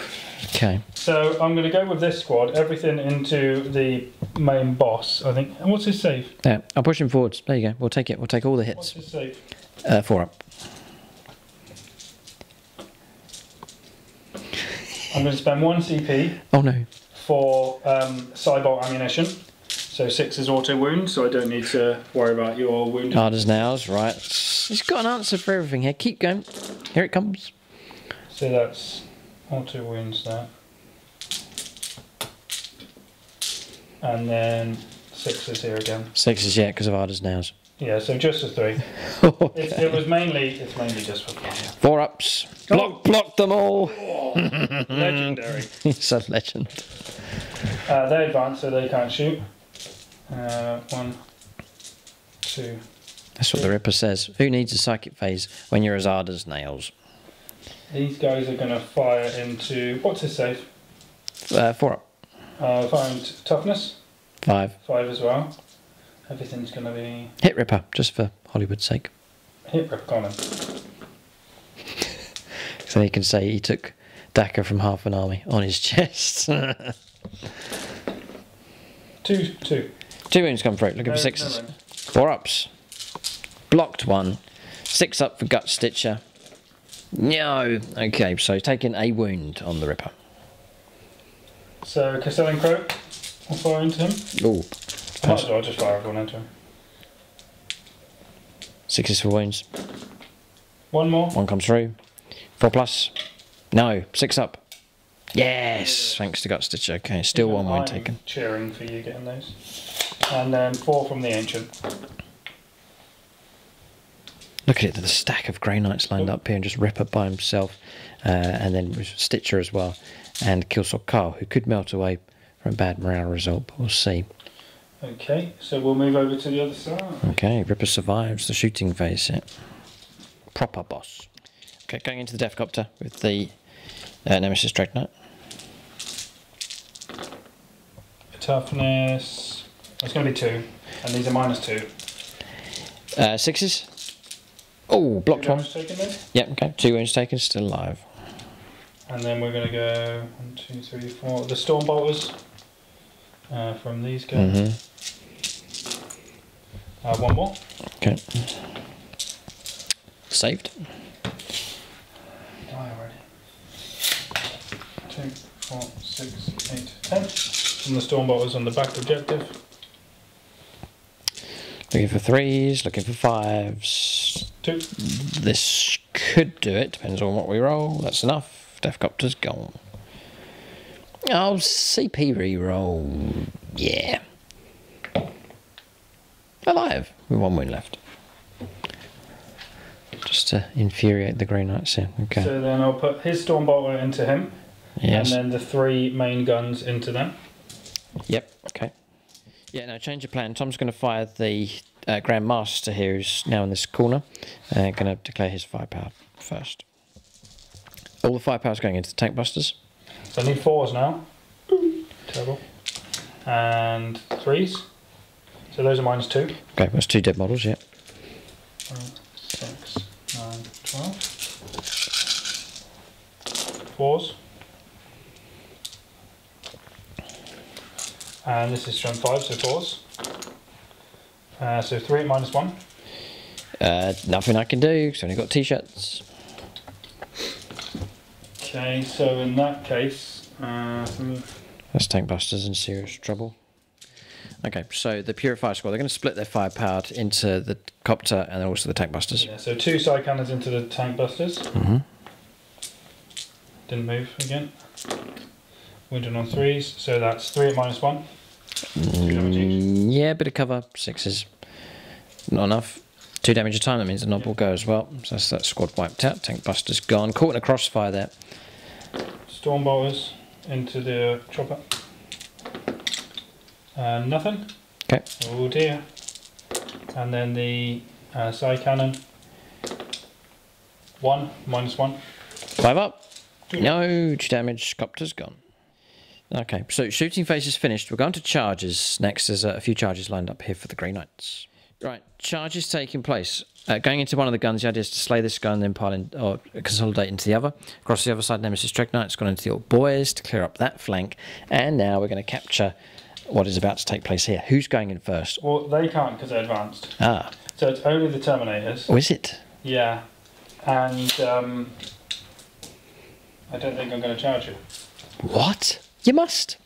okay. So I'm going to go with this squad. Everything into the main boss, I think. And what's his save? Yeah, I'll push him forwards. There you go. We'll take it. We'll take all the What's hits. his save? 4 up. I'm going to spend 1 CP Oh no. for Cybolt ammunition. So 6 is auto wound, so I don't need to worry about your wound. Hard as nails, right. He's got an answer for everything here. Keep going. Here it comes. So that's auto wounds there. And then 6 is here again. 6 is yeah, because of hard as nails. Yeah, so just a 3. Okay. It's mainly just for fun. 4 ups. Block them all. Legendary. He's a legend. They advance, so they can't shoot. 1, 2. That's what the Ripper says. Who needs a psychic phase when you're as hard as nails? These guys are going to fire into. What's his save? 4 up. Find toughness. 5. 5 as well. Everything's going to be... Hit Ripper, just for Hollywood's sake. Hit Ripper, Colin. So you can say he took Daka from half an army on his chest. 2. 2 wounds come through, looking for 6s. No. 4 ups. Blocked 1. 6 up for Gut Stitcher. No. Okay, so taking a wound on the Ripper. So Castellan Crow, I'll fire into him. Ooh. Might as well just fire everyone into him. 6s for wounds. 1 more. 1 comes through. 4 plus. No. 6 up. Yes. Thanks to Gut Stitcher. Okay, still 1 wound taken. Cheering for you getting those. And then 4 from the Ancient. Look at it, the stack of Grey Knights lined up here, and just Ripper by himself, and then Stitcher as well, and Killsword Carl, who could melt away from a bad morale result, but we'll see. Okay, so we'll move over to the other side. Okay, Ripper survives the shooting phase here. Proper boss. Okay, going into the Deathcopter with the Nemesis Dreadnought. Toughness. It's going to be 2, and these are -2. 6s. Oh, blocked 1. Taken then? Yep, okay, 2 wounds taken, still alive. And then we're going to go 1, 2, 3, 4. The Stormbolters from these guys. 1 more. Okay. Saved. Die already. 2, 4, 6, 8, 10. From the Stormbolters on the back objective. Looking for 3s, looking for 5s. 2. This could do it, depends on what we roll. That's enough. Deathcopter's gone. Oh, CP reroll. Yeah. Alive, with 1 wound left. Just to infuriate the Grey Knights here. Okay. So then I'll put his Stormbolter into him. Yes. And then the 3 main guns into them. Yep, okay. Yeah, no, change of plan. Tom's going to fire the Grand Master here, who's now in this corner. Going to declare his firepower first. All the firepower's going into the Tank Busters. So I need 4s now. Terrible. And 3s. So those are -2. Okay, that's 2 dead models, yeah. 6, 9, 12. 4s. And this is strength 5, so 4s. So 3 at -1. Nothing I can do, because I've only got T-shirts. Okay, so in that case, That's Tank Busters in serious trouble. Okay, so the Purifier Squad, they're going to split their firepower into the Copter and also the Tank Busters. yeah, so 2 side cannons into the Tank Busters. Didn't move again. Wounded on 3s, so that's 3 at -1. Yeah, bit of cover, 6s. Not enough. 2 damage a time, that means the knob will go as well. So that's that squad wiped out. Tank Busters gone. Caught in a crossfire there. Stormbolters into the chopper. Nothing. Okay. Oh dear. And then the side cannon. 1, -1. 5 up. No, 2 damage. Copter's gone. Okay, so shooting phase is finished. We're going to charges next. There's a few charges lined up here for the Grey Knights. Right, charges taking place. Going into one of the guns, the idea is to slay this gun, then pile in, or consolidate into the other. Across the other side, Nemesis Dreadnought's gone into the Orc Boys to clear up that flank. And now we're going to capture what is about to take place here. Who's going in first? Well, they can't because they're advanced. Ah. So it's only the Terminators. Oh, is it? Yeah. And I don't think I'm going to charge you. What? You must.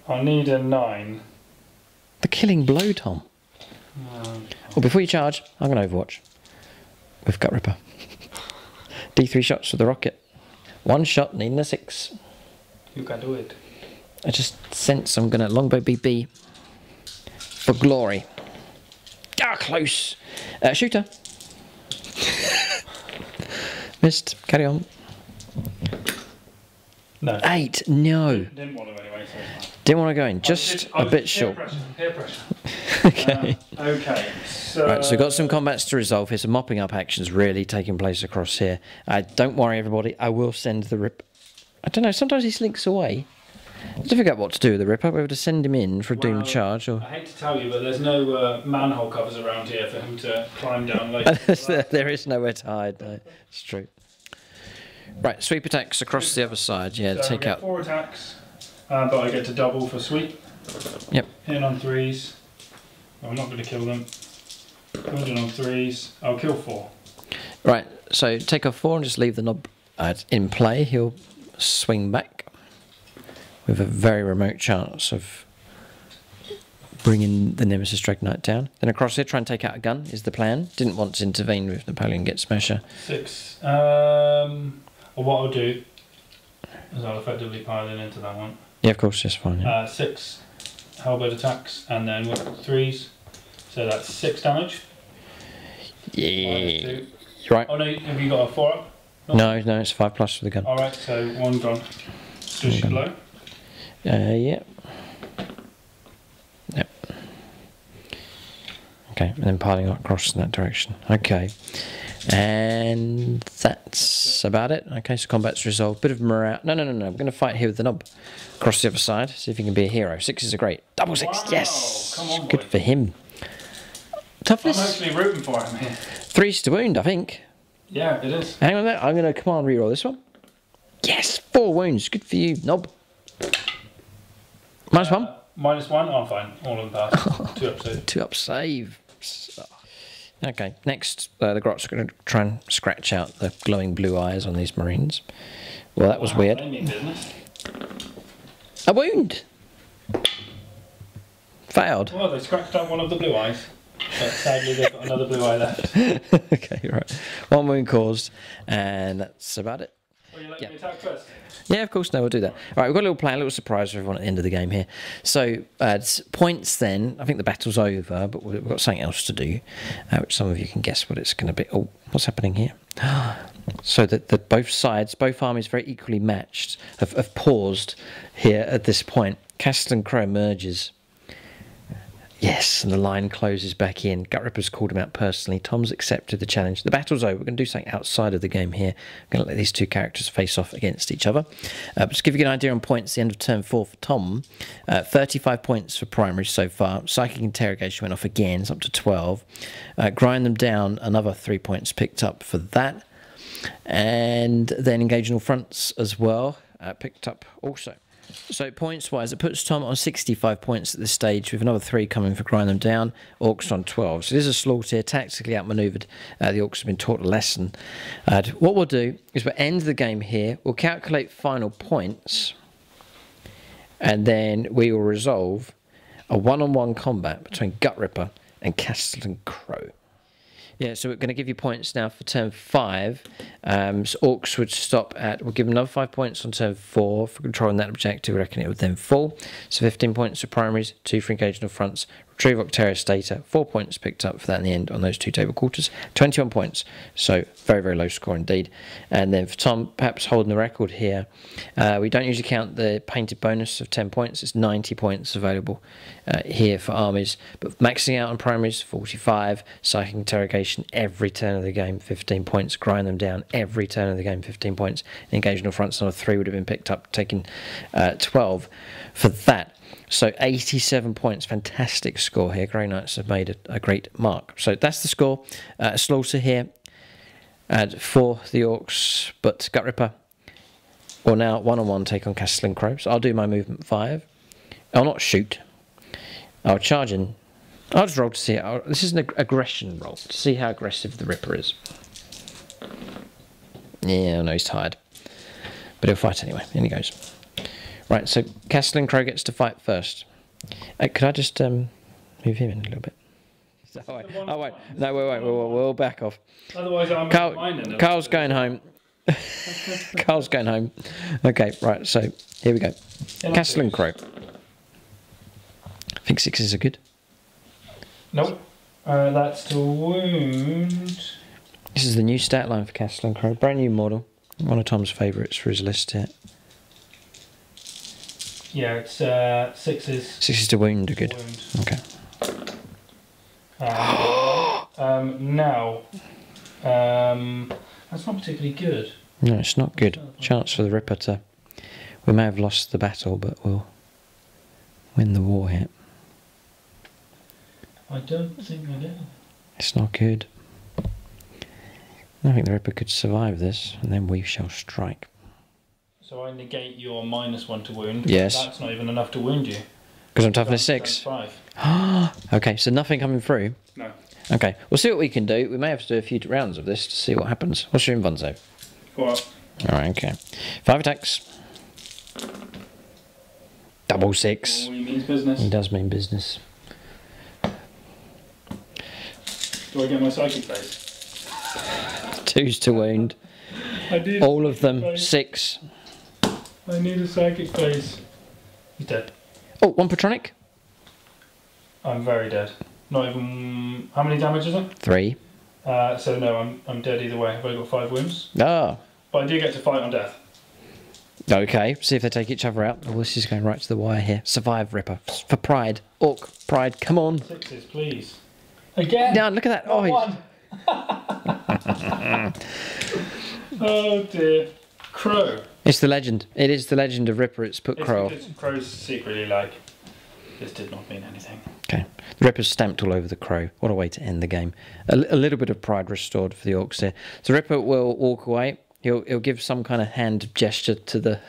I need a 9. The killing blow, Tom. Well, before you charge, I'm going to Overwatch. With Gut Ripper. D3 shots with the rocket. 1 shot, needing a 6. You can do it. I just sense I'm going to longbow BB for glory. Ah, close. Shooter. Missed. Carry on. No. 8. No. Didn't want to anyway. So Didn't want to go in. Just a bit short. Peer pressure. Okay. Okay. So, Right, so we've got some combats to resolve here. Some mopping up actions really taking place across here. Don't worry, everybody. I will send the Rip. I don't know. Sometimes he slinks away. I forget what to do with the Ripper. Whether to send him in for a doom charge or. I hate to tell you, but there's no manhole covers around here for him to climb down later. There is nowhere to hide. No, it's true. Right, sweep attacks across the other side. Yeah, So take I get out. 4 attacks, but I get to double for sweep. Yep. Hitting on 3s. I'm not going to kill them. Wounding on 3s. I'll kill 4. Right, so take off 4 and just leave the knob in play. He'll swing back with a very remote chance of bringing the Nemesis Dragonite down. Then across here, try and take out a gun is the plan. Didn't want to intervene with Napoleon Get Smasher. 6. Or what I'll do is I'll effectively pile in into that one. Yeah, of course, just fine. Yeah. 6 halberd attacks and then 3s. So that's 6 damage. Yeah, -2. you're right. Oh no, have you got a 4 up? No, it's 5 plus for the gun. Alright, so 1 gone. Just blow. Yeah. Yep. Okay, and then piling across in that direction. Okay. And that's about it. Okay, so combat's resolved. Bit of morale. No. I'm going to fight here with the knob. Across the other side. See if he can be a hero. 6s are great. Double 6. Wow, Yes. come on, Good boy. for him. Toughness. I'm actually rooting for him here. 3s to wound, I think. Yeah, it is. Hang on a minute. I'm going to command reroll this one. Yes. 4 wounds. Good for you, knob. -1. -1. Oh, fine. All in the pass. 2 up save. 2 up save. Okay, next the Grots are going to try and scratch out the glowing blue eyes on these Marines. Well, that was weird. They mean business. A wound! Failed. Well, they scratched out one of the blue eyes. But sadly, they've got another blue eye left. Okay, right. 1 wound caused, and that's about it. Will you let me attack first? Yeah, of course, no, we'll do that. All right, we've got a little plan, a little surprise for everyone at the end of the game here. So, points then, I think the battle's over, but we've got something else to do, which some of you can guess what it's going to be. Oh, what's happening here? So that both sides, both armies very equally matched, have paused here at this point. Castle and Crow merges. Yes, and the line closes back in. Gutripper's called him out personally. Tom's accepted the challenge. The battle's over. We're going to do something outside of the game here. We're going to let these two characters face off against each other. But to give you an idea on points, the end of turn 4 for Tom, 35 points for primaries so far. Psychic Interrogation went off again. It's up to 12. Grind them down, another 3 points picked up for that. And then Engage in All Fronts as well, picked up also. So points-wise, it puts Tom on 65 points at this stage, with another 3 coming for Grind Them Down. Orcs on 12. So this is a slaughter here, tactically outmanoeuvred. The Orcs have been taught a lesson. What we'll do is we'll end the game here. We'll calculate final points, and then we will resolve a one-on-one combat between Gutripper and Castle and Crow. Yeah, so we're going to give you points now for turn 5. So Orcs would stop at, we'll give them another 5 points on turn 4 for controlling that objective. We reckon it would then fall. So 15 points for primaries, 2 for engaging fronts, retrieve Octarius data, 4 points picked up for that in the end on those 2 table quarters, 21 points. So very, very low score indeed. And then for Tom, perhaps holding the record here, we don't usually count the painted bonus of 10 points. It's 90 points available here for armies, but maxing out on primaries, 45, Psychic Interrogation every turn of the game, 15 points, Grind Them Down every turn of the game, 15 points, Engaging on Fronts, another 3 would have been picked up, taking 12 for that. So 87 points, fantastic score here. Grey Knights have made a great mark. So that's the score. Slaughter here for the Orcs, but Gutripper will now one-on-one take on Castle and Crow. So I'll do my movement 5. I'll not shoot. I'll charge in. I'll just roll to see it. This is an aggression roll to see how aggressive the Ripper is. Yeah, I know he's tired, but he'll fight anyway. In he goes. Right, so Castle and Crow gets to fight first. Could I just move him in a little bit? Oh, wait. No, wait. We'll back off. Otherwise, I'm Carl's going home. Carl's going home. Okay, right, so here we go. Castle and Crow. I think 6s are good. Nope. That's to wound. This is the new stat line for Castle and Crow. Brand new model. One of Tom's favourites for his list here. Yeah, it's 6s. 6s to wound are good. Wound. Okay. That's not particularly good. No, it's not good. Chance for the Ripper to... We may have lost the battle, but we'll win the war here. I don't think I did. It's not good. I think the Ripper could survive this, and then we shall strike. So I negate your -1 to wound. Yes. That's not even enough to wound you. Because I'm toughness 6. 5. Okay, so nothing coming through. No. Okay, we'll see what we can do. We may have to do a few rounds of this to see what happens. What's your invuln save? 4. Alright, okay. 5 attacks. Double 6. Oh, he means business. He does mean business. Do I get my psychic phase? 2s to wound. I need All of them 6. I need a psychic phase. He's dead. Oh, 1 Patronic. I'm very dead. Not even... How many damage is it? 3. So no, I'm dead either way. I've only got 5 wounds. Ah. But I do get to fight on death. Okay, see if they take each other out. Oh, this is going right to the wire here. Survive, Ripper. For pride. Orc, pride, come on. 6s, please. Again! No, look at that. Oh, One! Oh dear. Crow. it's the legend. It is the legend of Ripper. It's put It's Crow off. because Crow's secretly like, this did not mean anything. Okay. The Ripper's stamped all over the Crow. What a way to end the game. A little bit of pride restored for the Orcs here. So Ripper will walk away. He'll give some kind of hand gesture to the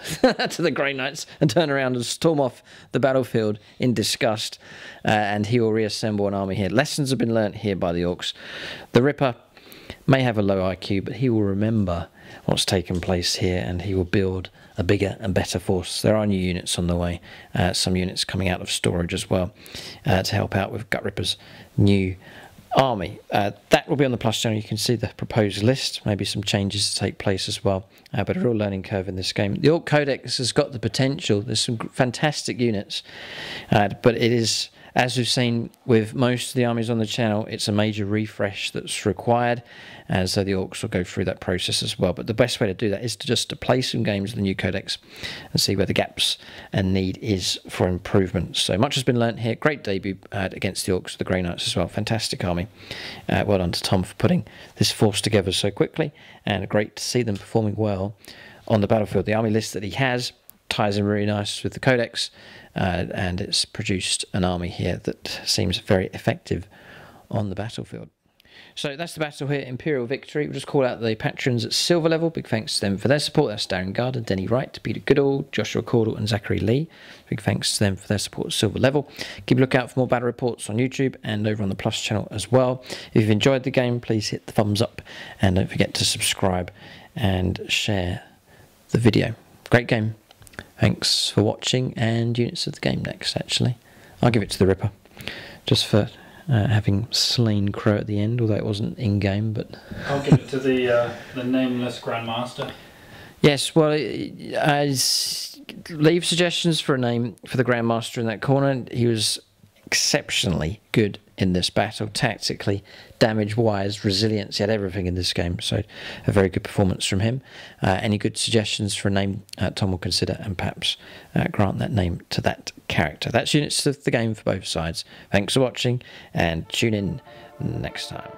to the Grey Knights and turn around and storm off the battlefield in disgust. And he will reassemble an army here. Lessons have been learnt here by the Orcs. The Ripper may have a low IQ, but he will remember what's taken place here, and he will build a bigger and better force. There are new units on the way, some units coming out of storage as well, to help out with Gut Ripper's new army. That will be on the Plus channel. You can see the proposed list, maybe some changes to take place as well, but a real learning curve in this game. The Orc Codex has got the potential. There's some fantastic units, but it is, as we've seen with most of the armies on the channel, it's a major refresh that's required, and so the Orcs will go through that process as well. But the best way to do that is to just to play some games with the new Codex and see where the gaps and need is for improvement. So much has been learnt here. Great debut against the Orcs, the Grey Knights as well. Fantastic army. Well done to Tom for putting this force together so quickly, and great to see them performing well on the battlefield. The army list that he has ties in really nice with the Codex, and it's produced an army here that seems very effective on the battlefield. So that's the battle here, Imperial Victory. We'll just call out the patrons at silver level. Big thanks to them for their support. That's Darren Gardner, Denny Wright, Peter Goodall, Joshua Caudle and Zachary Lee. Big thanks to them for their support at silver level. Keep a lookout for more battle reports on YouTube and over on the Plus channel as well. If you've enjoyed the game, please hit the thumbs up and don't forget to subscribe and share the video. Great game. Thanks for watching, and units of the game next, actually. I'll give it to the Ripper, just for having slain Crow at the end, although it wasn't in-game, but... I'll give it to the nameless Grandmaster. Yes, well, leave suggestions for a name for the Grandmaster in that corner. He was exceptionally good in this battle, tactically, damage-wise, resilience. He had everything in this game, so a very good performance from him. Any good suggestions for a name Tom will consider and perhaps grant that name to that character. That's units of the game for both sides. Thanks for watching, and tune in next time.